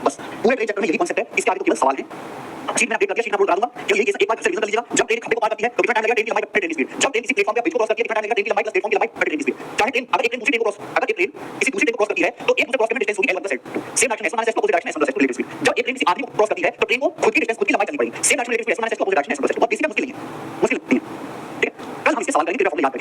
बस पूरे ट्रेन चैप्टर में यही कांसेप्ट है, इसके आगे तो केवल सवाल है। शीट में अपडेट कर दिया, शीट में अपलोड करा दूंगा, केवल यही केस एक बार फिर से रिवीजन कर लीजिएगा। जब ट्रेन खंबे को पार करती है तो कितना टाइम लगेगा? ट्रेन की लंबाई बटे ट्रेन की स्पीड। जब ट्रेन किसी प्लेटफॉर्म या ब्रिज को क्रॉस करती है कितना टाइम लगेगा? ट्रेन की लंबाई प्लस प्लेटफॉर्म की लंबाई बटे ट्रेन की स्पीड। चाहे ट्रेन अगर एक ट्रेन दूसरी ट्रेन को क्रॉस, अगर एक ट्रेन किसी दूसरी ट्रेन को क्रॉस करती है तो एक दूसरे क्रॉस करने में डिस्टेंस होगी L1 + L2, same direction S1 - S2, opposite direction S1 + S2 relative speed. जब एक ट्रेन किसी आदमी को क्रॉस करती है तो ट्रेन को खुद की डिस्टेंस, खुद की लंबाई चलनी पड़ेगी, same direction relative speed S1 - S2, opposite direction S1 + S2। बहुत बेसिक है, मुश्किल नहीं है, मुश्किल नहीं है, ठीक है? कल हम इसके सवाल करेंगे, तेरा फॉर्मूला याद करेंगे।